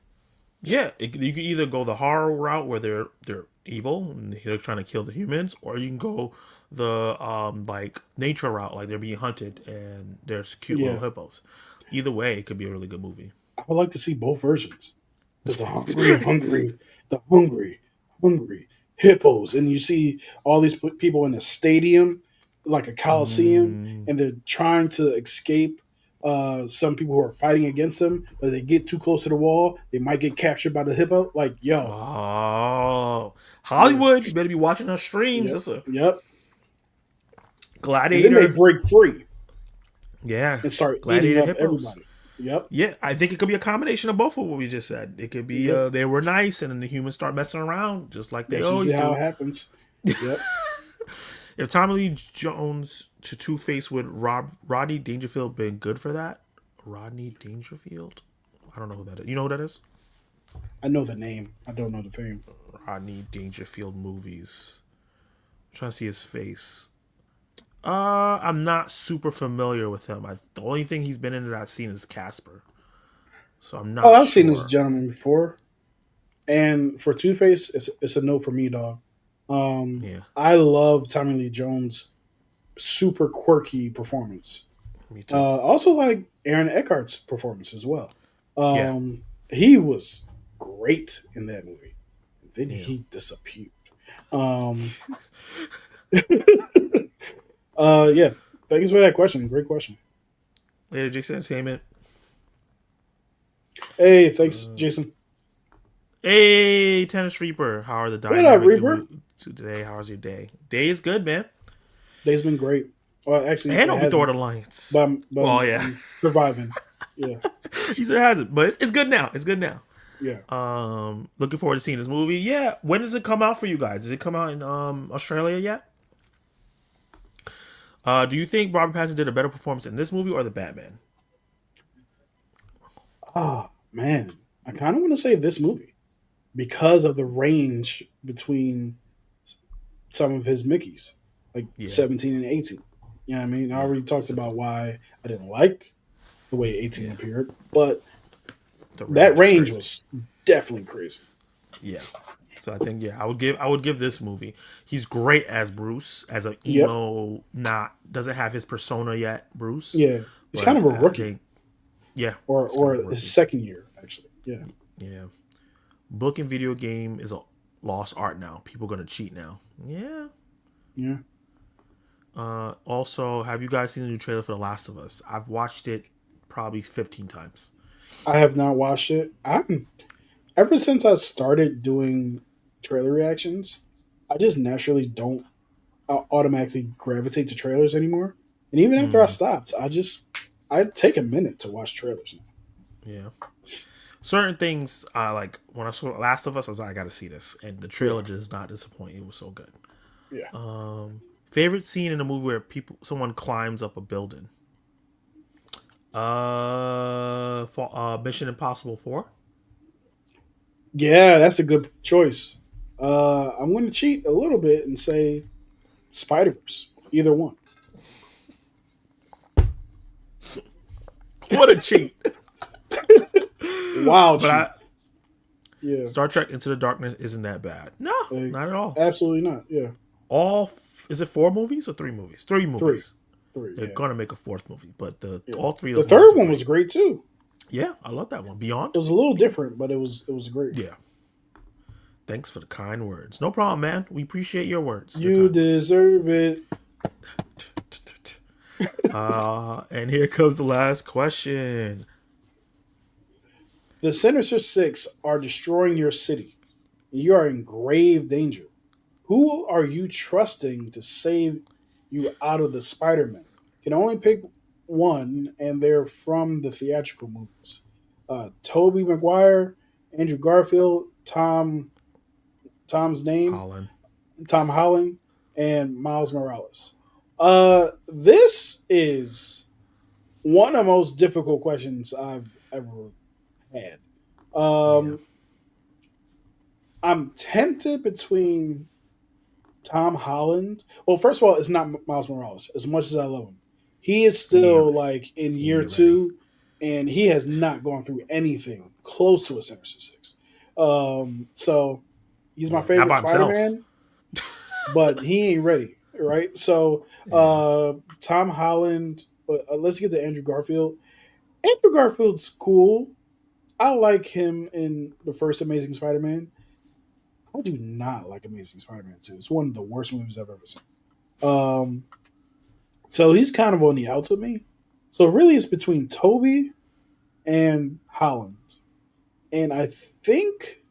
Yeah, you can either go the horror route where they're evil and they're trying to kill the humans, or you can go the like nature route, like they're being hunted and there's cute little Yeah, hippos. Either way, it could be a really good movie. I would like to see both versions. There's a hungry, hungry hippos, and you see all these people in a stadium, like a coliseum, mm, and they're trying to escape. Some people who are fighting against them, but if they get too close to the wall, they might get captured by the hippo. Like, yo, oh, yeah, Hollywood, you better be watching our streams. yep, That's a yep. And then they Gladiator. break free Yeah, and start eating Gladiator up hippos. everybody. Yep, Yeah, I think it could be a combination of both of what we just said. It could be yep. they were nice and then the humans start messing around just like they That's usually always how it do. happens. Yep. If Tommy Lee Jones to Two Face would Rodney Dangerfield been good for that? Rodney Dangerfield? I don't know who that is. You know who that is? I know the name. I don't know the fame. Rodney Dangerfield movies. I'm trying to see his face. I'm not super familiar with him. The only thing he's been in that I've seen is Casper, so I'm Oh, not I've seen this sure. gentleman before. And for Two Face, it's a no for me, dog. Yeah, I love Tommy Lee Jones' super quirky performance. me too. Also like Aaron Eckhart's performance as well. Yeah, He was great in that movie. And then yeah. he disappeared. Um, yeah. Thanks for that question. Great question. Later, Jason Entertainment. Hey, thanks, Jason. Hey, Tennis Reaper. How are the What up, dynamic Reaper? doing today? How's your day? Day is good, man. Day's been great. Well, actually, And it Obi Thor hasn't, Alliance. but Well, yeah. I'm surviving. Yeah, He said it hasn't, but it's good now. It's good now. yeah. Looking forward to seeing this movie. Yeah, when does it come out for you guys? Does it come out in Australia yet? Do you think Robert Pattinson did a better performance in this movie or the Batman? Oh man, I kind of want to say this movie because of the range between some of his Mickeys, like Yeah, 17 and 18. You know what I mean? I yeah, already talked about why I didn't like the way 18 yeah. appeared, but The that range was range crazy. was definitely crazy. Yeah. So I think I would give this movie. He's great as Bruce, as an Yep. emo, not doesn't have his persona yet, Bruce. Yeah. He's kind But of a I rookie, think yeah, or it's kind of a his rookie. second year actually. Yeah. Yeah. Book and video game is a lost art now. People gonna cheat now. Yeah. Yeah. Also, have you guys seen the new trailer for The Last of Us? I've watched it probably 15 times. I have not watched it. I'm ever since I started doing trailer reactions, I just naturally don't automatically gravitate to trailers anymore. And even after I Mm, stopped, I take a minute to watch trailers now. yeah. Certain things, like when I saw Last of Us, I was like, I gotta see this, and the trailer Yeah, does not disappoint. It was so good. yeah. Favorite scene in a movie where someone climbs up a building. Mission Impossible 4. Yeah, that's a good choice. I'm going to cheat a little bit and say Spider Verse. Either one. What a cheat! Wild But cheat. Yeah, Star Trek Into the Darkness isn't that bad. No, like, not at all. absolutely not. Yeah, Is it 4 movies or 3 movies? Three three, movies. three. They're Yeah, gonna make a fourth movie, but the yeah. all three of The those movies third are one was great. great too. Yeah, I love that one. It Beyond. was a little different, but it was great. Yeah. Thanks for the kind words. No problem, man. We appreciate your words. Your You kind words. deserve it. And here comes the last question. The Sinister Six are destroying your city. You are in grave danger. Who are you trusting to save you out of the Spider-Man? You can only pick one, and they're from the theatrical movies. Tobey Maguire, Andrew Garfield, Tom's name, Holland. Tom Holland, and Miles Morales. This is one of the most difficult questions I've ever had. Yeah. Um, I'm tempted between Tom Holland. Well, first of all, it's not Miles Morales. As much as I love him, he is He ain't still like in he year ain't ready. two, and he has not gone through anything close to a Sinister Six. So he's my Yeah. Not favorite by himself. Spider-Man, but he ain't ready, right? So Yeah. Tom Holland. But let's get to Andrew Garfield. Andrew Garfield's cool. I like him in the first Amazing Spider-Man. I do not like Amazing Spider-Man 2. It's one of the worst movies I've ever seen. Um, so he's kind of on the outs with me. So really, it's between Toby and Holland, and I think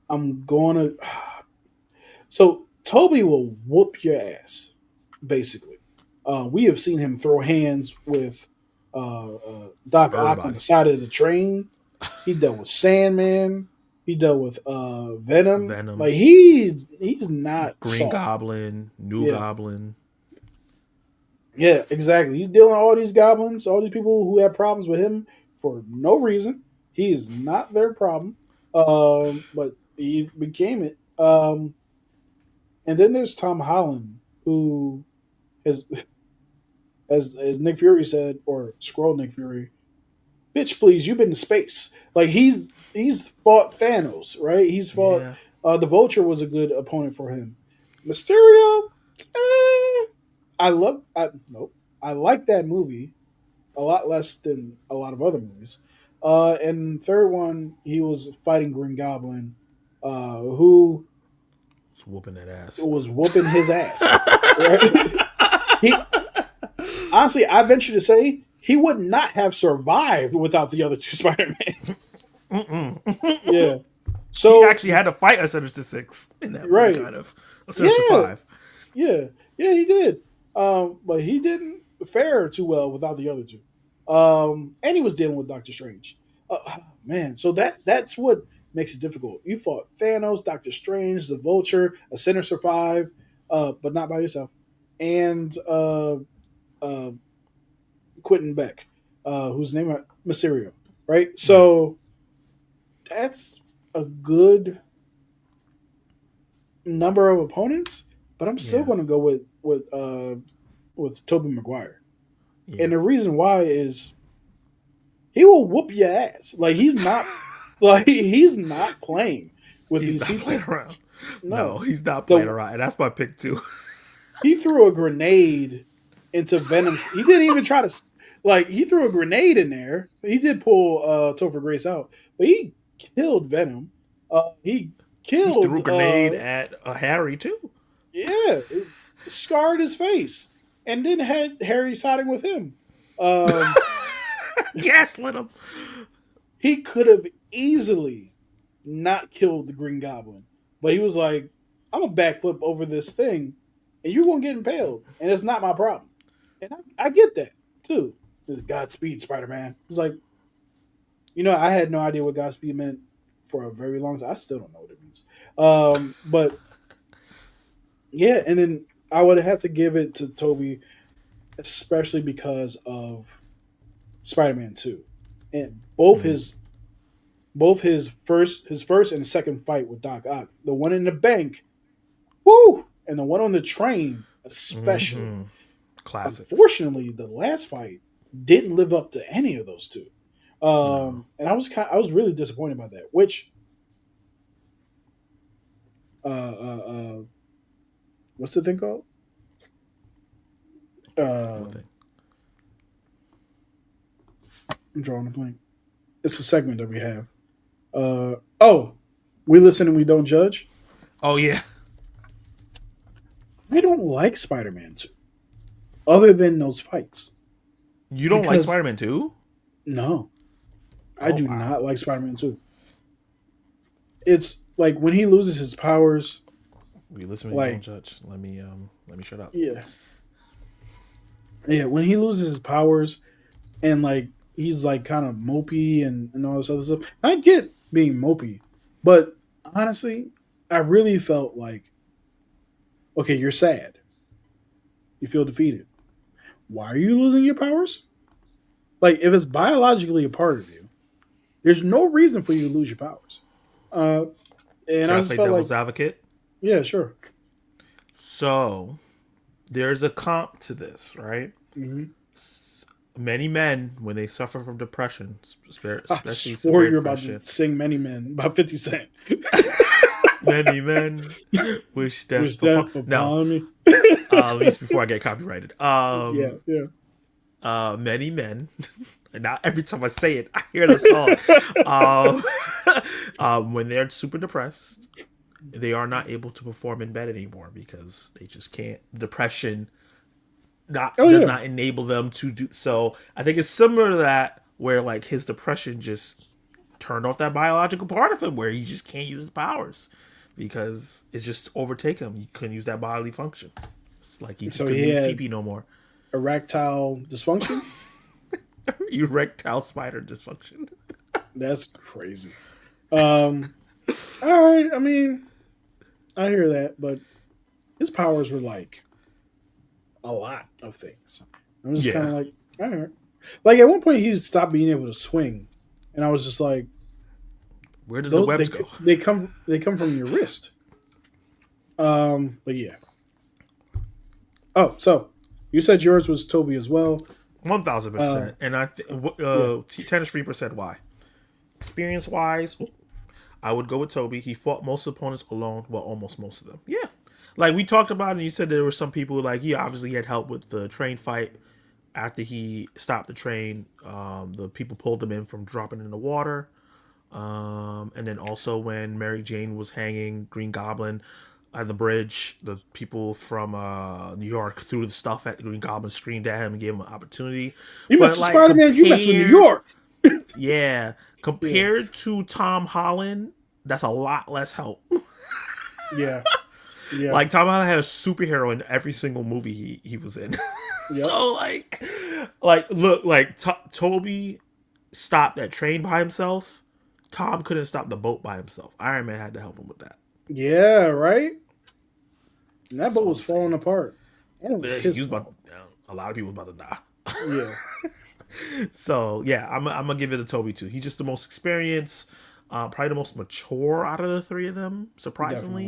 I'm gonna. So Toby will whoop your ass, basically. We have seen him throw hands with Doc Ock on the Everybody. side of the train. He dealt with Sandman. He dealt with Venom. Venom. Like he's not Green soft. Goblin. New Yeah, Goblin. yeah, exactly. He's dealing with all these goblins, all these people who have problems with him for no reason. He is not their problem, but he became it. And then there's Tom Holland, who has, as Nick Fury said, or Scroll Nick Fury, bitch, please, you've been to space. Like he's fought Thanos, right? He's fought Yeah. the Vulture was a good opponent for him. Mysterio, I love. Nope, I like that movie a lot less than a lot of other movies. And third one, he was fighting Green Goblin, who Just whooping that ass. was whooping his ass. Right? He honestly, I venture to say he would not have survived without the other two Spider Man. Yeah. He So actually had to fight a Sinister Six in that movie, right. kind of. A Sinister Yeah. Five. Yeah. Yeah. He did. But he didn't fare too well without the other two. And he was dealing with Doctor Strange. Man, so that's what makes it difficult. You fought Thanos, Doctor Strange, the Vulture, a Sinister Five, but not by yourself, and uh, Quentin Beck, whose name Mysterio, right? Yeah. So that's a good number of opponents, but I'm still Yeah. going to go with Tobey Maguire, and Yeah. the reason why is he will whoop your ass. Like he's not playing with He's these not playing people. around. No, No, he's not playing the around. And that's my pick too. he threw a grenade into Venom's. He didn't even try to like. He threw a grenade in there. He did pull Topher Grace out, but he killed Venom. He He threw killed. a grenade at Harry too. Yeah, it scarred his face, and then had Harry siding with him. Um, Gaslit him. he could have easily not killed the Green Goblin, but he was like, "I'm a backflip over this thing, and you're gonna get impaled, and it's not my problem." And I get that too. This Godspeed, Spider Man. It's like, I had no idea what Godspeed meant for a very long time. I still don't know what it means. But yeah, and then I would have to give it to Toby, especially because of Spider Man Two, and Mm, both his first and second fight with Doc Ock, the one in the bank, woo, and the one on the train, especially. classics. Unfortunately, the last fight didn't live up to any of those two, No. and I was really disappointed by that. Which, what's the thing called? What Uh, thing? I'm drawing a blank. It's a segment that we have. Oh, we listen and we don't judge. Oh yeah. I don't like Spider Man Two, other than those fights, You don't like because Spider Man 2? no, I Oh do wow. not like Spider Man Two. It's like when he loses his powers, We listen to me, don't like judge. Let me shut up. yeah, yeah, when he loses his powers and like he's like kind of mopey and all this other stuff. I get being mopey, but honestly, I really felt like okay, you're sad, you feel defeated. Why are you losing your powers? Like if it's biologically a part of you, there's no reason for you to lose your powers. Uh, and Can I I just play felt like devil's advocate? yeah, sure. So there's a comp to this, right? Hmm. Many men, when they suffer from depression, I especially swore severe you were about to depression, sing "Many Men" by 50 Cent. many men wish death Wish upon. death Now, upon me. at least before I get copyrighted. Yeah, yeah. Many men. And now every time I say it, I hear the song. Um, when they're super depressed, they are not able to perform in bed anymore because they just can't. Depression not Oh does yeah. not enable them to do so. I think it's similar to that, where like his depression just turned off that biological part of him, where he just can't use his powers because it's just overtake him. He couldn't use that bodily function. It's like he just So couldn't he use had pee no more. erectile dysfunction. Erectile spider dysfunction. That's crazy. Um, all right. I mean, I hear that, but his powers were like a lot of things. I'm just kind Yeah. of like, all right. Like at one point, he stopped being able to swing, and I was just like, Where did the those webs go? they come from your wrist. But yeah. Oh, so you said yours was Toby as well. 1000%. And I Yeah. 10 to 3% why? Experience wise, I would go with Toby. He fought most opponents alone. Well, almost most of them. Yeah. Like we talked about, and you said there were some people like he obviously had help with the train fight. After he stopped the train, the people pulled him in from dropping in the water. And then also when Mary Jane was hanging Green Goblin on the bridge, the people from New York threw the stuff at the Green Goblin, screamed at him, and gave him an opportunity. You mess But with like Spider Man, you mess with New compared, York. yeah, Yeah. compared to Tom Holland, that's a lot less help. Yeah. Yeah. Like Tom Holland had a superhero in every single movie he was in. Yep. So like look, like Toby stopped that train by himself. Tom couldn't stop the boat by himself. Iron Man had to help him with that. Yeah. Right. And that That's boat all was I'm saying. falling apart, and it was Yeah, his he was fault. about a lot of people about to die. Yeah. So yeah, I'm gonna give it to Toby too. He's just the most experienced, probably the most mature out of the three of them, surprisingly.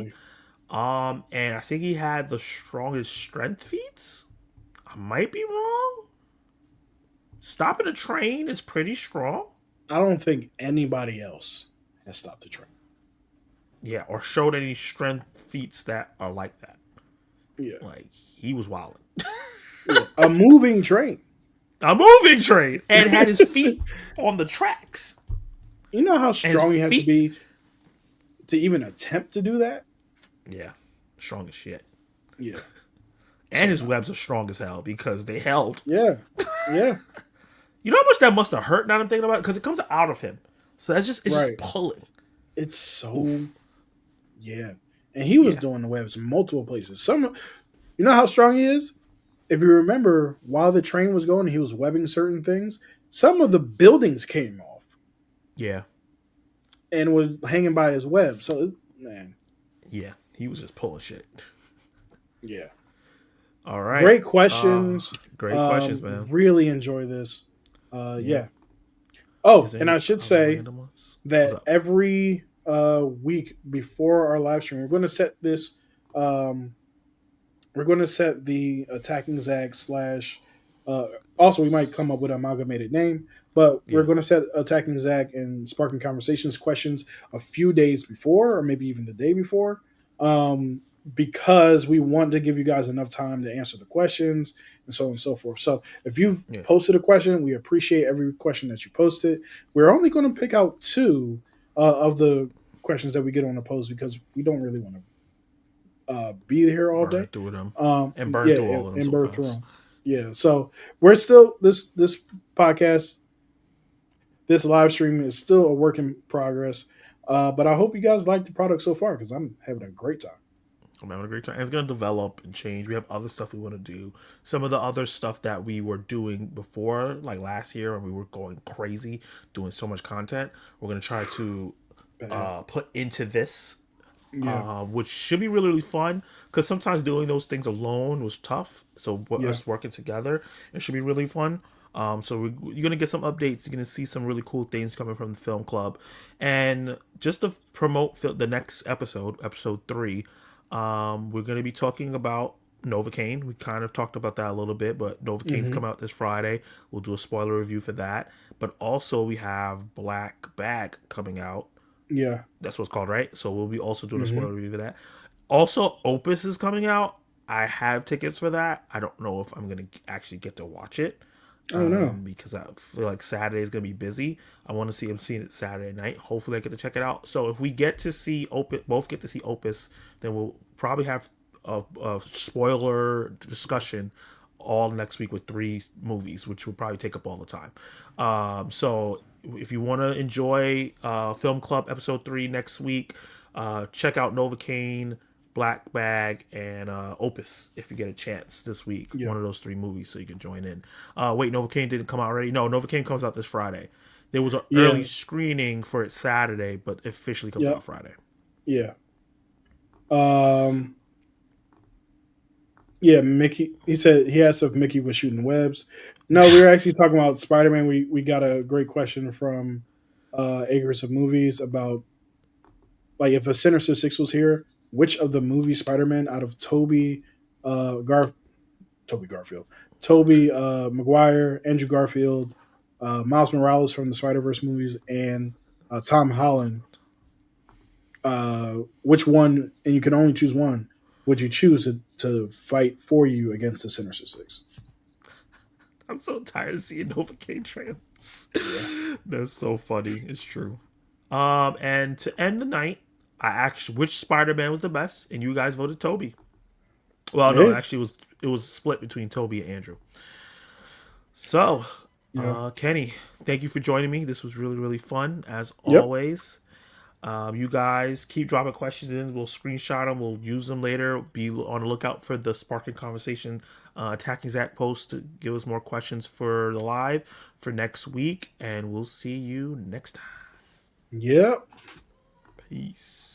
Definitely. And I think he had the strongest strength feats. I might be wrong. Stopping a train is pretty strong. I don't think anybody else has stopped the train. Yeah, or showed any strength feats that are like that. Yeah. Like he was wilding. Yeah. A moving train. A moving train and had his feet on the tracks. You know how And his strong you have to feet. be to even attempt to do that? Yeah, strong as shit. Yeah. And his webs are strong as hell because they held. Yeah. Yeah. You know how much that must have hurt now that I'm thinking about it? Because it comes out of him. So it's just Right. pulling. It's so Oof. yeah. And he was Yeah. doing the webs in multiple places. You know how strong he is? If you remember, while the train was going, he was webbing certain things. Some of the buildings came off Yeah. and was hanging by his web. So man, Yeah. He was just pulling shit. yeah. All right. Great questions. Great questions, man. Really enjoy this. Yeah. Yeah. Oh, Is there and any I should other say random ones? What's that up? every week before our live stream, we're going to set this. We're going to set the attacking Zag slash. Also, we might come up with an amalgamated name, but we're Yeah. going to set attacking Zag and sparking conversations questions a few days before, or maybe even the day before, because we want to give you guys enough time to answer the questions and so on and so forth. So if you've Yeah. posted a question, we appreciate every question that you posted. We're only going to pick out two of the questions that we get on the post because we don't really want to be here all Burn day. through them. Um, And burn yeah, through all of them and so burn through fast. them. Yeah, so we're still this podcast, this live stream is still a work in progress. But I hope you guys like the product so far because I'm having a great time. I'm having a great time. And it's gonna develop and change. We have other stuff we want to do. Some of the other stuff that we were doing before, like last year, when we were going crazy, doing so much content, we're gonna try to Bad. put into this, Yeah, which should be really, really fun. Because sometimes doing those things alone was tough. So yeah, us working together, it should be really fun. You're gonna get some updates. You're gonna see some really cool things coming from the film club, and just to promote the next episode, episode 3, we're gonna be talking about Novocaine. We kind of talked about that a little bit, but Novocaine's hmm come out this Friday. We'll do a spoiler review for that. But also we have Black Bag coming out. yeah, That's what it's called, right? So we'll be also doing a hmm spoiler review for that. Also, Opus is coming out. I have tickets for that. I don't know if I'm gonna actually get to watch it, Oh no, because I feel like Saturday is gonna be busy. I want to see. I'm seeing it Saturday night. Hopefully, I get to check it out. So if we get to see Opus, both get to see Opus, then we'll probably have a spoiler discussion all next week with 3 movies, which will probably take up all the time. So if you want to enjoy Film Club episode 3 next week, check out Novocaine, Black Bag, and Opus if you get a chance this week. yeah, One of those 3 movies, so you can join in. Wait, Novocaine didn't come out already? No, Novocaine comes out this Friday. There was an early yeah, screening for it Saturday, but it officially comes yeah, out Friday. yeah. Um, yeah, Mickey. He said he asked if Mickey was shooting webs. No, we were actually talking about Spider Man. We got a great question from Acres of Movies about like if a Sinister Six was here, which of the movie Spider Man out of uh, Gar Toby Garfield, Toby Maguire, Andrew Garfield, Miles Morales from the Spider Verse movies, and Tom Holland. Which one? And you can only choose one. Would you choose to fight for you against the Sinister Six? I'm so tired of seeing Novocaine trailers. Yeah. That's so funny. It's true. And to end the night, I actually which Spider-Man was the best, and you guys voted Toby. Well, no, Hey. actually, it was split between Toby and Andrew. So, Yeah. Kenny, thank you for joining me. This was really, really fun as Yep. always. You guys keep dropping questions in. We'll screenshot them. We'll use them later. Be on the lookout for the Sparking Conversation Attacking Zach post to give us more questions for the live for next week. And we'll see you next time. Yep. Peace.